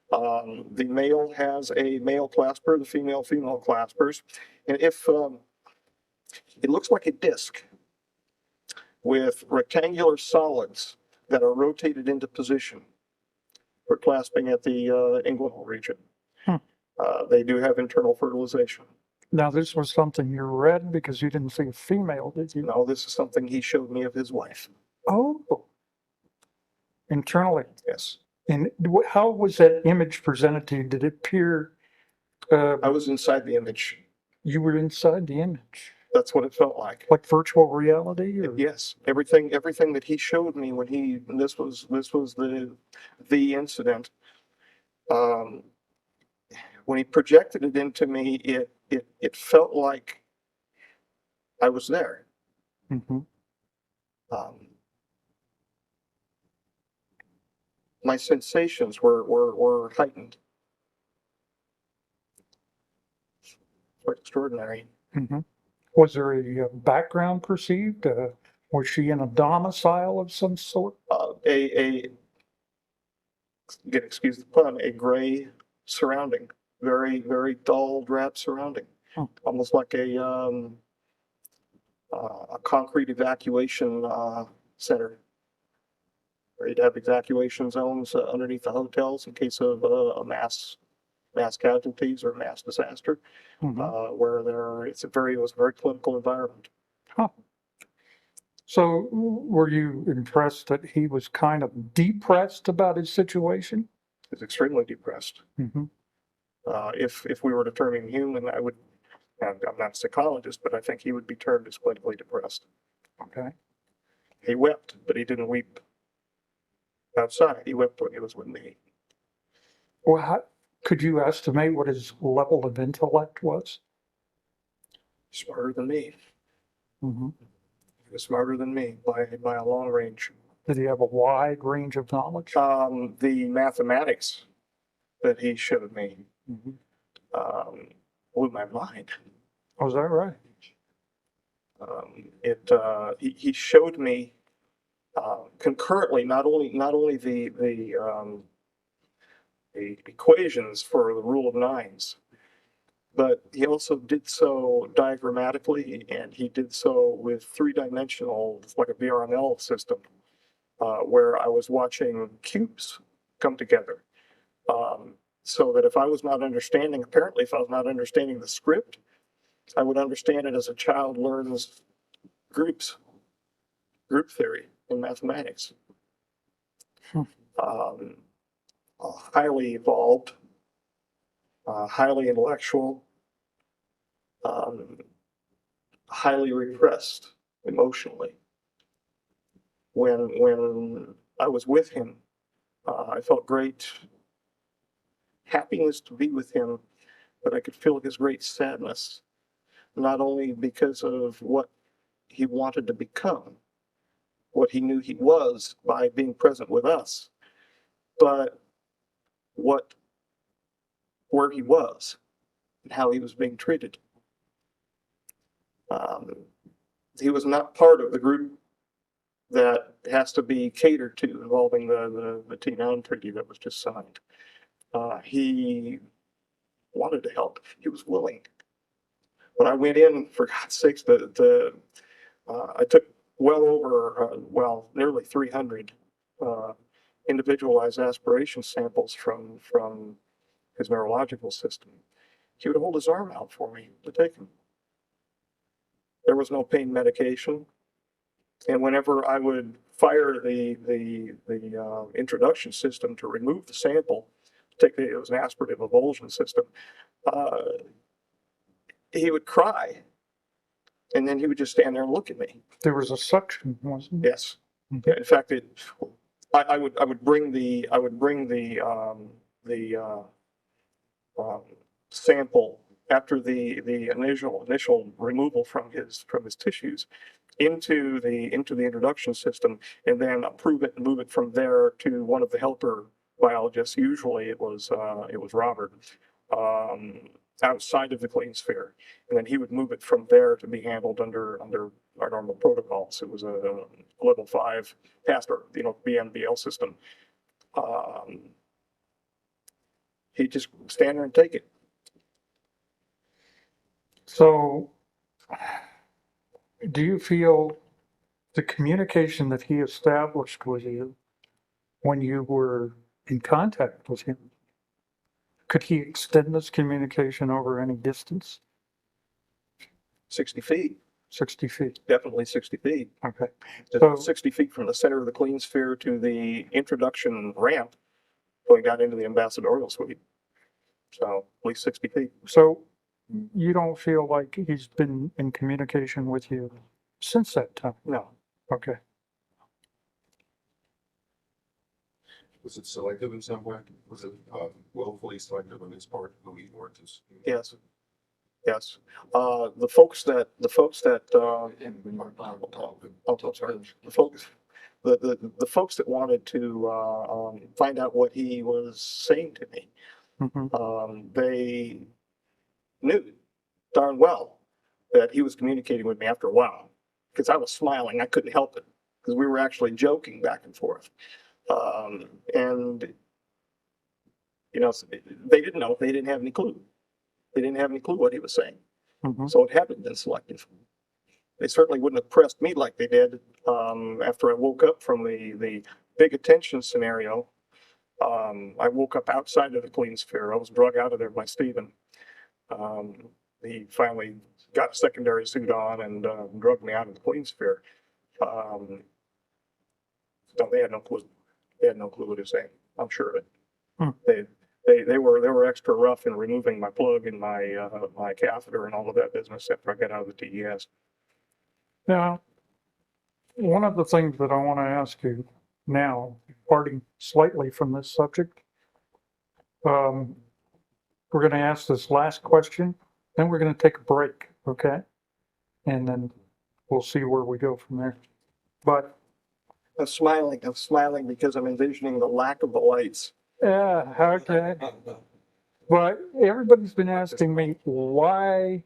The male has a male clasper, the female claspers, and if it looks like a disc with rectangular solids that are rotated into position for clasping at the inguinal region. They do have internal fertilization. Now, this was something you read because you didn't see a female, did you? No, this is something he showed me of his wife. Oh, internally. Yes. And how was that image presented to you? Did it appear? I was inside the image. You were inside the image. That's what it felt like. Like virtual reality? Or? Yes, everything that he showed me when this was the incident. When he projected it into me, it felt like I was there. Mm-hmm. My sensations were heightened. Quite extraordinary. Mm-hmm. Was there a background perceived? Was she in a domicile of some sort? Excuse the pun, a gray surrounding, very, very dull, drab surrounding, almost like a concrete evacuation center. Where you'd have evacuation zones underneath the hotels in case of a mass casualties or mass disaster. Where it was a very clinical environment. Huh. So were you impressed that he was kind of depressed about his situation? He was extremely depressed. Mm-hmm. If we were determining human, I'm not a psychologist, but I think he would be termed as clinically depressed. Okay. He wept, but he didn't weep outside. He wept when he was with me. Well, could you estimate what his level of intellect was? Smarter than me. Mm-hmm. He was smarter than me by a long range. Did he have a wide range of knowledge? The mathematics that he showed me blew my mind. Oh, is that right? He showed me concurrently not only the equations for the rule of nines, but he also did so diagrammatically, and he did so with three-dimensional, like a VRML system, where I was watching cubes come together. So that if I was not understanding, apparently if I was not understanding the script, I would understand it as a child learns group theory in mathematics. Highly evolved, highly intellectual, highly repressed emotionally. When I was with him, I felt great happiness to be with him, but I could feel his great sadness, not only because of what he wanted to become, what he knew he was by being present with us, but where he was and how he was being treated. He was not part of the group that has to be catered to involving the T9 treaty that was just signed. He wanted to help. He was willing. When I went in, for God's sakes, I took well over, nearly 300 individualized aspiration samples from his neurological system. He would hold his arm out for me to take them. There was no pain medication. And whenever I would fire the introduction system to remove the sample, it was an aspirative avulsion system, he would cry. And then he would just stand there and look at me. There was a suction, wasn't there? Yes. Yeah, in fact, I would bring the sample after the initial removal from his tissues into the introduction system, and then approve it and move it from there to one of the helper biologists. Usually it was Robert, outside of the clean sphere, and then he would move it from there to be handled under our normal protocols. It was a level 5 pastor, BNBL system. He'd just stand there and take it. So, do you feel the communication that he established with you when you were in contact with him, could he extend this communication over any distance? 60 feet. 60 feet. Definitely 60 feet. Okay. So 60 feet from the center of the clean sphere to the introduction ramp going down into the ambassadorial suite. So at least 60 feet. So you don't feel like he's been in communication with you since that time? No. Okay. Was it selective in some way? Was it willfully selective on his part, who he wanted to? Yes. Yes. The folks that I'm sorry. The folks that wanted to find out what he was saying to me, they knew darn well that he was communicating with me after a while, because I was smiling. I couldn't help it, because we were actually joking back and forth. And they didn't know. They didn't have any clue. They didn't have any clue what he was saying. So it hadn't been selective. They certainly wouldn't have pressed me like they did after I woke up from the big attention scenario. I woke up outside of the clean sphere. I was drug out of there by Stephen. He finally got a secondary suit on and drugged me out of the clean sphere. No, they had no clue. They had no clue what he was saying. I'm sure of it. They were extra rough in removing my plug and my catheter and all of that business after I got out of the TES. Now, One of the things that I want to ask you now, parting slightly from this subject, we're going to ask this last question, then we're going to take a break, okay? And then we'll see where we go from there. But I'm smiling because I'm envisioning the lack of the lights. yeah, okay. But everybody's been asking me why,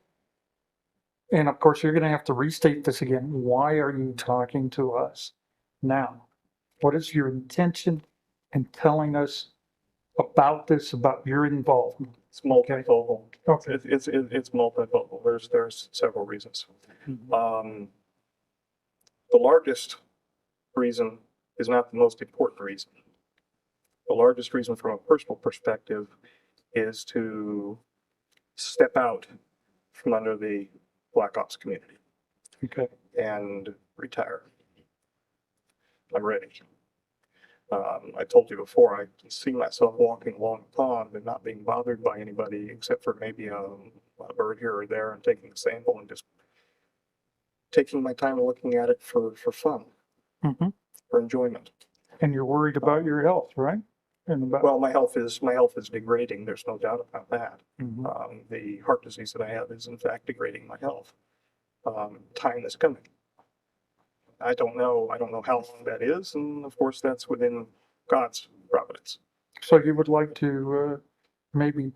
and of course you're going to have to restate this again. Why are you talking to us now? What is your intention in telling us about this, about your involvement? It's multifocal. Okay. It's multifocal. There's several reasons. Mhm. The largest reason is not the most important reason. The largest reason from a personal perspective is to step out from under the Black Ops community Okay. and retire. I'm ready. I told you before, I see myself walking along the pond and not being bothered by anybody except for maybe a bird here or there and taking a sample and just taking my time looking at it for fun, Mhm. for enjoyment. And you're worried about your health, right? And about, Well, my health is degrading. There's no doubt about that. Mhm. The heart disease that I have is in fact degrading my health. Time is coming. I don't know how long that is, and of course that's within God's providence. So you would like to maybe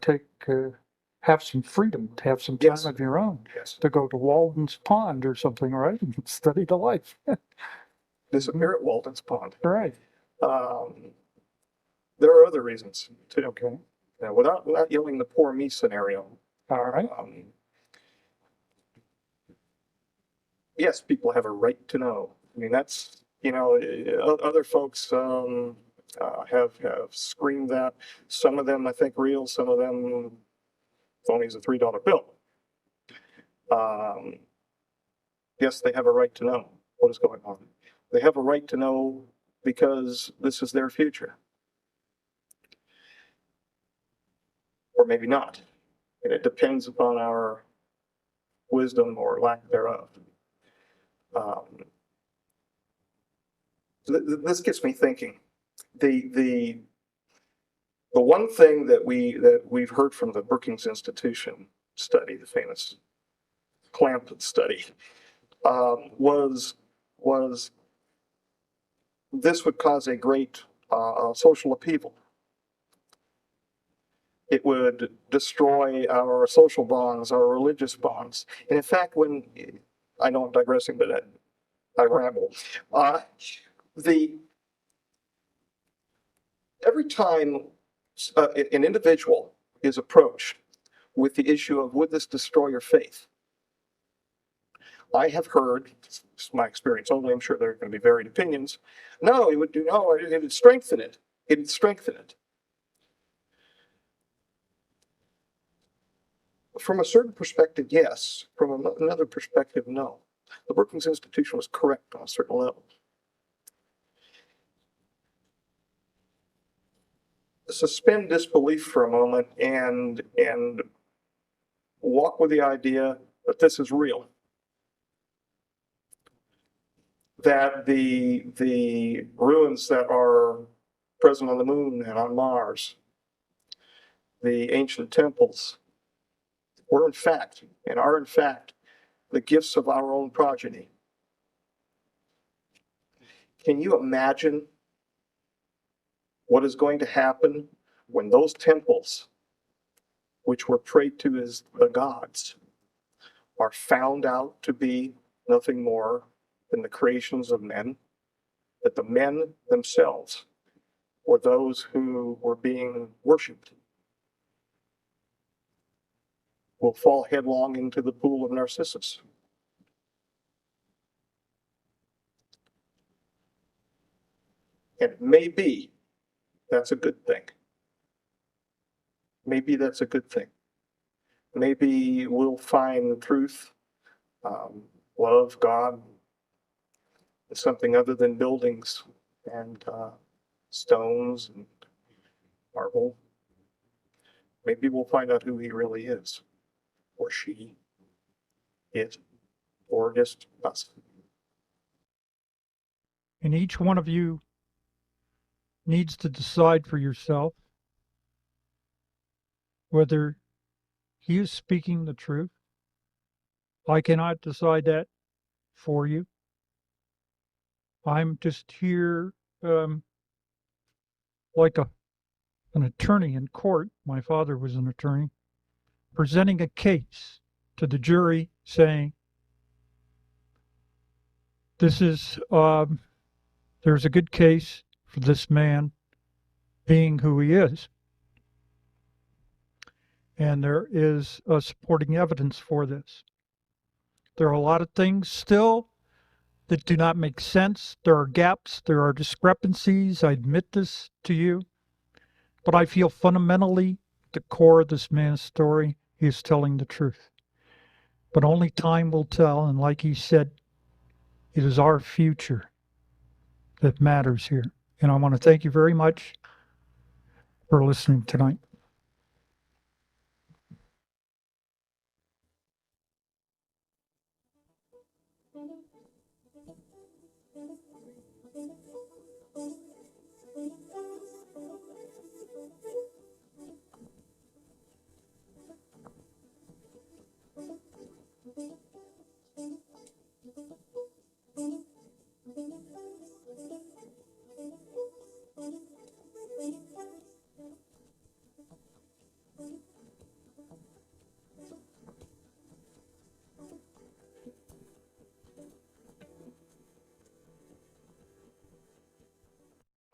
have some freedom, to have some time Yes. of your own, Yes. to go to Walden's Pond or something, right? And study the life. Disappear at Walton's Pond. Right. There are other reasons too. Okay. Now, without yelling the poor me scenario. All right. Yes, people have a right to know. I mean, that's, other folks have screamed that. Some of them, I think, real. Some of them phony as a $3 bill. Yes, they have a right to know what is going on. They have a right to know because this is their future. Or maybe not. And it depends upon our wisdom or lack thereof. This gets me thinking. The one thing that we've heard from the Brookings Institution study, the famous clamp study, was this would cause a great social upheaval. It would destroy our social bonds, our religious bonds. And in fact, when I know I'm digressing, but I ramble. Every time an individual is approached with the issue of would this destroy your faith, I have heard, this is my experience only, I'm sure there are going to be varied opinions. No, it would do no, it would strengthen it. It would strengthen it. From a certain perspective, yes. From another perspective, no. The Brookings Institution was correct on a certain level. Suspend disbelief for a moment and walk with the idea that this is real. That the ruins that are present on the moon and on Mars, the ancient temples, were in fact and are in fact the gifts of our own progeny. Can you imagine what is going to happen when those temples, which were prayed to as the gods, are found out to be nothing more than the creations of men, that the men themselves were those who were being worshipped, will fall headlong into the pool of Narcissus. And maybe that's a good thing. Maybe that's a good thing. Maybe we'll find truth, love, God, something other than buildings and stones and marble. Maybe we'll find out who he really is, or she, it, or just us. And each one of you needs to decide for yourself whether he is speaking the truth. I cannot decide that for you. I'm just here like an attorney in court. My father was an attorney, presenting a case to the jury saying, this is, there's a good case for this man being who he is. And there is supporting evidence for this. There are a lot of things still that do not make sense. There are gaps, there are discrepancies. I admit this to you. But I feel fundamentally the core of this man's story, he is telling the truth. But only time will tell. And like he said, it is our future that matters here. And I want to thank you very much for listening tonight.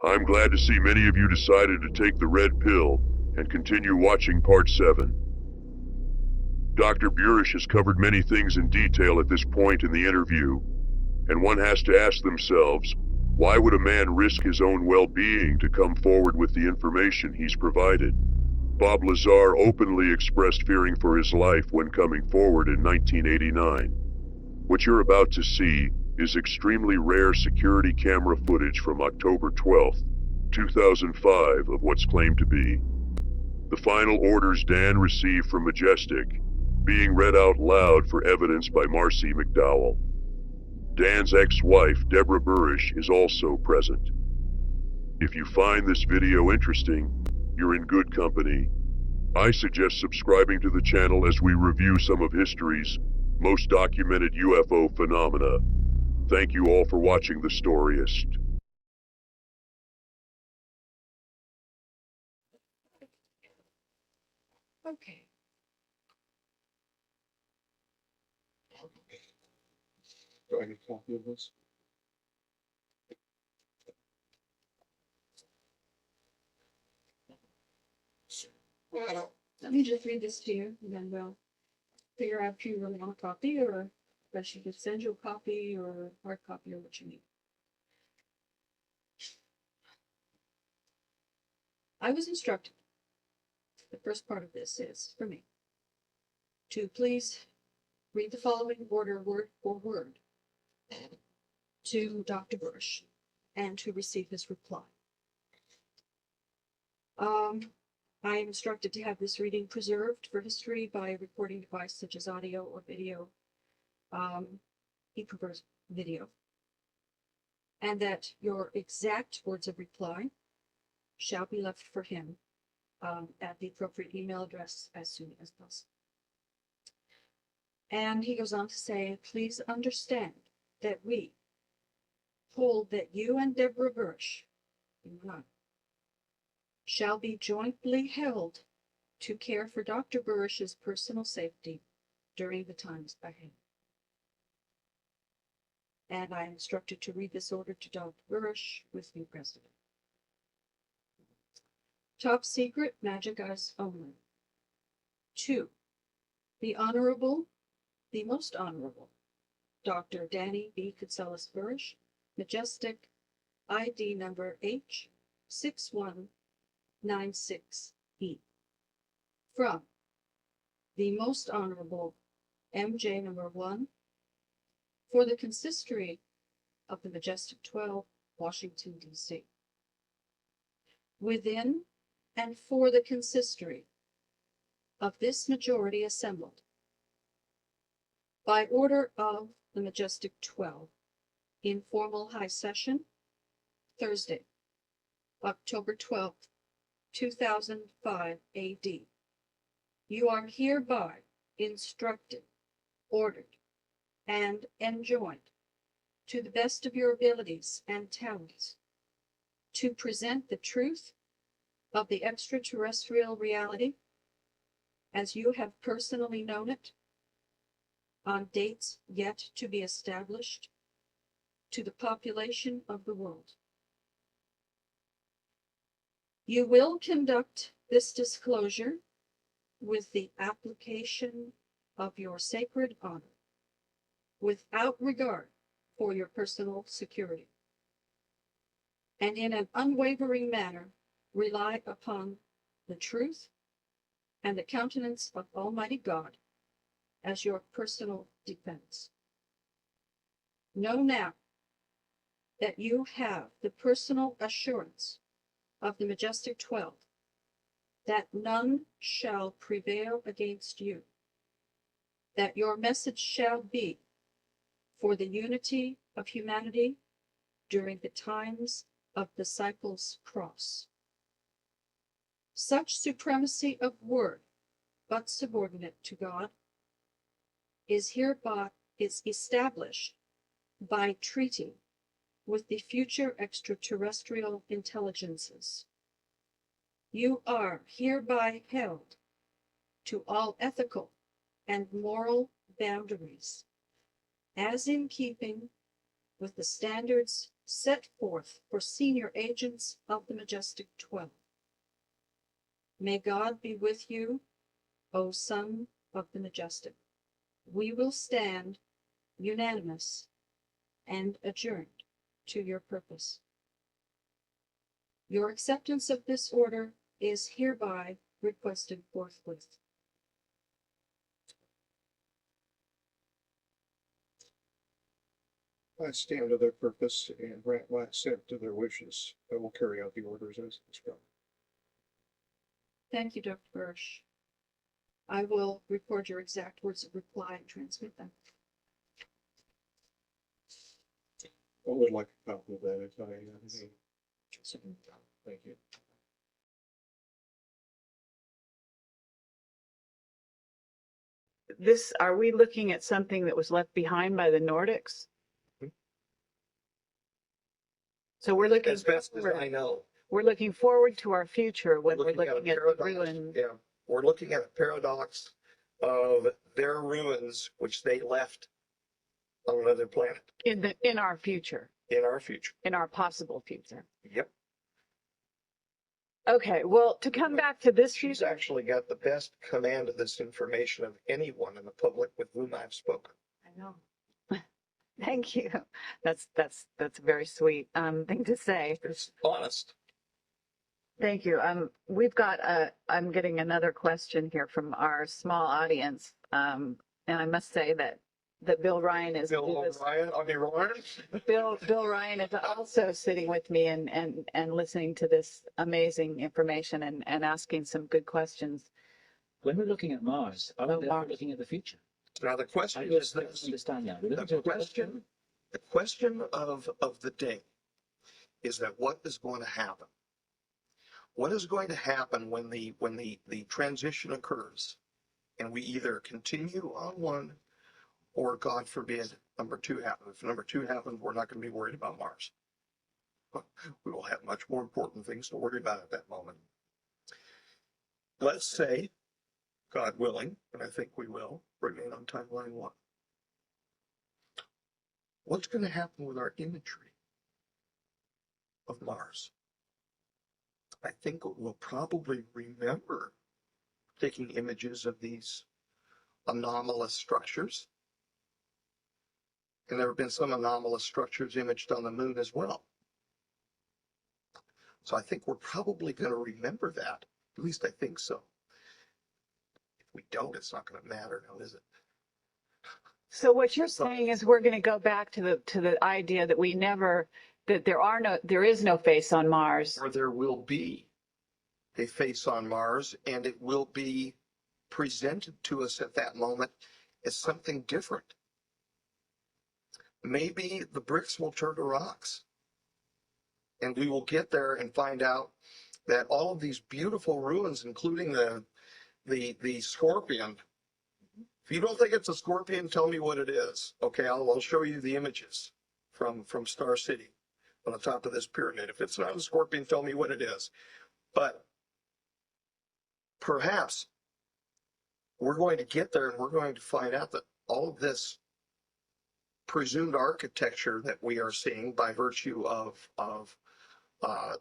I'm glad to see many of you decided to take the red pill and continue watching part 7. Dr. Burisch has covered many things in detail at this point in the interview, and one has to ask themselves, why would a man risk his own well-being to come forward with the information he's provided? Bob Lazar openly expressed fearing for his life when coming forward in 1989. What you're about to see is extremely rare security camera footage from October 12, 2005 of what's claimed to be the final orders Dan received from Majestic, being read out loud for evidence by Marcy McDowell. Dan's ex-wife, Deborah Burisch, is also present. If you find this video interesting, you're in good company. I suggest subscribing to the channel as we review some of history's most documented UFO phenomena. Thank you all for watching The Storyist. Okay. Do I get a copy of this? Let me just read this to you, and then we'll figure out if you really want a copy, or if she could send you a copy, or a hard copy, or what you need. I was instructed, the first part of this is, for me, to please read the following order word for word to Dr. Burisch and to receive his reply. I am instructed to have this reading preserved for history by a recording device such as audio or video. He prefers video. And that your exact words of reply shall be left for him at the appropriate email address as soon as possible. And he goes on to say, please understand that we hold that you and Deborah Burisch, shall be jointly held to care for Dr. Burisch's personal safety during the times ahead. And I am instructed to read this order to Dr. Burisch with new president. Top secret, magic eyes only. 2. The Honorable, the Most Honorable, Dr. Danny B. Katselas Burisch, Majestic, ID number H6196E. From the Most Honorable MJ number 1, for the consistory of the Majestic 12, Washington, D.C. Within and for the consistory of this majority assembled, by order of the Majestic 12, in formal high session Thursday, October 12th, 2005 AD. You are hereby instructed, ordered, and enjoined, to the best of your abilities and talents, to present the truth of the extraterrestrial reality as you have personally known it, on dates yet to be established, to the population of the world. You will conduct this disclosure with the application of your sacred honor, without regard for your personal security, and in an unwavering manner rely upon the truth and the countenance of Almighty God as your personal defense. Know now that you have the personal assurance of the Majestic 12 that none shall prevail against you, that your message shall be for the unity of humanity during the times of the Disciples' Cross. Such supremacy of word, but subordinate to God, is established by treaty with the future extraterrestrial intelligences. You are hereby held to all ethical and moral boundaries, as in keeping with the standards set forth for senior agents of the Majestic 12. May God be with you, O Son of the Majestic. We will stand unanimous and adjourned to your purpose. Your acceptance of this order is hereby requested forthwith. I stand to their purpose and grant my assent to their wishes. I will carry out the orders as described. Thank you, Dr. Burisch. I will record your exact words of reply and transmit them. I would like a copy of that if I may. Thank you. Are we looking at something that was left behind by the Nordics? So we're looking As best as forward. I know. We're looking forward to our future when we're Looking at a looking at the paradox. ruin. Yeah, we're looking at a paradox of their ruins, which they left on another planet In our future, in our future. in our possible future. Yep. Okay, well, to come back to this She's future, actually got the best command of this information of anyone in the public with whom I've spoken. I know. Thank you. That's a very sweet thing to say. It's honest. Thank you. I'm getting another question here from our small audience. And I must say that Bill Ryan is Bill Ryan, Bill Ryan is also sitting with me and listening to this amazing information and asking some good questions. When we're looking at Mars, are we therefore looking at the future? Now the question I is don't this. understand that. The question of the day is that what is going to happen? What is going to happen when the transition occurs and we either continue on one or, God forbid, number two happens? If number two happens, we're not going to be worried about Mars. We will have much more important things to worry about at that moment. Let's say, God willing, and I think we will, remain on timeline one. What's going to happen with our imagery of Mars? I think we'll probably remember taking images of these anomalous structures. And there have been some anomalous structures imaged on the moon as well. So I think we're probably going to remember that. At least I think so. If we don't, it's not going to matter now, is it? So what you're saying is we're going to go back to the idea that there is no face on Mars. Or there will be a face on Mars, and it will be presented to us at that moment as something different. Maybe the bricks will turn to rocks. And we will get there and find out that all of these beautiful ruins, including the scorpion. If you don't think it's a scorpion, tell me what it is. Okay, I'll show you the images from Star City on the top of this pyramid. If it's not a scorpion, tell me what it is. But perhaps we're going to get there and we're going to find out that all of this presumed architecture that we are seeing by virtue of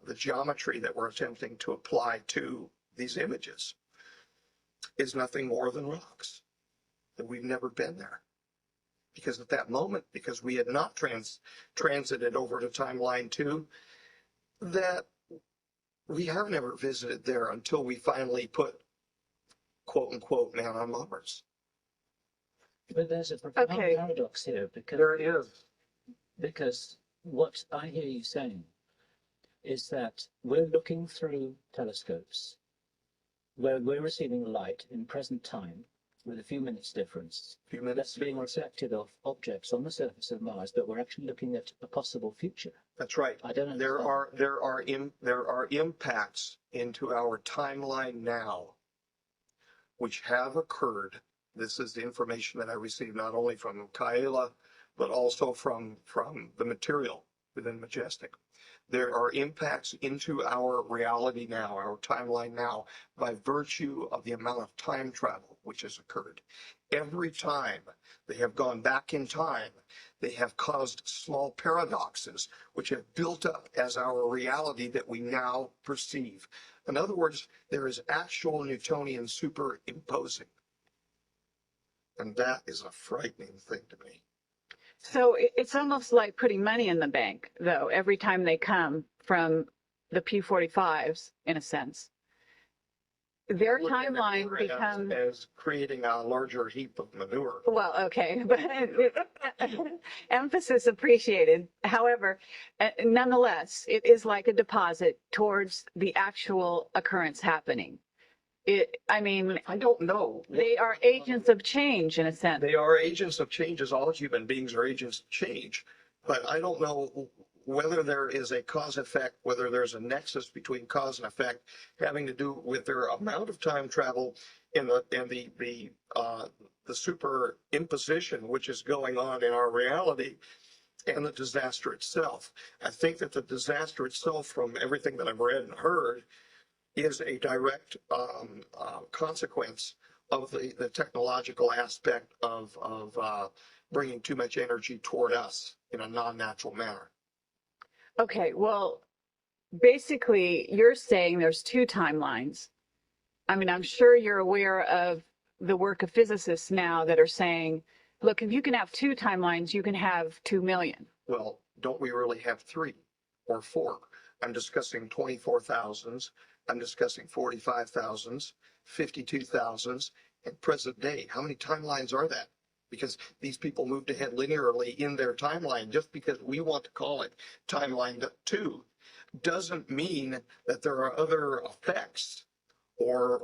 the geometry that we're attempting to apply to these images is nothing more than rocks, that we've never been there. Because at that moment, because we had not transited over to timeline 2, that we have never visited there until we finally put, quote unquote, man on Mars. But there's a profound Okay. paradox here, because There it is. because what I hear you saying is that we're looking through telescopes where we're receiving light in present time with a few minutes difference. A few minutes. That's being reflected off objects on the surface of Mars, but we're actually looking at a possible future. That's right. I don't There understand. are impacts into our timeline now, which have occurred. This is the information that I received not only from Kaela, but also from the material within Majestic. There are impacts into our reality now, our timeline now, by virtue of the amount of time travel which has occurred. Every time they have gone back in time, they have caused small paradoxes which have built up as our reality that we now perceive. In other words, there is actual Newtonian superimposing. And that is a frightening thing to me. So it's almost like putting money in the bank, though, every time they come from the P45s, in a sense. Their Look at it timeline becomes, as creating a larger heap of manure. well, okay, but emphasis appreciated. However, nonetheless, it is like a deposit towards the actual occurrence happening. I mean, I don't know. they are agents of change, in a sense. They are agents of change, as all human beings are agents of change. But I don't know whether there is a cause effect, whether there's a nexus between cause and effect having to do with their amount of time travel and the superimposition which is going on in our reality and the disaster itself. I think that the disaster itself, from everything that I've read and heard, is a direct consequence of the technological aspect of bringing too much energy toward us in a non-natural manner. Okay, well, basically, you're saying there's two timelines. I mean, I'm sure you're aware of the work of physicists now that are saying, look, if you can have two timelines, you can have 2 million. Well, don't we really have 3 or 4? I'm discussing 24,000s. I'm discussing 45,000s, 52,000s, and present day. How many timelines are that? Because these people moved ahead linearly in their timeline. Just because we want to call it timeline 2 doesn't mean that there are other effects or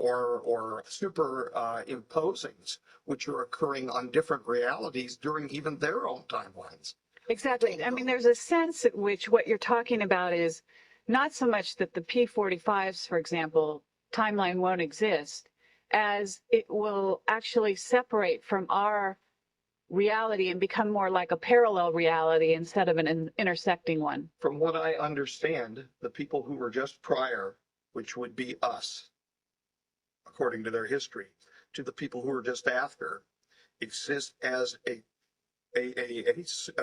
superimposings which are occurring on different realities during even their own timelines. Exactly. I mean, there's a sense at which what you're talking about is not so much that the P45s, for example, timeline won't exist, as it will actually separate from our reality and become more like a parallel reality instead of an intersecting one. From what I understand, the people who were just prior, which would be us, according to their history, to the people who are just after, exist as a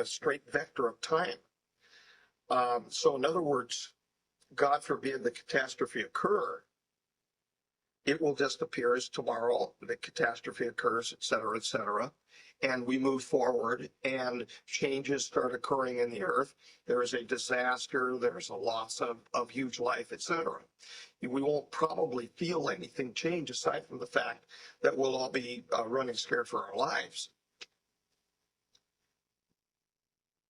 straight vector of time. So in other words, God forbid the catastrophe occur, it will just appear as tomorrow the catastrophe occurs, et cetera, and we move forward and changes start occurring in the earth. There is a disaster, there's a loss of huge life, et cetera. We won't probably feel anything change aside from the fact that we'll all be running scared for our lives.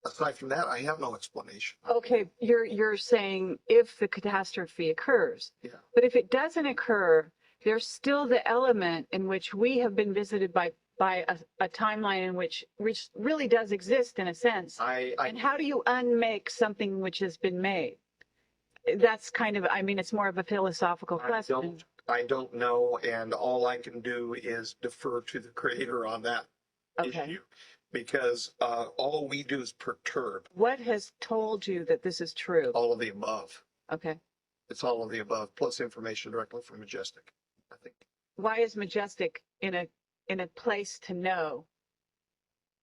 Aside from that, I have no explanation. Okay, you're saying if the catastrophe occurs, Yeah. but if it doesn't occur, there's still the element in which we have been visited by a timeline in which really does exist in a sense. And how do you unmake something which has been made? that's kind of, I mean, it's more of a philosophical question. I don't know, and all I can do is defer to the creator on that Okay. issue, because all we do is perturb. What has told you that this is true? All of the above. Okay. It's all of the above, plus information directly from Majestic, I think. Why is Majestic in a place to know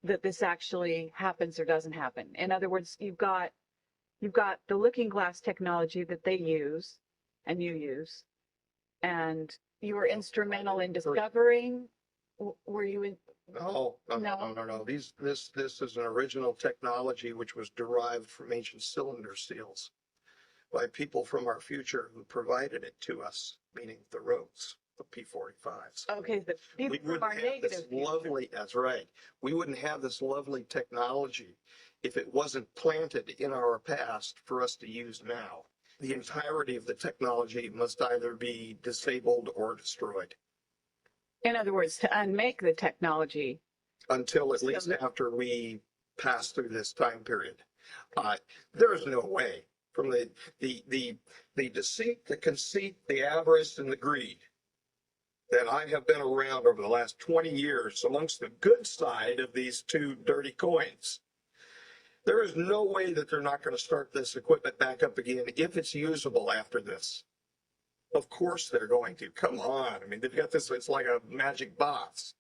that this actually happens or doesn't happen? In other words, you've got the looking glass technology that they use and you use, and you were instrumental in discovering. Were you in? No. This is an original technology which was derived from ancient cylinder seals by people from our future who provided it to us, meaning the rogues, the P-45s. Okay, the people from our negative. That's right. We wouldn't have this lovely technology if it wasn't planted in our past for us to use now. The entirety of the technology must either be disabled or destroyed. In other words, to unmake the technology. Until at least after we pass through this time period. There is no way, from the deceit, the conceit, the avarice, and the greed that I have been around over the last 20 years amongst the good side of these two dirty coins. There is no way that they're not going to start this equipment back up again if it's usable after this. Of course they're going to. Come on. I mean, they've got this, it's like a magic box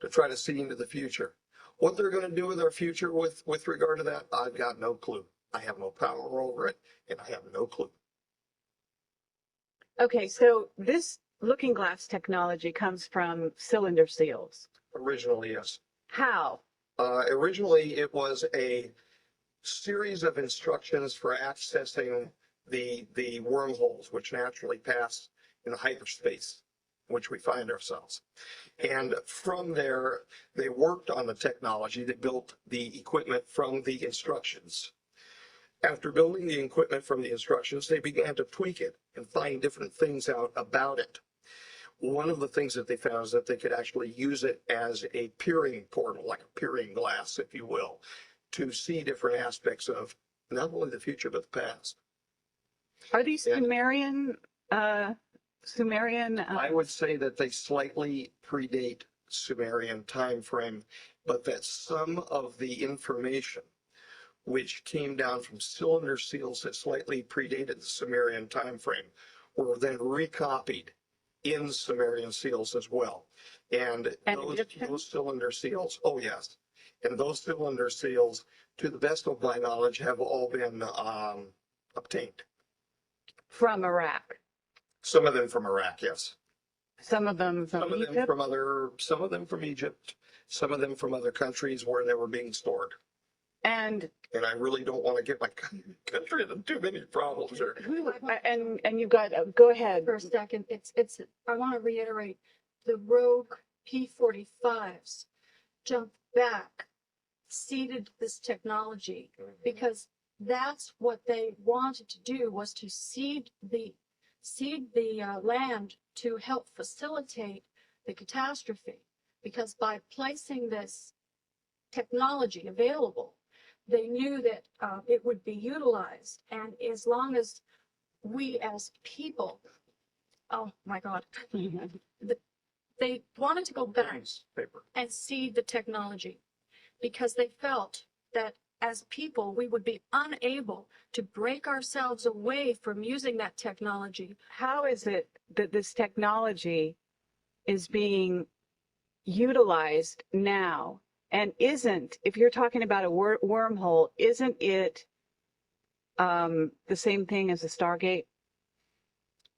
to try to see into the future. What they're going to do with our future with regard to that, I've got no clue. I have no power over it, and I have no clue. Okay, so this looking glass technology comes from cylinder seals. Originally, yes. How? Originally, it was a series of instructions for accessing the wormholes which naturally pass in the hyperspace in which we find ourselves. And from there, they worked on the technology. They built the equipment from the instructions. After building the equipment from the instructions, they began to tweak it and find different things out about it. One of the things that they found is that they could actually use it as a peering portal, like a peering glass, if you will, to see different aspects of not only the future, but the past. Are these Sumerian? I would say that they slightly predate Sumerian time frame, but that some of the information which came down from cylinder seals that slightly predated the Sumerian time frame were then recopied in Sumerian seals as well. And those cylinder seals, oh yes, and those cylinder seals, to the best of my knowledge, have all been obtained. From Iraq. Some of them from Iraq, yes. Some of them from Egypt? Some of them from Egypt, some of them from other countries where they were being stored. And I really don't want to get my country into too many problems here. And you've got, go ahead. For a second, I want to reiterate, the rogue P-45s jumped back, seeded this technology, because that's what they wanted to do, was to seed the land to help facilitate the catastrophe. Because by placing this technology available, they knew that it would be utilized. And as long as we as people, oh my God, they wanted to go back and seed the technology, because they felt that as people, we would be unable to break ourselves away from using that technology. How is it that this technology is being utilized now? And isn't, if you're talking about a wormhole, isn't it the same thing as a Stargate?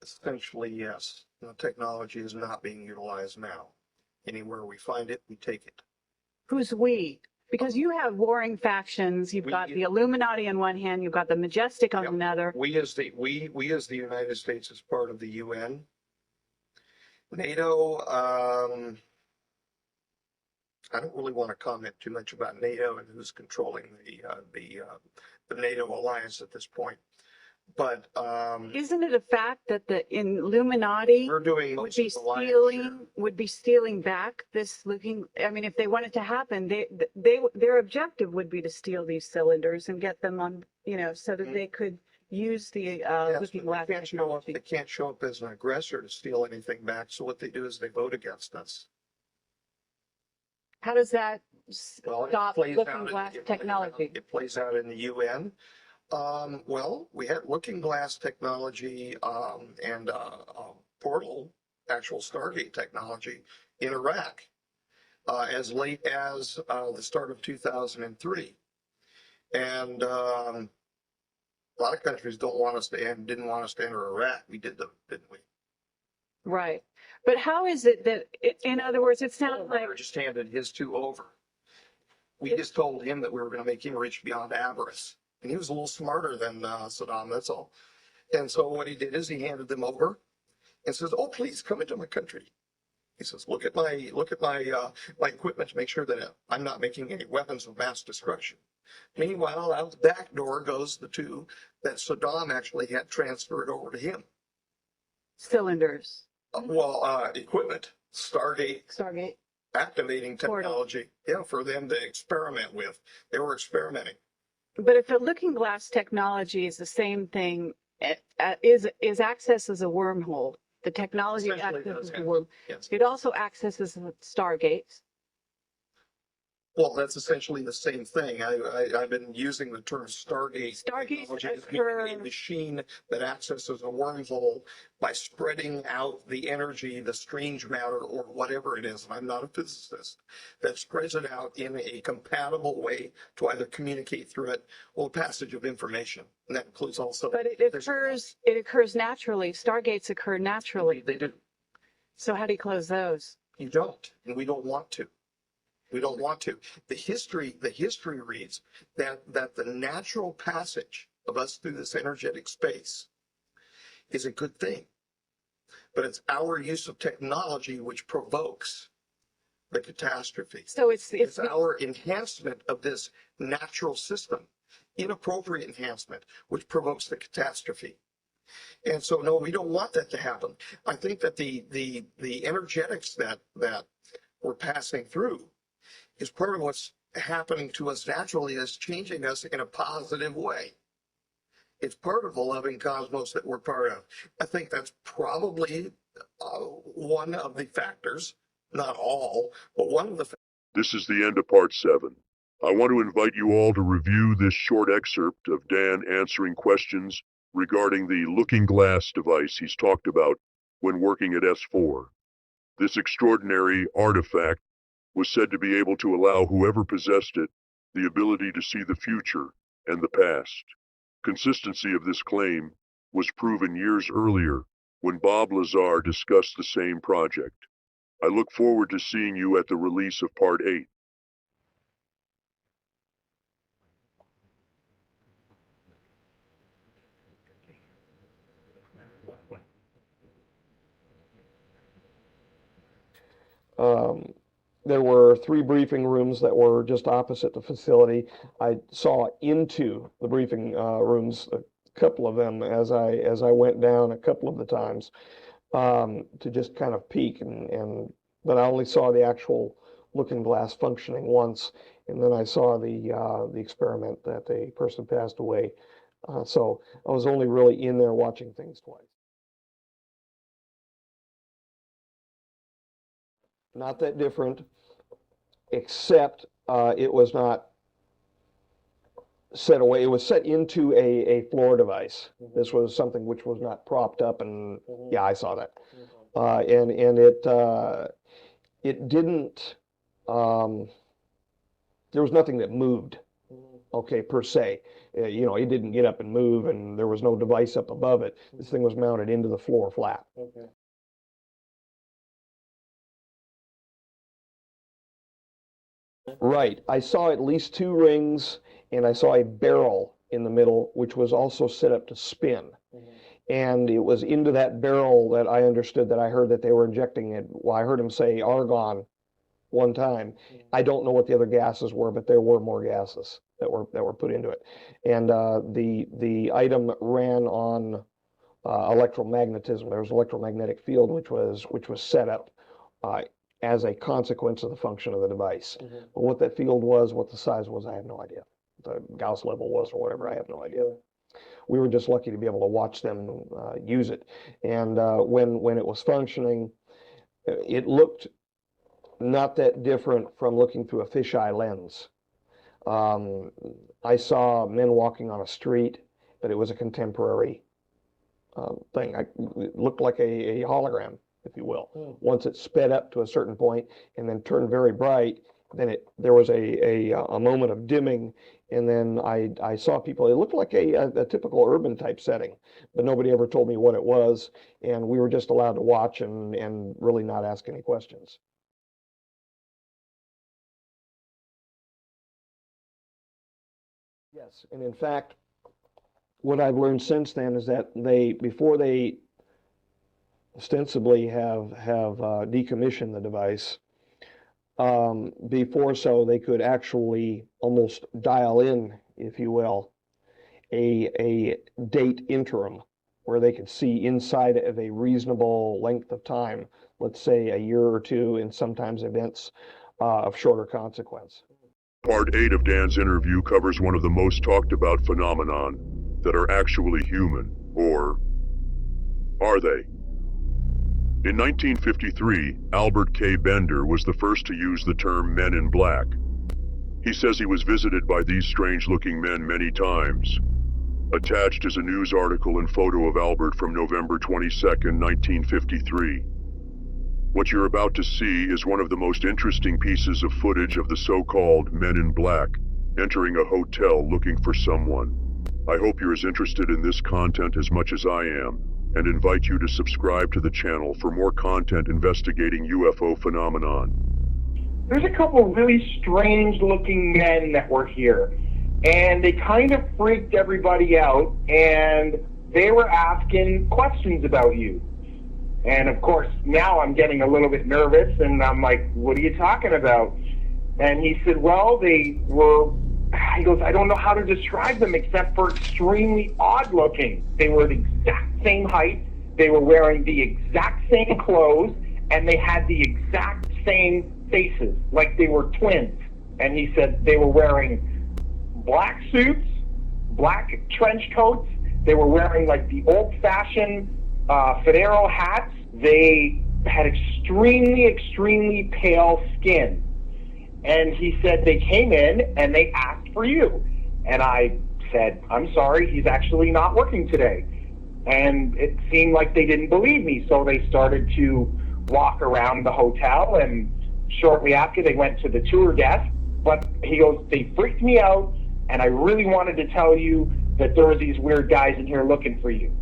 Essentially, yes. The technology is not being utilized now. Anywhere we find it, we take it. Who's we? Because you have warring factions. You've got the Illuminati on one hand, you've got the Majestic on another. We as the United States, as part of the UN, NATO. I don't really want to comment too much about NATO and who's controlling the NATO alliance at this point. But isn't it a fact that the Illuminati would be stealing back this looking? I mean, if they want it to happen, their objective would be to steal these cylinders and get them on, so that they could use the Yes, looking but glass they can't show up, technology? they can't show up as an aggressor to steal anything back. So what they do is they vote against us. How does that Well, it stop plays looking out glass it technology? It plays out in the UN. Well, we had looking glass technology and portal, actual Stargate technology in Iraq as late as the start of 2003. And a lot of countries didn't want us to enter Iraq. We did them, didn't we? Right. But how is it that, in other words, it sounds like, We just handed his two over. We just told him that we were going to make him rich beyond avarice. And he was a little smarter than Saddam, that's all. And so what he did is he handed them over and says, "Oh, please come into my country." He says, look at my my equipment to make sure that I'm not making any weapons of mass destruction." Meanwhile, out the back door goes the two that Saddam actually had transferred over to him. cylinders, Equipment, Stargate. activating technology, yeah, for them to experiment with. They were experimenting. But if the looking glass technology is the same thing, is access as a wormhole. The technology Essentially accesses does, the worm. yes. It also accesses the Stargates. Well, that's essentially the same thing. I've been using the term Stargate. Stargates Technology as occur- being a machine that accesses a wormhole by spreading out the energy, the strange matter, or whatever it is. And I'm not a physicist. That spreads it out in a compatible way to either communicate through it or passage of information. And that includes also. But it occurs naturally. Stargates occur naturally. They do. So how do you close those? You don't, and we don't want to. We don't want to. The history reads that the natural passage of us through this energetic space is a good thing. But it's our use of technology which provokes the catastrophe. So it's our enhancement of this natural system, inappropriate enhancement, which provokes the catastrophe. And so, no, we don't want that to happen. I think that the energetics that we're passing through is part of what's happening to us naturally, is changing us in a positive way. It's part of the loving cosmos that we're part of. I think that's probably one of the factors, not all, but one of the factors. This is the end of part 7. I want to invite you all to review this short excerpt of Dan answering questions regarding the looking glass device he's talked about when working at S4. This extraordinary artifact was said to be able to allow whoever possessed it the ability to see the future and the past. Consistency of this claim was proven years earlier when Bob Lazar discussed the same project. I look forward to seeing you at the release of Part 8. There were 3 briefing rooms that were just opposite the facility. I saw into the briefing rooms, a couple of them, as I went down a couple of the times to just kind of peek, but I only saw the actual looking glass functioning once, and then I saw the experiment that a person passed away. So I was only really in there watching things twice. Not that different, except it was not set away. It was set into a floor device. This was something which was not propped up, and yeah, I saw that. And it didn't. There was nothing that moved, okay, per se. You know, it didn't get up and move, and there was no device up above it. This thing was mounted into the floor flat. Okay. Right. I saw at least 2 rings, and I saw a barrel in the middle, which was also set up to spin. And it was into that barrel that I understood that I heard that they were injecting it. Well, I heard him say argon one time. I don't know what the other gases were, but there were more gases that were put into it. And the item ran on electromagnetism. There was an electromagnetic field which was set up as a consequence of the function of the device. But what that field was, what the size was, I have no idea. The Gauss level was or whatever, I have no idea. We were just lucky to be able to watch them use it. And when it was functioning, it looked not that different from looking through a fisheye lens. I saw men walking on a street, but it was a contemporary thing. It looked like a hologram, if you will. Once it sped up to a certain point and then turned very bright, then there was a moment of dimming, and then I saw people. It looked like a typical urban type setting, but nobody ever told me what it was, and we were just allowed to watch and really not ask any questions. Yes, and in fact, what I've learned since then is that before they ostensibly have decommissioned the device, before so they could actually almost dial in, if you will, a date interim where they could see inside of a reasonable length of time, let's say a year or two, and sometimes events of shorter consequence. Part 8 of Dan's interview covers one of the most talked about phenomenon that are actually human, or are they? In 1953, Albert K. Bender was the first to use the term men in black. He says he was visited by these strange-looking men many times. Attached is a news article and photo of Albert from November 22, 1953. What you're about to see is one of the most interesting pieces of footage of the so-called men in black entering a hotel looking for someone. I hope you're as interested in this content as much as I am, and invite you to subscribe to the channel for more content investigating UFO phenomenon. There's a couple of really strange looking men that were here, and they kind of freaked everybody out, and they were asking questions about you. And of course, now I'm getting a little bit nervous, and I'm like, what are you talking about? And he said, well, he goes, I don't know how to describe them except for extremely odd looking. They were the exact same height, they were wearing the exact same clothes, and they had the exact same faces, like they were twins. And he said they were wearing black suits, black trench coats, they were wearing like the old-fashioned Federo hats. They had extremely, extremely pale skin. And he said they came in and they asked for you. And I said, I'm sorry, he's actually not working today. And it seemed like they didn't believe me. So they started to walk around the hotel, and shortly after they went to the tour desk. But he goes, they freaked me out, and I really wanted to tell you that there were these weird guys in here looking for you.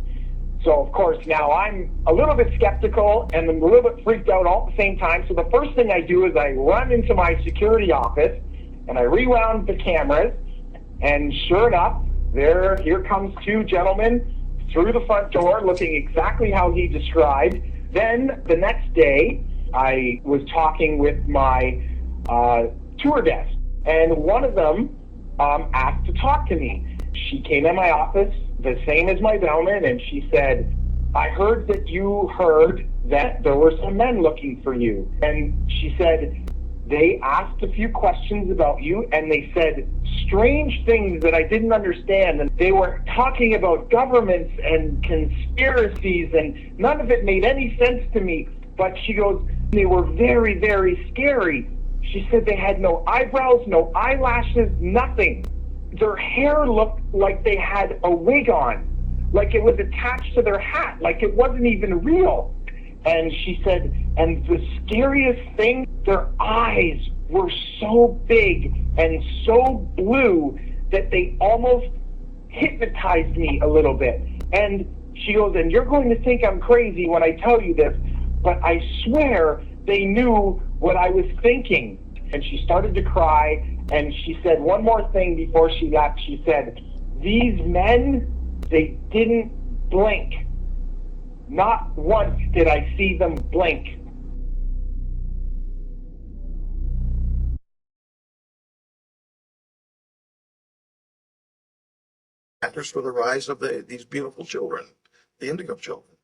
So, of course, now I'm a little bit skeptical and I'm a little bit freaked out all at the same time. So the first thing I do is I run into my security office and I rewound the cameras. And sure enough, here comes two gentlemen through the front door looking exactly how he described. Then the next day, I was talking with my tour desk, and one of them asked to talk to me. She came in my office, the same as my bellman, and she said, I heard that you heard that there were some men looking for you. And she said, they asked a few questions about you, and they said strange things that I didn't understand. And they were talking about governments and conspiracies, and none of it made any sense to me. But she goes, they were very, very scary. She said they had no eyebrows, no eyelashes, nothing. Their hair looked like they had a wig on, like it was attached to their hat, like it wasn't even real. And she said, and the scariest thing, their eyes were so big and so blue that they almost hypnotized me a little bit. And she goes, and you're going to think I'm crazy when I tell you this, but I swear they knew what I was thinking. And she started to cry. And she said one more thing before she left. She said, these men, they didn't blink. Not once did I see them blink. Factors for the rise of these beautiful children, the indigo children.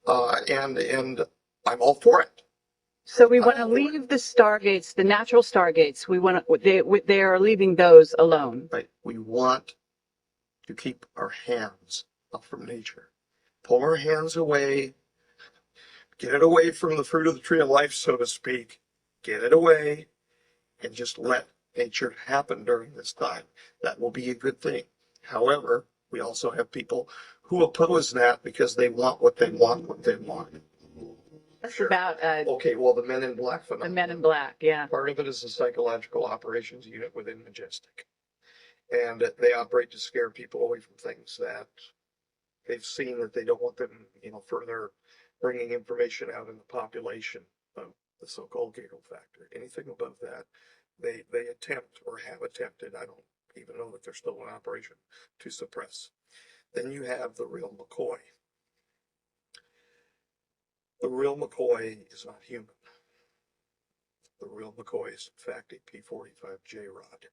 And I'm all for it. So we want to leave the stargates, the natural stargates. We want to, they are leaving those alone. Right. We want to keep our hands up from nature. Pull our hands away, get it away from the fruit of the tree of life, so to speak. Get it away and just let nature happen during this time. That will be a good thing. However, we also have people who oppose that because they want what they want, what they want. That's about Okay, well, the Men in Black the phenomenon. Men in Black, yeah. Part of it is a psychological operations unit within Majestic. And they operate to scare people away from things that they've seen that they don't want them, further bringing information out in the population of the so-called giggle factor. Anything above that, they attempt or have attempted, I don't even know that they're still in operation, to suppress. Then you have the real McCoy. The real McCoy is not human. The real McCoy is, in fact, a P-45J rod.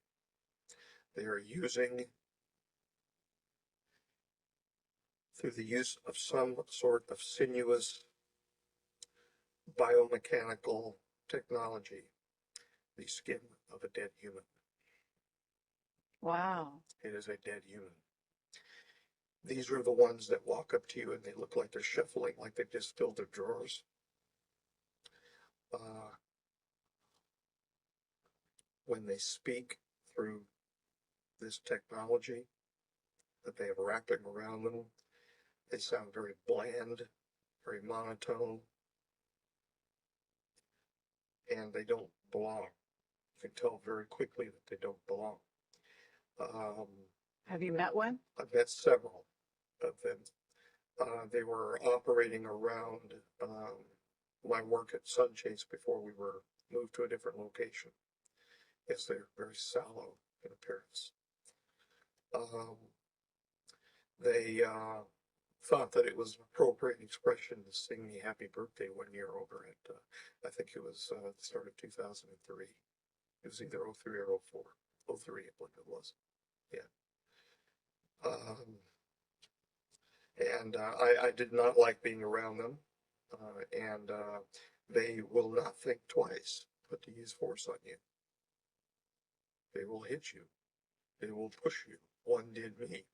They are using, through the use of some sort of sinuous biomechanical technology, the skin of a dead human. Wow. It is a dead human. These are the ones that walk up to you and they look like they're shuffling, like they've just filled their drawers. When they speak through this technology that they have wrapping around them, they sound very bland, very monotone, and they don't belong. You can tell very quickly that they don't belong. Have you met one? I've met several of them. They were operating around my work at Sunchase before we were moved to a different location. Yes, they're very sallow in appearance. They thought that it was an appropriate expression to sing me happy birthday one year over at, I think it was the start of 2003. It was either 03 or 04. 03, I believe it was. Yeah. And I did not like being around them. And they will not think twice but to use force on you. They will hit you. They will push you. One did me.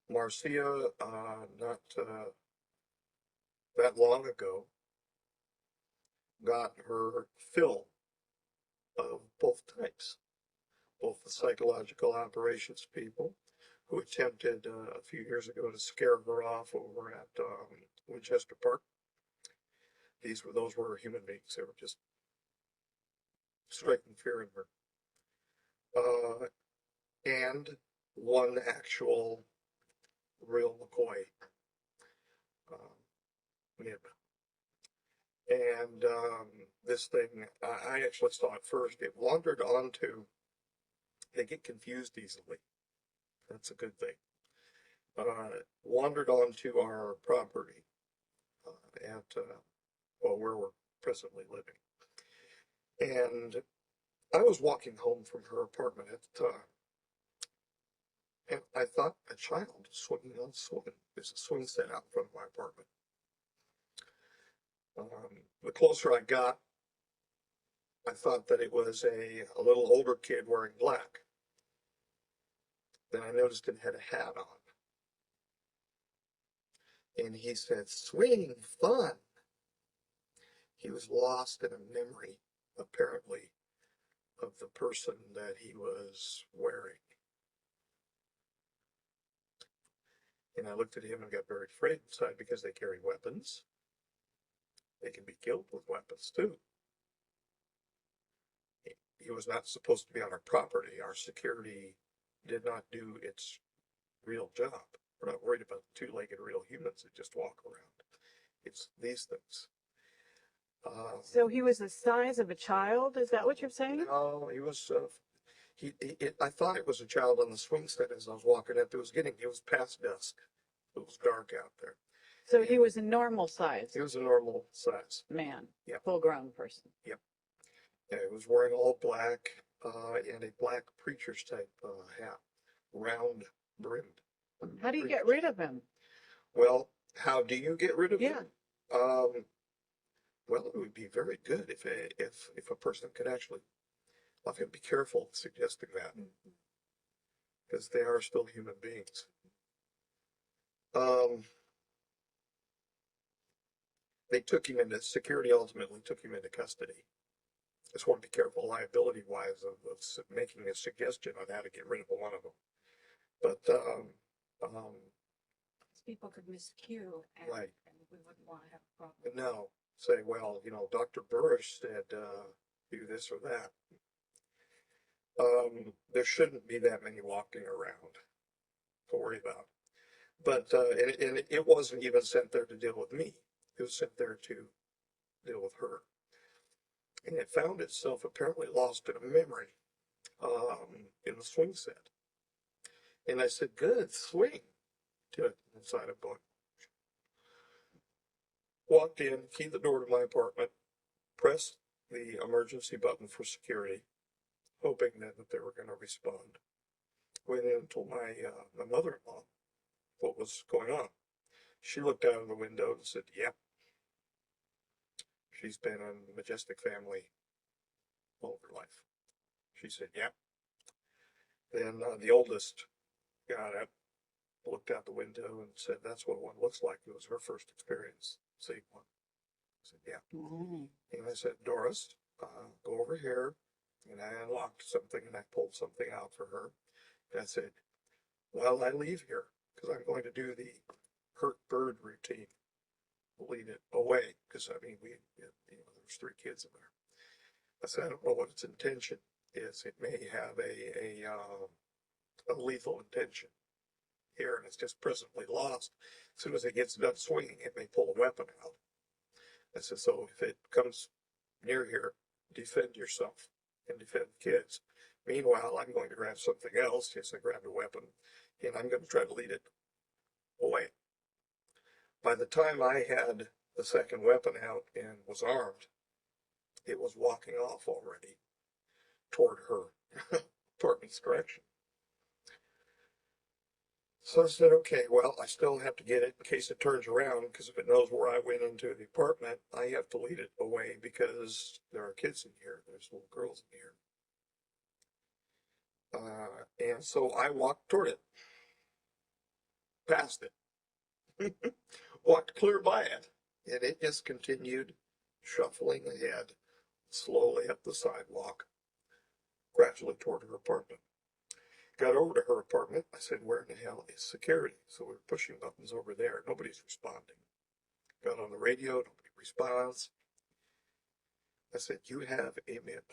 Marcia, not that long ago, got her fill of both types. Both the psychological operations people who attempted a few years ago to scare her off over at Winchester Park. Those were human beings. They were just striking fear in her. And one actual real McCoy nib. And this thing, I actually saw it first. It wandered onto, they get confused easily. That's a good thing. Wandered onto our property where we're presently living. And I was walking home from her apartment at the time. And I thought a child swinging on a swing. There's a swing set out front of my apartment. The closer I got, I thought that it was a little older kid wearing black. Then I noticed it had a hat on. And he said, "Swing, fun." He was lost in a memory, apparently, of the person that he was wearing. And I looked at him and got very afraid inside because they carry weapons. They can be killed with weapons too. He was not supposed to be on our property. Our security did not do its real job. We're not worried about two-legged real humans that just walk around. It's these things. So he was the size of a child? Is that what you're saying? No, he was. I thought it was a child on the swing set as I was walking up. It was past dusk. It was dark out there. So he was a normal size He was a normal size man, Yep. full-grown person. Yep. Yeah, he was wearing all black and a black preacher's type hat, round brimmed. How do you get rid of him? Well, how do you get rid of Yeah. him? Well, it would be very good if a person could actually. I'll have to be careful suggesting that. because they are still human beings. They took him into security, ultimately took him into custody. Just want to be careful liability wise of making a suggestion on how to get rid of one of them. But people could miscue, and, right. and we wouldn't want to have a problem. No, say, well, you know, Dr. Burisch said do this or that. There shouldn't be that many walking around to worry about. But and it wasn't even sent there to deal with me. It was sent there to deal with her. And it found itself apparently lost in a memory in the swing set. And I said, good, swing to it inside a book. Walked in, keyed the door to my apartment, pressed the emergency button for security, hoping that they were going to respond. Went in and told my mother-in-law what was going on. She looked out of the window and said, yep. She's been in the Majestic family all her life. She said, yep. Then the oldest got up, looked out the window and said, that's what one looks like. It was her first experience seeing one. I said, yeah. Mm-hmm. And I said, Doris, go over here. And I unlocked something and I pulled something out for her. And I said, while I leave here, because I'm going to do the hurt bird routine, lead it away. Because, I mean, there's 3 kids in there. I said, I don't know what its intention is. It may have a lethal intention here, and it's just presently lost. As soon as it gets done swinging, it may pull a weapon out. I said, so if it comes near here, defend yourself and defend the kids. Meanwhile, I'm going to grab something else. Yes, I grabbed a weapon, and I'm going to try to lead it away. By the time I had the second weapon out and was armed, it was walking off already toward her apartment's direction. So I said, okay, well, I still have to get it in case it turns around, because if it knows where I went into the apartment, I have to lead it away because there are kids in here. There's little girls in here. And so I walked toward it, past it, walked clear by it, and it just continued shuffling ahead slowly up the sidewalk, gradually toward her apartment. Got over to her apartment. I said, where in the hell is security? So we were pushing buttons over there. Nobody's responding. Got on the radio. Nobody responds. I said, you have a MIB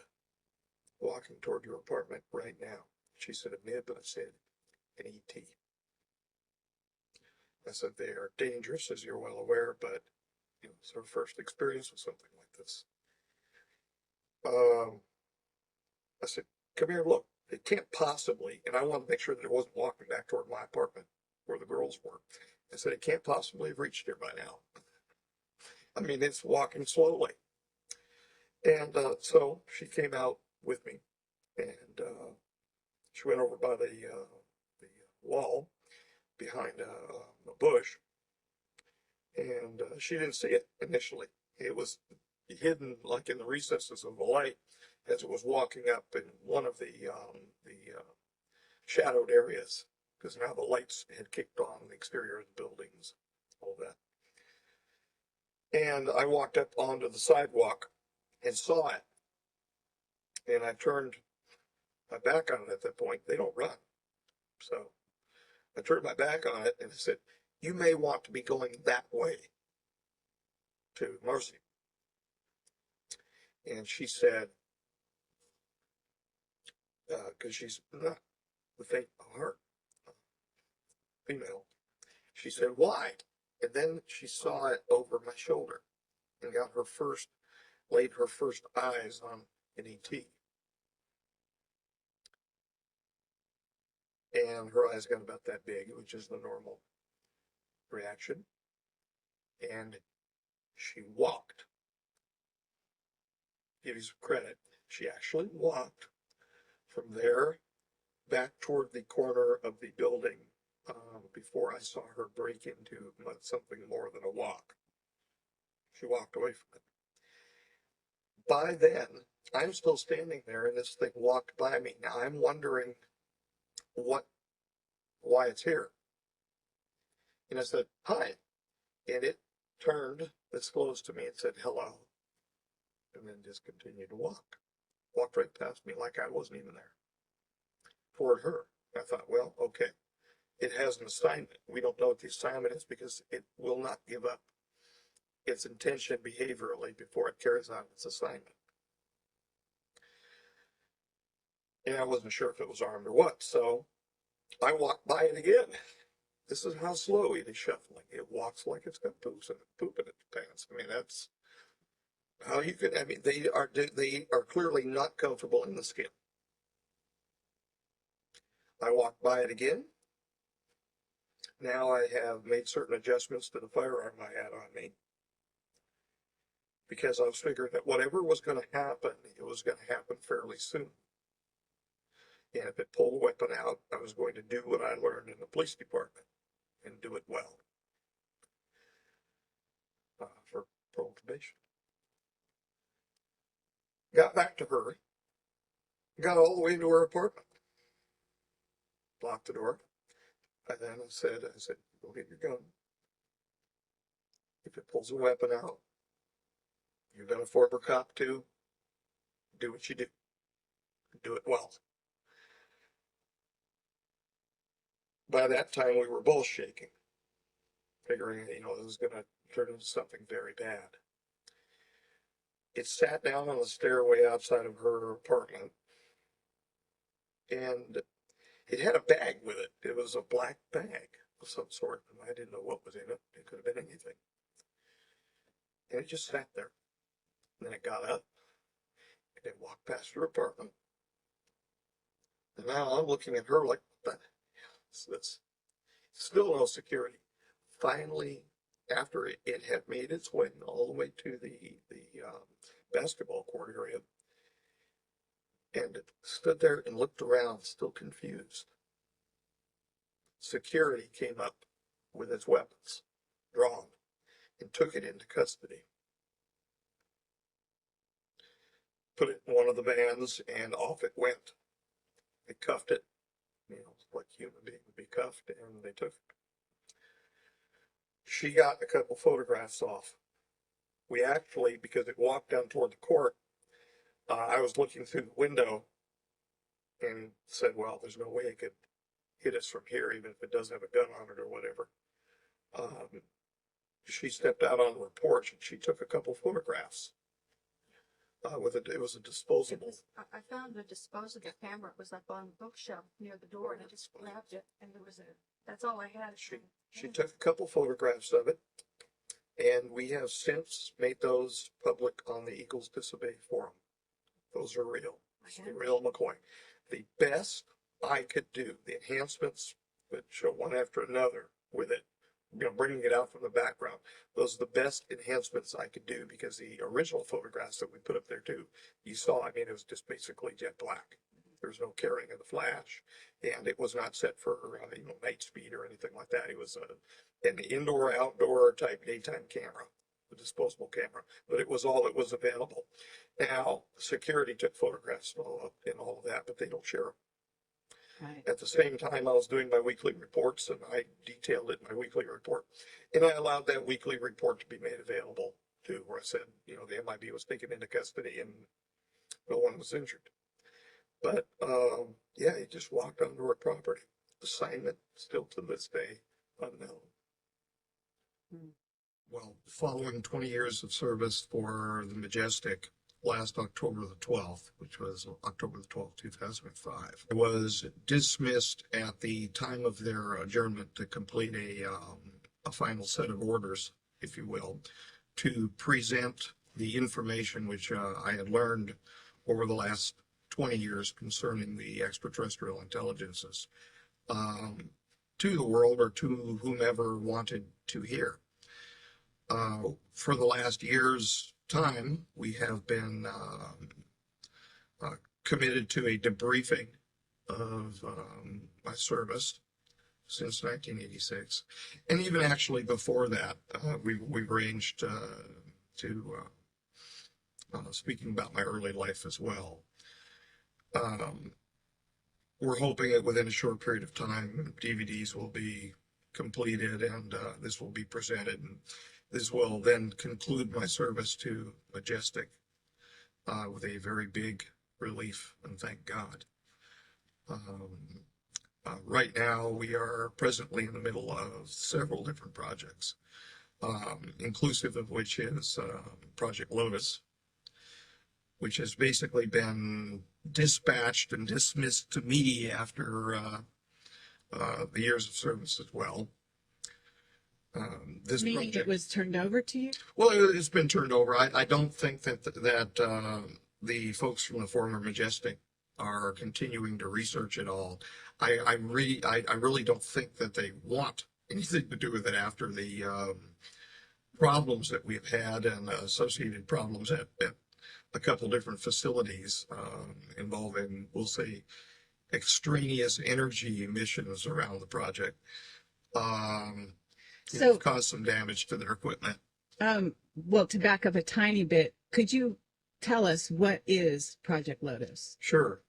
walking toward your apartment right now. She said, a MIB? I said, an ET. I said, they are dangerous, as you're well aware, but it's her first experience with something like this. I said, come here, look. It can't possibly, and I wanted to make sure that it wasn't walking back toward my apartment where the girls were. I said, it can't possibly have reached here by now. I mean, it's walking slowly. And so she came out with me, and she went over by the wall behind a bush, and she didn't see it initially. It was hidden like in the recesses of the light as it was walking up in one of the shadowed areas, because now the lights had kicked on the exterior of the buildings, all that. And I walked up onto the sidewalk and saw it. And I turned my back on it at that point. They don't run. So I turned my back on it and I said, you may want to be going that way to Marcy. And she said, because she's not the faint of heart, female. She said, why? And then she saw it over my shoulder and laid her first eyes on an ET. And her eyes got about that big, which is the normal reaction. And she walked. Give you some credit. She actually walked from there back toward the corner of the building before I saw her break into something more than a walk. She walked away from it. By then, I'm still standing there and this thing walked by me. Now I'm wondering what why it's here. And I said, hi. And it turned this close to me and said, hello. And then just continued to walk. Walked right past me like I wasn't even there. Toward her. I thought, well, okay. It has an assignment. We don't know what the assignment is because it will not give up its intention behaviorally before it carries out its assignment. And I wasn't sure if it was armed or what, so I walked by it again. This is how slow it is shuffling. It walks like it's got poop in its pants. I mean, that's how you can, I mean, they are clearly not comfortable in the skin. I walked by it again. Now I have made certain adjustments to the firearm I had on me, because I was figuring that whatever was going to happen, it was going to happen fairly soon. And if it pulled a weapon out, I was going to do what I learned in the police department and do it well for probation. Got back to her, got all the way into her apartment, locked the door. And then I said, go get your gun. If it pulls a weapon out, you've been a former cop too, do what you do. Do it well. By that time, we were both shaking, figuring, this was going to turn into something very bad. It sat down on the stairway outside of her apartment, and it had a bag with it. It was a black bag of some sort, and I didn't know what was in it. It could have been anything. And it just sat there. And then it got up, and it walked past her apartment. And now I'm looking at her like, what the hell? That's still no security. Finally, after it had made its way all the way to the basketball court area, and it stood there and looked around, still confused. Security came up with its weapons drawn and took it into custody. Put it in one of the vans, and off it went. They cuffed it, like a human being would be cuffed, and they took it. She got a couple photographs off. We actually, because it walked down toward the court, I was looking through the window and said, well, there's no way it could hit us from here, even if it doesn't have a gun on it or whatever. She stepped out onto her porch and she took a couple photographs. It was a disposable. I found a disposable camera. It was up on the bookshelf near the door, and I just grabbed it, and that's all I had. She took a couple photographs of it, and we have since made those public on the Eagles Disobey forum. Those are real. Real McCoy. The best I could do, the enhancements that show one after another with it, bringing it out from the background. Those are the best enhancements I could do, because the original photographs that we put up there too, you saw, it was just basically jet black. There's no carrying of the flash, and it was not set for, night speed or anything like that. It was an indoor-outdoor type daytime camera, a disposable camera, but it was all that was available. Now, security took photographs and all of that, but they don't share them. Right. At the same time, I was doing my weekly reports, and I detailed it in my weekly report. And I allowed that weekly report to be made available too, where I said, the MIB was taken into custody and no one was injured. But, he just walked onto her property. Assignment still to this day unknown. Well, following 20 years of service for the Majestic, last October the 12th, which was October the 12th, 2005, I was dismissed at the time of their adjournment to complete a final set of orders, if you will, to present the information which I had learned over the last 20 years concerning the extraterrestrial intelligences to the world, or to whomever wanted to hear. For the last year's time, we have been committed to a debriefing of my service since 1986, and even actually before that, we arranged to speaking about my early life as well. we're hoping that within a short period of time, DVDs will be completed and this will be presented. And this will then conclude my service to Majestic with a very big relief, and thank God. Right now, we are presently in the middle of several different projects, inclusive of which is Project Lotus, which has basically been dispatched and dismissed to me after the years of service as well. This Meaning project, it was turned over to you? well, it's been turned over. I don't think that the folks from the former Majestic are continuing to research it all. I really don't think that they want anything to do with it after the problems that we've had and associated problems at a couple different facilities involving, we'll say, extraneous energy emissions around the project. So caused some damage to their equipment. well, to back up a tiny bit, could you tell us what is Project Lotus? Sure.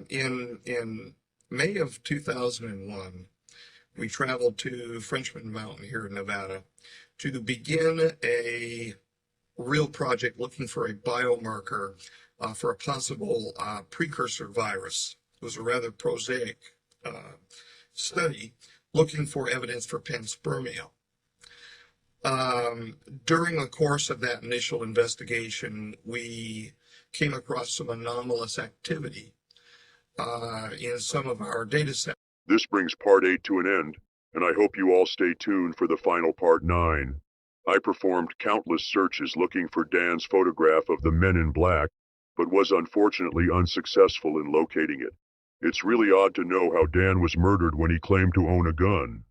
In May of 2001, we traveled to Frenchman Mountain here in Nevada to begin a real project looking for a biomarker for a possible precursor virus. It was a rather prosaic study looking for evidence for panspermia. During the course of that initial investigation, we came across some anomalous activity in some of our data sets. This brings part 8 to an end, and I hope you all stay tuned for the final part 9. I performed countless searches looking for Dan's photograph of the men in black, but was unfortunately unsuccessful in locating it. It's really odd to know how Dan was murdered when he claimed to own a gun.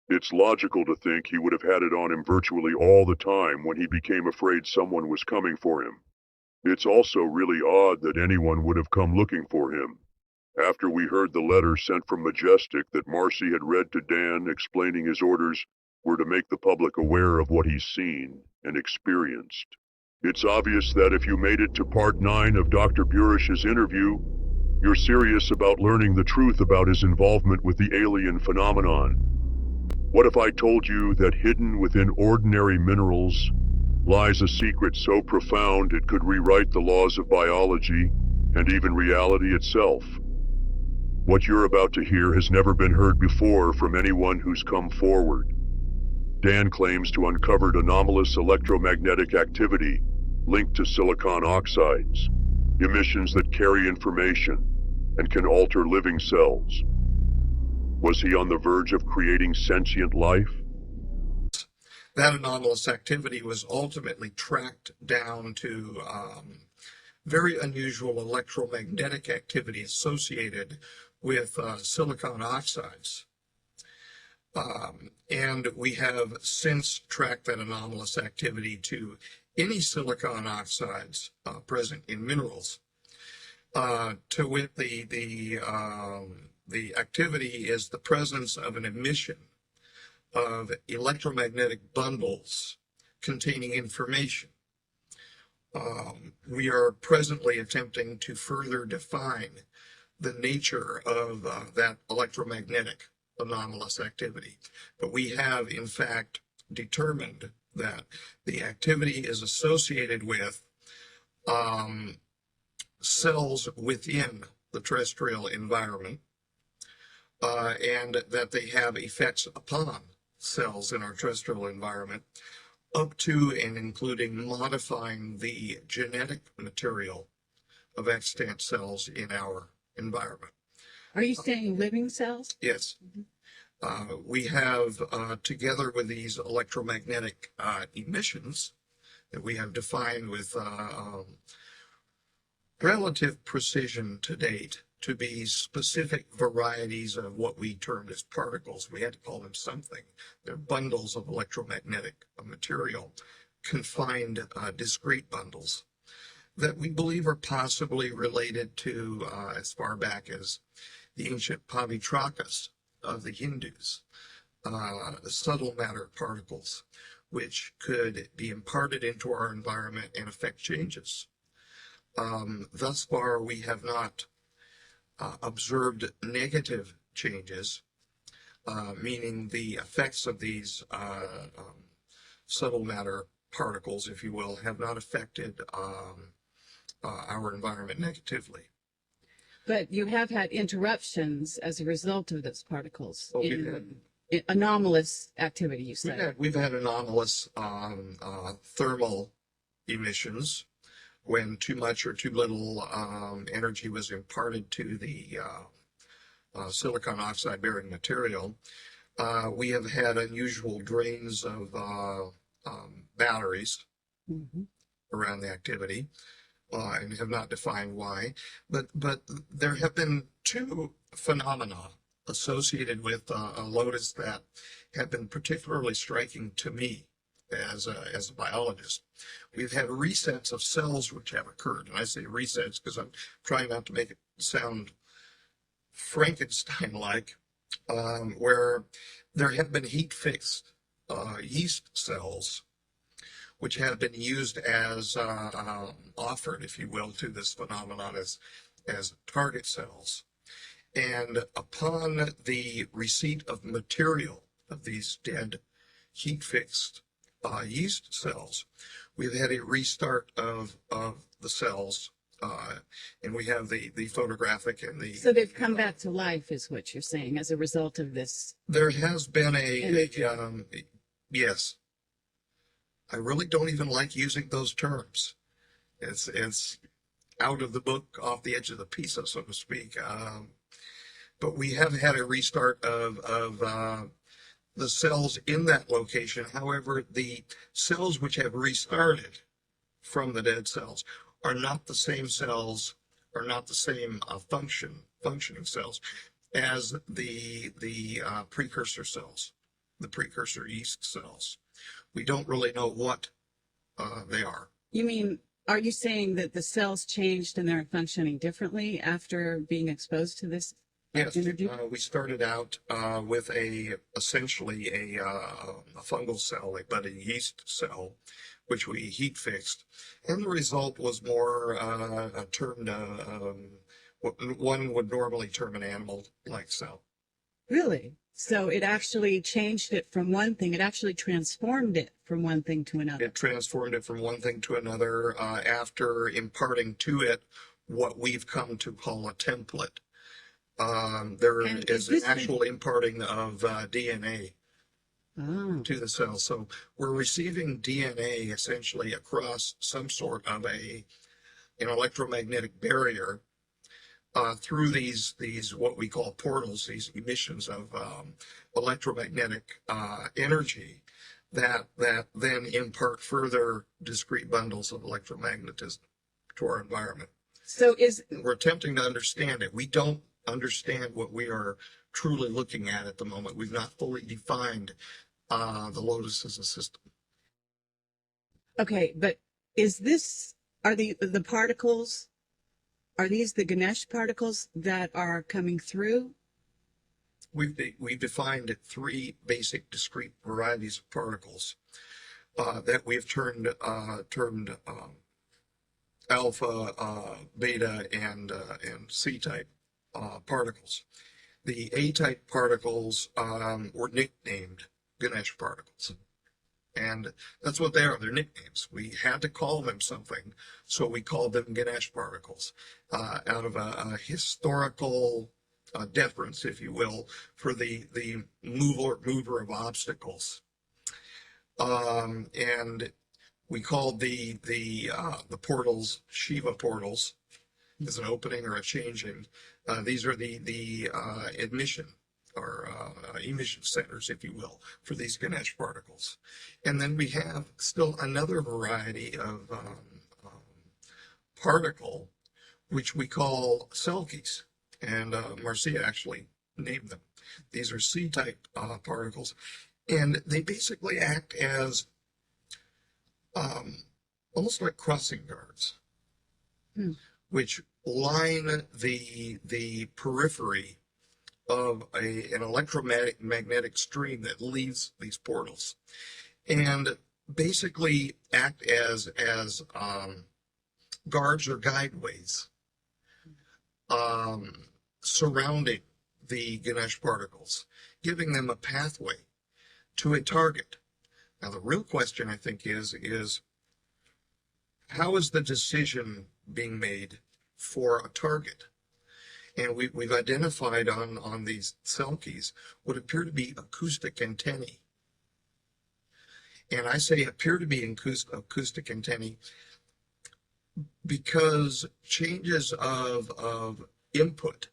It's logical to think he would have had it on him virtually all the time when he became afraid someone was coming for him. It's also really odd that anyone would have come looking for him. After we heard the letter sent from Majestic that Marcy had read to Dan explaining his orders were to make the public aware of what he's seen and experienced. It's obvious that if you made it to part 9 of Dr. Burisch's interview, you're serious about learning the truth about his involvement with the alien phenomenon. What if I told you that hidden within ordinary minerals lies a secret so profound it could rewrite the laws of biology and even reality itself? What you're about to hear has never been heard before from anyone who's come forward. Dan claims to uncovered anomalous electromagnetic activity linked to silicon oxides, emissions that carry information and can alter living cells. Was he on the verge of creating sentient life? That anomalous activity was ultimately tracked down to very unusual electromagnetic activity associated with silicon oxides. And we have since tracked that anomalous activity to any silicon oxides present in minerals. To wit, the activity is the presence of an emission of electromagnetic bundles containing information. We are presently attempting to further define the nature of that electromagnetic anomalous activity. But we have, in fact, determined that the activity is associated with cells within the terrestrial environment, and that they have effects upon cells in our terrestrial environment, up to and including modifying the genetic material of extant cells in our environment. Are you saying living cells? Yes. We have, together with these electromagnetic emissions that we have defined with relative precision to date to be specific varieties of what we termed as particles. We had to call them something. They're bundles of electromagnetic material, confined discrete bundles that we believe are possibly related to as far back as the ancient Pavitrakas of the Hindus, subtle matter particles, which could be imparted into our environment and affect changes. Thus far, we have not observed negative changes, meaning the effects of these subtle matter particles, if you will, have not affected our environment negatively. But you have had interruptions as a result of those particles. Oh, Anomalous activity, you said. We've had anomalous thermal emissions when too much or too little energy was imparted to the silicon oxide bearing material. We have had unusual drains of batteries around the activity, and have not defined why. But there have been two phenomena associated with Lotus that have been particularly striking to me as a biologist. We've had resets of cells which have occurred, and I say resets because I'm trying not to make it sound Frankenstein-like, where there have been heat-fixed yeast cells which have been used as offered, if you will, to this phenomenon as target cells. And upon the receipt of material of these dead heat-fixed yeast cells, we've had a restart of the cells, and we have the photographic and the... So they've come back to life, is what you're saying, as a result of this? There has been yes. I really don't even like using those terms. It's out of the book, off the edge of the pizza, so to speak. But we have had a restart of the cells in that location. However, the cells which have restarted from the dead cells are not the same cells, are not the same functioning cells as the precursor cells, the precursor yeast cells. We don't really know what they are. You mean, are you saying that the cells changed and they're functioning differently after being exposed to this energy? We started out with essentially a fungal cell, a budding yeast cell, which we heat fixed, and the result was more termed what one would normally term an animal-like cell. Really? So it actually changed it from one thing. It actually transformed it from one thing to another. It transformed it from one thing to another after imparting to it what we've come to call a template. There is an actual imparting of DNA to the cell. So we're receiving DNA essentially across some sort of an electromagnetic barrier through these what we call portals, these emissions of electromagnetic energy that then impart further discrete bundles of electromagnetism to our environment. So we're attempting to understand it. We don't understand what we are truly looking at the moment. We've not fully defined the Lotus as a system. Okay, but are the particles, are these the Ganesh particles that are coming through? We've defined three basic discrete varieties of particles that we've termed alpha, beta, and C-type particles. The A-type particles were nicknamed Ganesh particles. And that's what they are. They're nicknames. We had to call them something, so we called them Ganesh particles out of a historical deference, if you will, for the mover of obstacles. And we called the portals Shiva portals, as an opening or a changing. These are the admission or emission centers, if you will, for these Ganesh particles. And then we have still another variety of particle, which we call Selkies. And Marcia actually named them. These are C-type particles. And they basically act as almost like crossing guards, which line the periphery of an electromagnetic stream that leaves these portals, and basically act as guards or guideways. surrounding the Ganesh particles, giving them a pathway to a target. Now, the real question, I think, is how is the decision being made for a target? And we've identified on these cell keys what appear to be acoustic antennae. And I say appear to be acoustic antennae because changes of input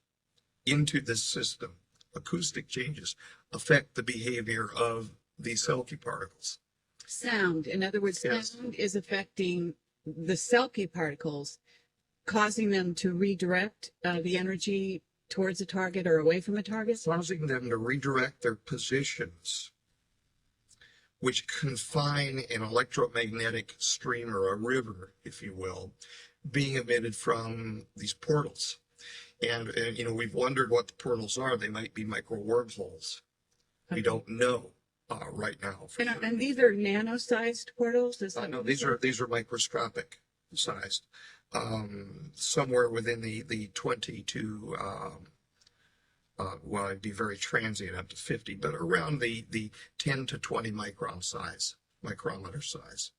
into this system, acoustic changes, affect the behavior of these cell key particles. Sound, in other words, Yes. sound is affecting the cell key particles, causing them to redirect the energy towards a target or away from a target? Causing them to redirect their positions, which confine an electromagnetic stream or a river, if you will, being emitted from these portals. And you know, we've wondered what the portals are. They might be micro wormholes. We don't know right now. And these are nano-sized portals? Is that No, these are microscopic sized, somewhere within the 20 to well, it'd be very transient up to 50, but around the 10 to 20 micrometer size.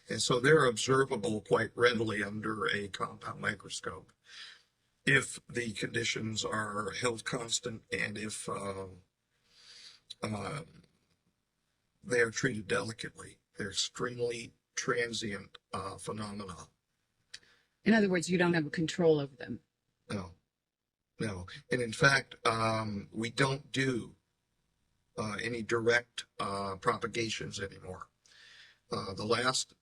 And so they're observable quite readily under a compound microscope if the conditions are held constant and if they are treated delicately. They're extremely transient phenomena. In other words, you don't have control over them. No. And in fact, we don't do any direct propagations anymore. The last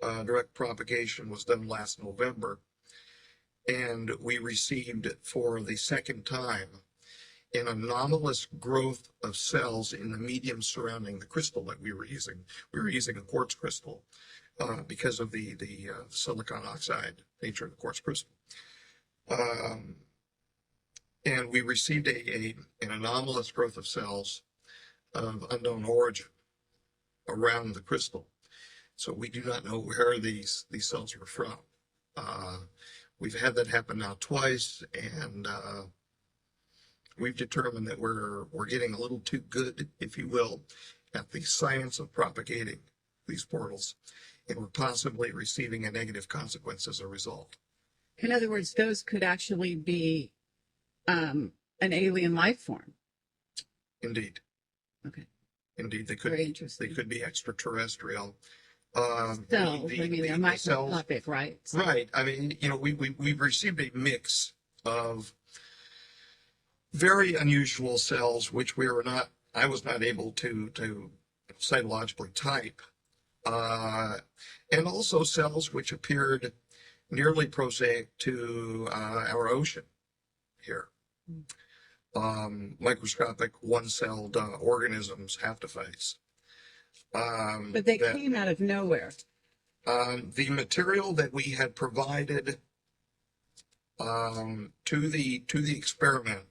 direct propagation was done last November, and we received for the second time an anomalous growth of cells in the medium surrounding the crystal that we were using. We were using a quartz crystal because of the silicon oxide nature of the quartz crystal. And we received an anomalous growth of cells of unknown origin around the crystal. So we do not know where these cells were from. We've had that happen now twice, and we've determined that we're getting a little too good, if you will, at the science of propagating these portals, and we're possibly receiving a negative consequence as a result. In other words, those could actually be an alien life form. Indeed. Okay. Indeed, they could. Very interesting. They could be extraterrestrial. Cells, I mean, they're microscopic, right? So, right. I mean, you know, we've received a mix of very unusual cells, which I was not able to cytologically type, and also cells which appeared nearly prosaic to our ocean here. Microscopic one-celled organisms, haptophytes. but they came out of nowhere. The material that we had provided to the experiment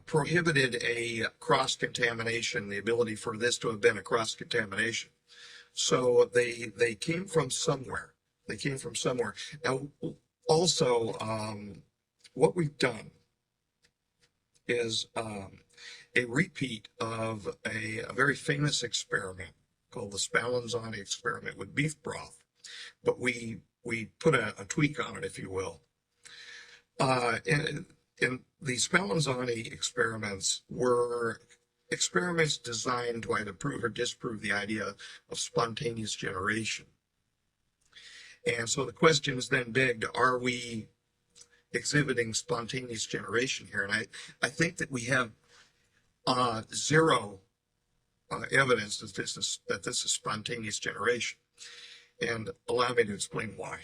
prohibited a cross-contamination, the ability for this to have been a cross-contamination. So they came from somewhere. Now, also, what we've done is a repeat of a very famous experiment called the Spallanzani experiment with beef broth, but we put a tweak on it, if you will. And the Spallanzani experiments were experiments designed to either prove or disprove the idea of spontaneous generation. And so the question is then begged, are we exhibiting spontaneous generation here? And I think that we have zero evidence that this is spontaneous generation. And allow me to explain why.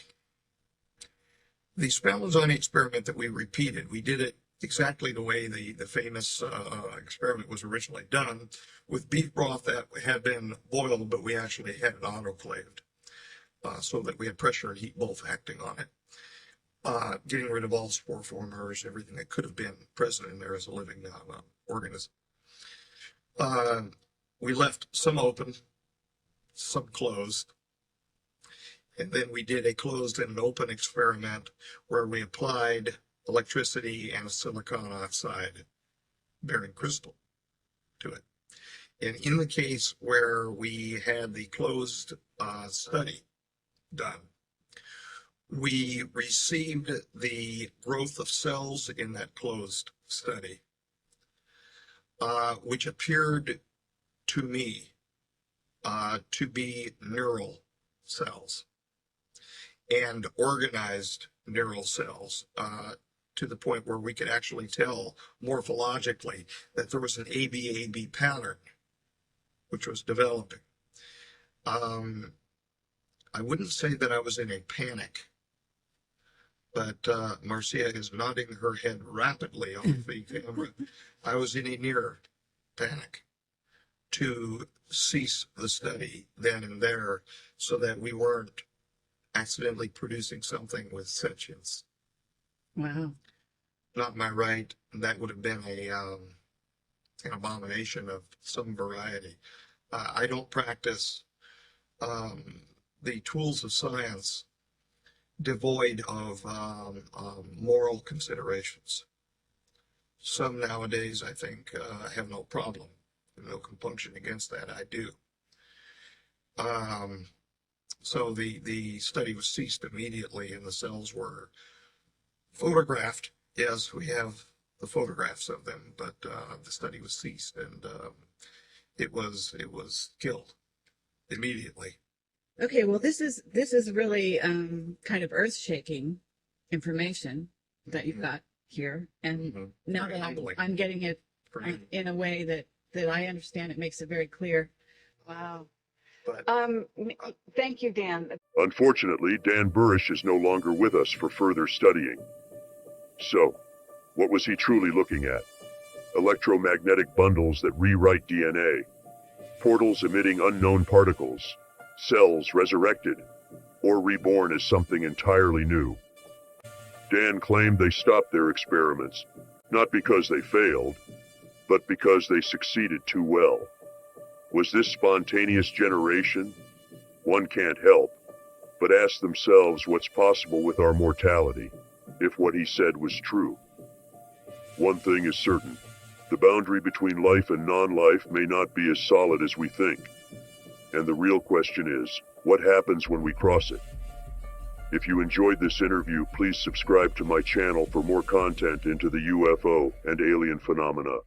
The Spallanzani experiment that we repeated, we did it exactly the way the famous experiment was originally done, with beef broth that had been boiled, but we actually had it autoclaved, so that we had pressure and heat both acting on it, getting rid of all spore formers, everything that could have been present in there as a living organism. We left some open, some closed, and then we did a closed and an open experiment where we applied electricity and a silicon oxide bearing crystal to it. And in the case where we had the closed study done, we received the growth of cells in that closed study, which appeared to me to be neural cells and organized neural cells, to the point where we could actually tell morphologically that there was an ABAB pattern which was developing. I wouldn't say that I was in a panic, but Marcia is nodding her head rapidly off the camera. I was in a near panic to cease the study then and there so that we weren't accidentally producing something with sentience. Wow. Not my right. That would have been an abomination of some variety. I don't practice the tools of science devoid of moral considerations. Some nowadays, I think, have no problem, no compunction against that. I do. So the study was ceased immediately, and the cells were photographed. Yes, we have the photographs of them, but the study was ceased, and it was killed immediately. Okay, well, this is really kind of earth-shaking information that you've got here, and now Very that humbling. I'm getting it For me. in a way that I understand, it makes it very clear. Wow. But Thank you, Dan. Unfortunately, Dan Burisch is no longer with us for further studying. So, what was he truly looking at? Electromagnetic bundles that rewrite DNA, portals emitting unknown particles, cells resurrected, or reborn as something entirely new. Dan claimed they stopped their experiments, not because they failed, but because they succeeded too well. Was this spontaneous generation? One can't help but ask themselves what's possible with our mortality, if what he said was true. One thing is certain, the boundary between life and non-life may not be as solid as we think. And the real question is, what happens when we cross it? If you enjoyed this interview, please subscribe to my channel for more content into the UFO and alien phenomena.